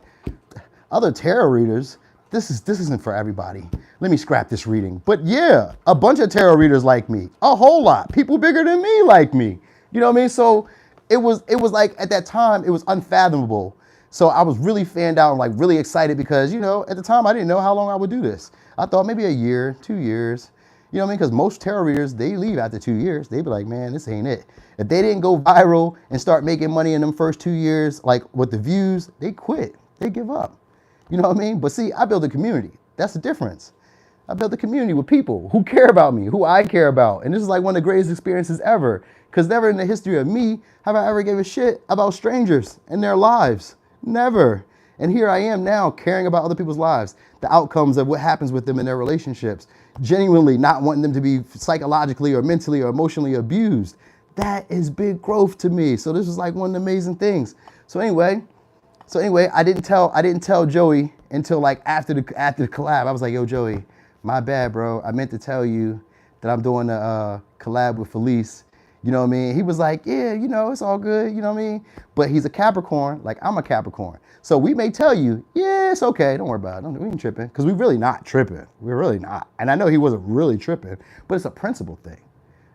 S1: other tarot readers, this isn't for everybody. Let me scrap this reading. But yeah, a bunch of tarot readers like me, a whole lot. People bigger than me like me. You know what I mean? So it was like at that time, it was unfathomable. So I was really fanned out and like really excited because, you know, at the time I didn't know how long I would do this. I thought maybe a year, 2 years. You know what I mean? Because most tarot readers, they leave after 2 years. They be like, man, this ain't it. If they didn't go viral and start making money in them first 2 years, like with the views, they quit. They give up. You know what I mean? But see, I built a community. That's the difference. I built a community with people who care about me, who I care about. And this is like one of the greatest experiences ever. Because never in the history of me have I ever gave a shit about strangers and their lives. Never. And here I am now caring about other people's lives, the outcomes of what happens with them in their relationships, genuinely not wanting them to be psychologically or mentally or emotionally abused. That is big growth to me. So this was like one of the amazing things. So anyway, I didn't tell Joey until like after the collab. I was like, yo, Joey, my bad, bro. I meant to tell you that I'm doing a collab with Felice. You know what I mean? He was like, yeah, you know, it's all good. You know what I mean? But he's a Capricorn, like I'm a Capricorn. So we may tell you, yeah, it's okay. Don't worry about it. We ain't tripping. Because we're really not tripping. We're really not. And I know he wasn't really tripping, but it's a principle thing.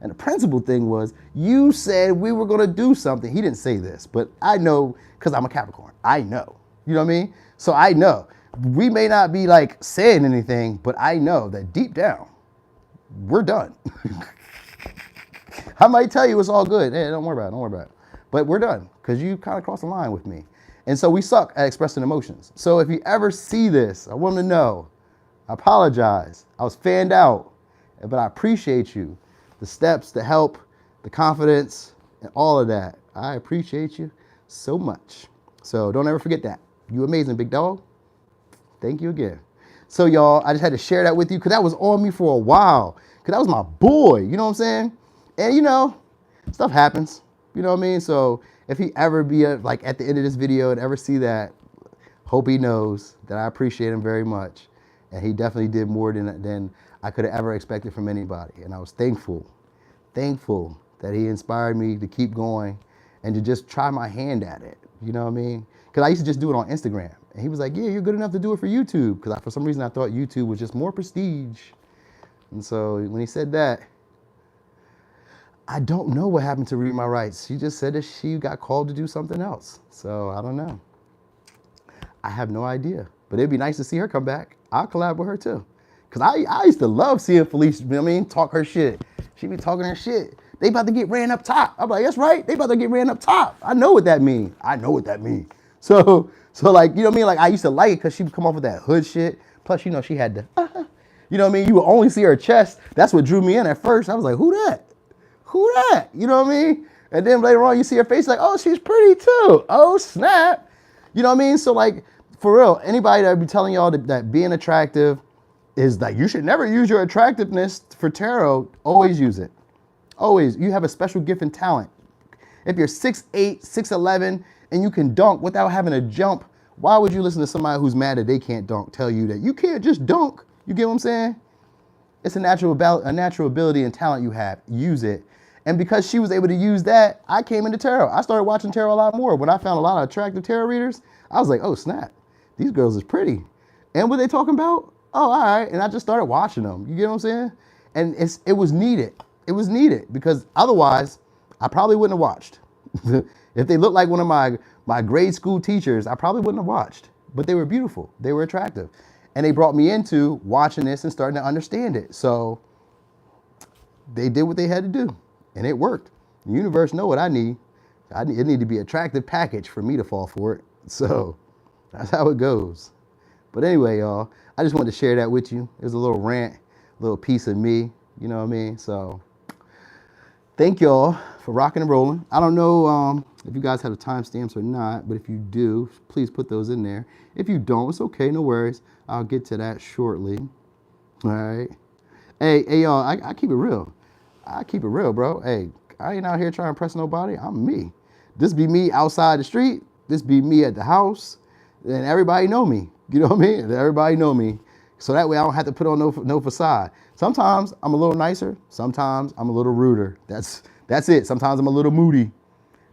S1: And the principle thing was, you said we were going to do something. He didn't say this, but I know because I'm a Capricorn. I know. You know what I mean? So I know. We may not be like saying anything, but I know that deep down, we're done. I might tell you it's all good. Hey, don't worry about it. Don't worry about it. But we're done because you kind of crossed the line with me. And so we suck at expressing emotions. So if you ever see this, I want to know, I apologize. I was fanned out, but I appreciate you. The steps, the help, the confidence, and all of that. I appreciate you so much. So don't ever forget that. You amazing, big dog. Thank you again. So y'all, I just had to share that with you because that was on me for a while. Because that was my boy, you know what I'm saying? And you know, stuff happens, you know what I mean? So if he ever be like at the end of this video and ever see that, hope he knows that I appreciate him very much. And he definitely did more than I could have ever expected from anybody. And I was thankful that he inspired me to keep going and to just try my hand at it. You know what I mean? Because I used to just do it on Instagram. And he was like, yeah, you're good enough to do it for YouTube. Because for some reason I thought YouTube was just more prestige. And so when he said that, I don't know what happened to Read My Rights. She just said that she got called to do something else. So I don't know. I have no idea. But it'd be nice to see her come back. I'll collab with her too. Because I used to love seeing Felice, you know what I mean, talk her shit. She be talking her shit. They about to get ran up top. I'm like, that's right. They about to get ran up top. I know what that means. So like, you know what I mean? Like I used to like it because she would come off with that hood shit. Plus, you know, she had the, you know what I mean? You would only see her chest. That's what drew me in at first. I was like, who that? Who that? You know what I mean? And then later on, you see her face like, oh, she's pretty too. Oh, snap. You know what I mean? So like, for real, anybody that be telling y'all that being attractive is like, you should never use your attractiveness for tarot. Always use it. Always. You have a special gift and talent. If you're 6'8", 6'11", and you can dunk without having to jump, why would you listen to somebody who's mad that they can't dunk tell you that you can't just dunk? You get what I'm saying? It's a natural ability and talent you have. Use it. And because she was able to use that, I came into tarot. I started watching tarot a lot more. When I found a lot of attractive tarot readers, I was like, oh, snap. these girls is pretty. And what they talking about? Oh, all right. And I just started watching them. You get what I'm saying? And it was needed. It was needed because otherwise I probably wouldn't have watched. If they looked like one of my grade school teachers, I probably wouldn't have watched. But they were beautiful. They were attractive. And they brought me into watching this and starting to understand it. So they did what they had to do. And it worked. The universe know what I need. It need to be an attractive package for me to fall for it. So that's how it goes. But anyway, y'all, I just wanted to share that with you. It was a little rant, a little piece of me. You know what I mean? So thank y'all for rocking and rolling. I don't know if you guys have the timestamps or not, but if you do, please put those in there. If you don't, it's okay, no worries. I'll get to that shortly. All right. Hey, y'all, I keep it real. I keep it real, bro. Hey, I ain't out here trying to impress nobody. I'm me. This be me outside the street. This be me at the house. And everybody know me. You know what I mean? Everybody know me. So that way I don't have to put on no facade. Sometimes I'm a little nicer. Sometimes I'm a little ruder. That's it. Sometimes I'm a little moody.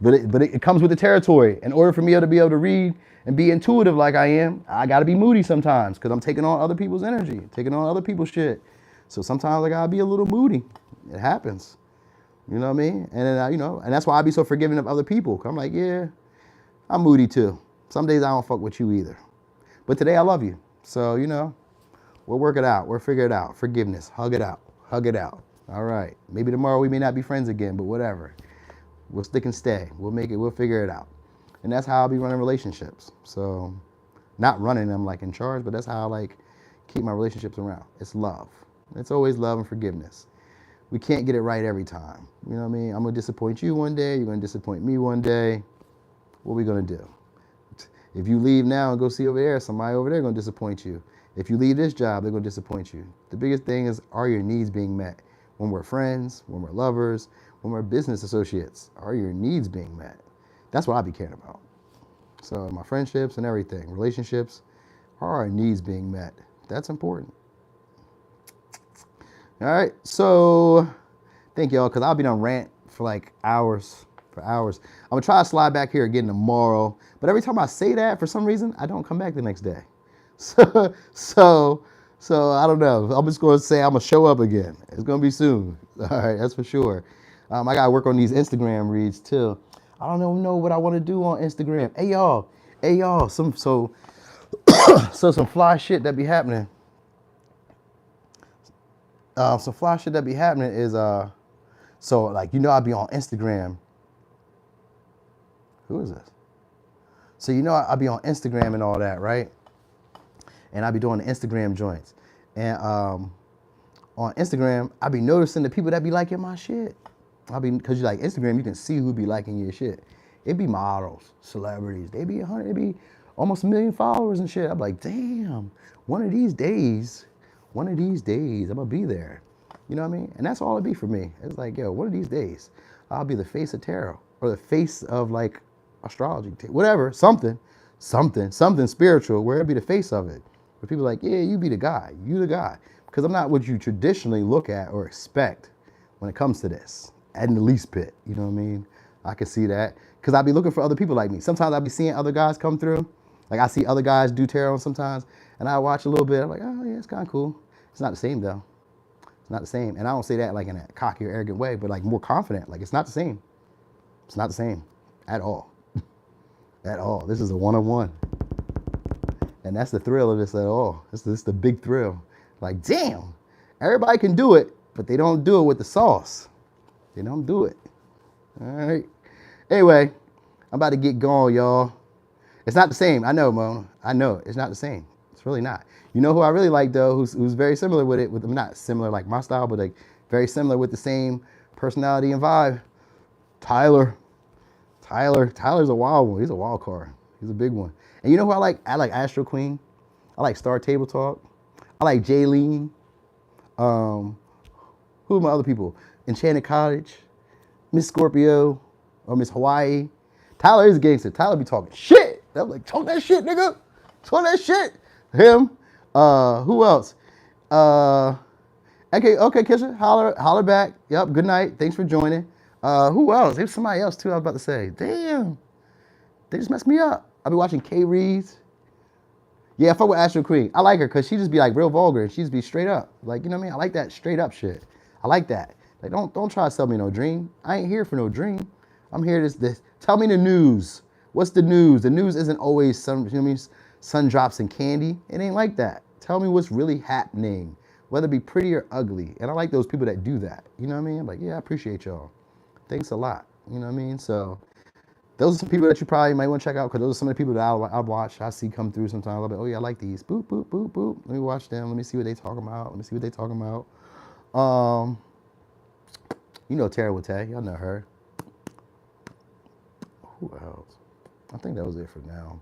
S1: But it comes with the territory. In order for me to be able to read and be intuitive like I am, I got to be moody sometimes because I'm taking on other people's energy, taking on other people's shit. So sometimes I got to be a little moody. It happens. You know what I mean? And then, and that's why I be so forgiving of other people. I'm like, yeah, I'm moody too. Some days I don't fuck with you either. But today I love you. So, we'll work it out. We'll figure it out. Forgiveness. Hug it out. Hug it out. All right. Maybe tomorrow we may not be friends again, but whatever. We'll stick and stay. We'll make it. We'll figure it out. And that's how I'll be running relationships. So not running them like in charge, but that's how I like keep my relationships around. It's love. It's always love and forgiveness. We can't get it right every time. You know what I mean? I'm going to disappoint you one day. You're going to disappoint me one day. What are we going to do? If you leave now and go see over there, somebody over there going to disappoint you. If you leave this job, they're going to disappoint you. The biggest thing is, are your needs being met? When we're friends, when we're lovers, when we're business associates, are your needs being met? That's what I be caring about. So my friendships and everything, relationships, are our needs being met? That's important. All right, so thank y'all, because I'll be on rant for like hours. I'm gonna try to slide back here again tomorrow, but every time I say that, for some reason, I don't come back the next day. So I don't know. I'm just gonna say I'm gonna show up again. It's gonna be soon. All right, that's for sure. I gotta work on these Instagram reads too. I don't even know what I want to do on Instagram. Hey y'all, some fly shit that be happening. Some fly shit that be happening is so like I'll be on Instagram. Who is this? So I'll be on Instagram and all that, right? And I'll be doing the Instagram joints. And on Instagram, I'll be noticing the people that be liking my shit. Because you like Instagram, you can see who be liking your shit. It be models, celebrities. They be 100, it be almost 1 million followers and shit. I'm like, damn, one of these days, I'm gonna be there. You know what I mean? And that's all it be for me. It's like, yo, one of these days, I'll be the face of tarot or the face of like astrology, whatever, something spiritual, where it'll be the face of it. Where people are like, yeah, you be the guy, Because I'm not what you traditionally look at or expect when it comes to this. In the least bit, you know what I mean? I can see that. Because I be looking for other people like me. Sometimes I be seeing other guys come through. Like I see other guys do tarot sometimes, and I watch a little bit. I'm like, oh yeah, it's kind of cool. It's not the same though. It's not the same. And I don't say that like in a cocky or arrogant way, but like more confident. Like it's not the same. It's not the same at all. At all. This is a one-on-one. And that's the thrill of this at all. This is the big thrill. Like, damn, everybody can do it, but they don't do it with the sauce. They don't do it. All right. Anyway, I'm about to get going, y'all. It's not the same. I know, Mona. I know. It's not the same. It's really not. You know who I really like, though, who's very similar with it, not similar like my style, but like very similar with the same personality and vibe? Tyler. Tyler's a wild one. He's a wild card. He's a big one. And you know who I like? I like Astro Queen. I like Star Table Talk. I like Jaylene. Who are my other people? Enchanted Cottage. Miss Scorpio. Or Miss Hawaii. Tyler is a gangster. Tyler be talking shit. I'm like, talk that shit, nigga. Talk that shit. Him. Who else? Okay, Kisha. Holler back. Yep, good night. Thanks for joining. Who else? There's somebody else too I was about to say. Damn. They just messed me up. I'll be watching K Reeds. Yeah, I fuck with Astro Queen. I like her because she just be like real vulgar and she just be straight up. Like, you know what I mean? I like that straight up shit. I like that. Like, don't try to sell me no dream. I ain't here for no dream. I'm here this. Tell me the news. What's the news? The news isn't always some, you know what I mean, sun drops and candy. It ain't like that. Tell me what's really happening, whether it be pretty or ugly. And I like those people that do that. You know what I mean? I'm like, yeah, I appreciate y'all. Thanks a lot. You know what I mean? So those are some people that you probably might want to check out because those are some of the people that I watch. I see come through sometimes. I'll be, oh yeah, I like these. Boop, boop, boop, boop. Let me watch them. Let me see what they talking about. Let me see what they talking about. You know Tara Witte. Y'all know her. Who else? I think that was it for now.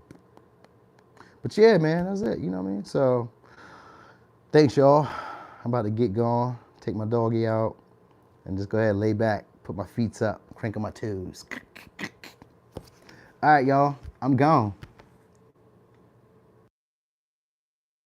S1: But yeah, man, that's it. You know what I mean? So thanks, y'all. I'm about to get going. Take my doggy out and just go ahead and lay back. Put my feet up. Crank on my toes. All right, y'all. I'm gone.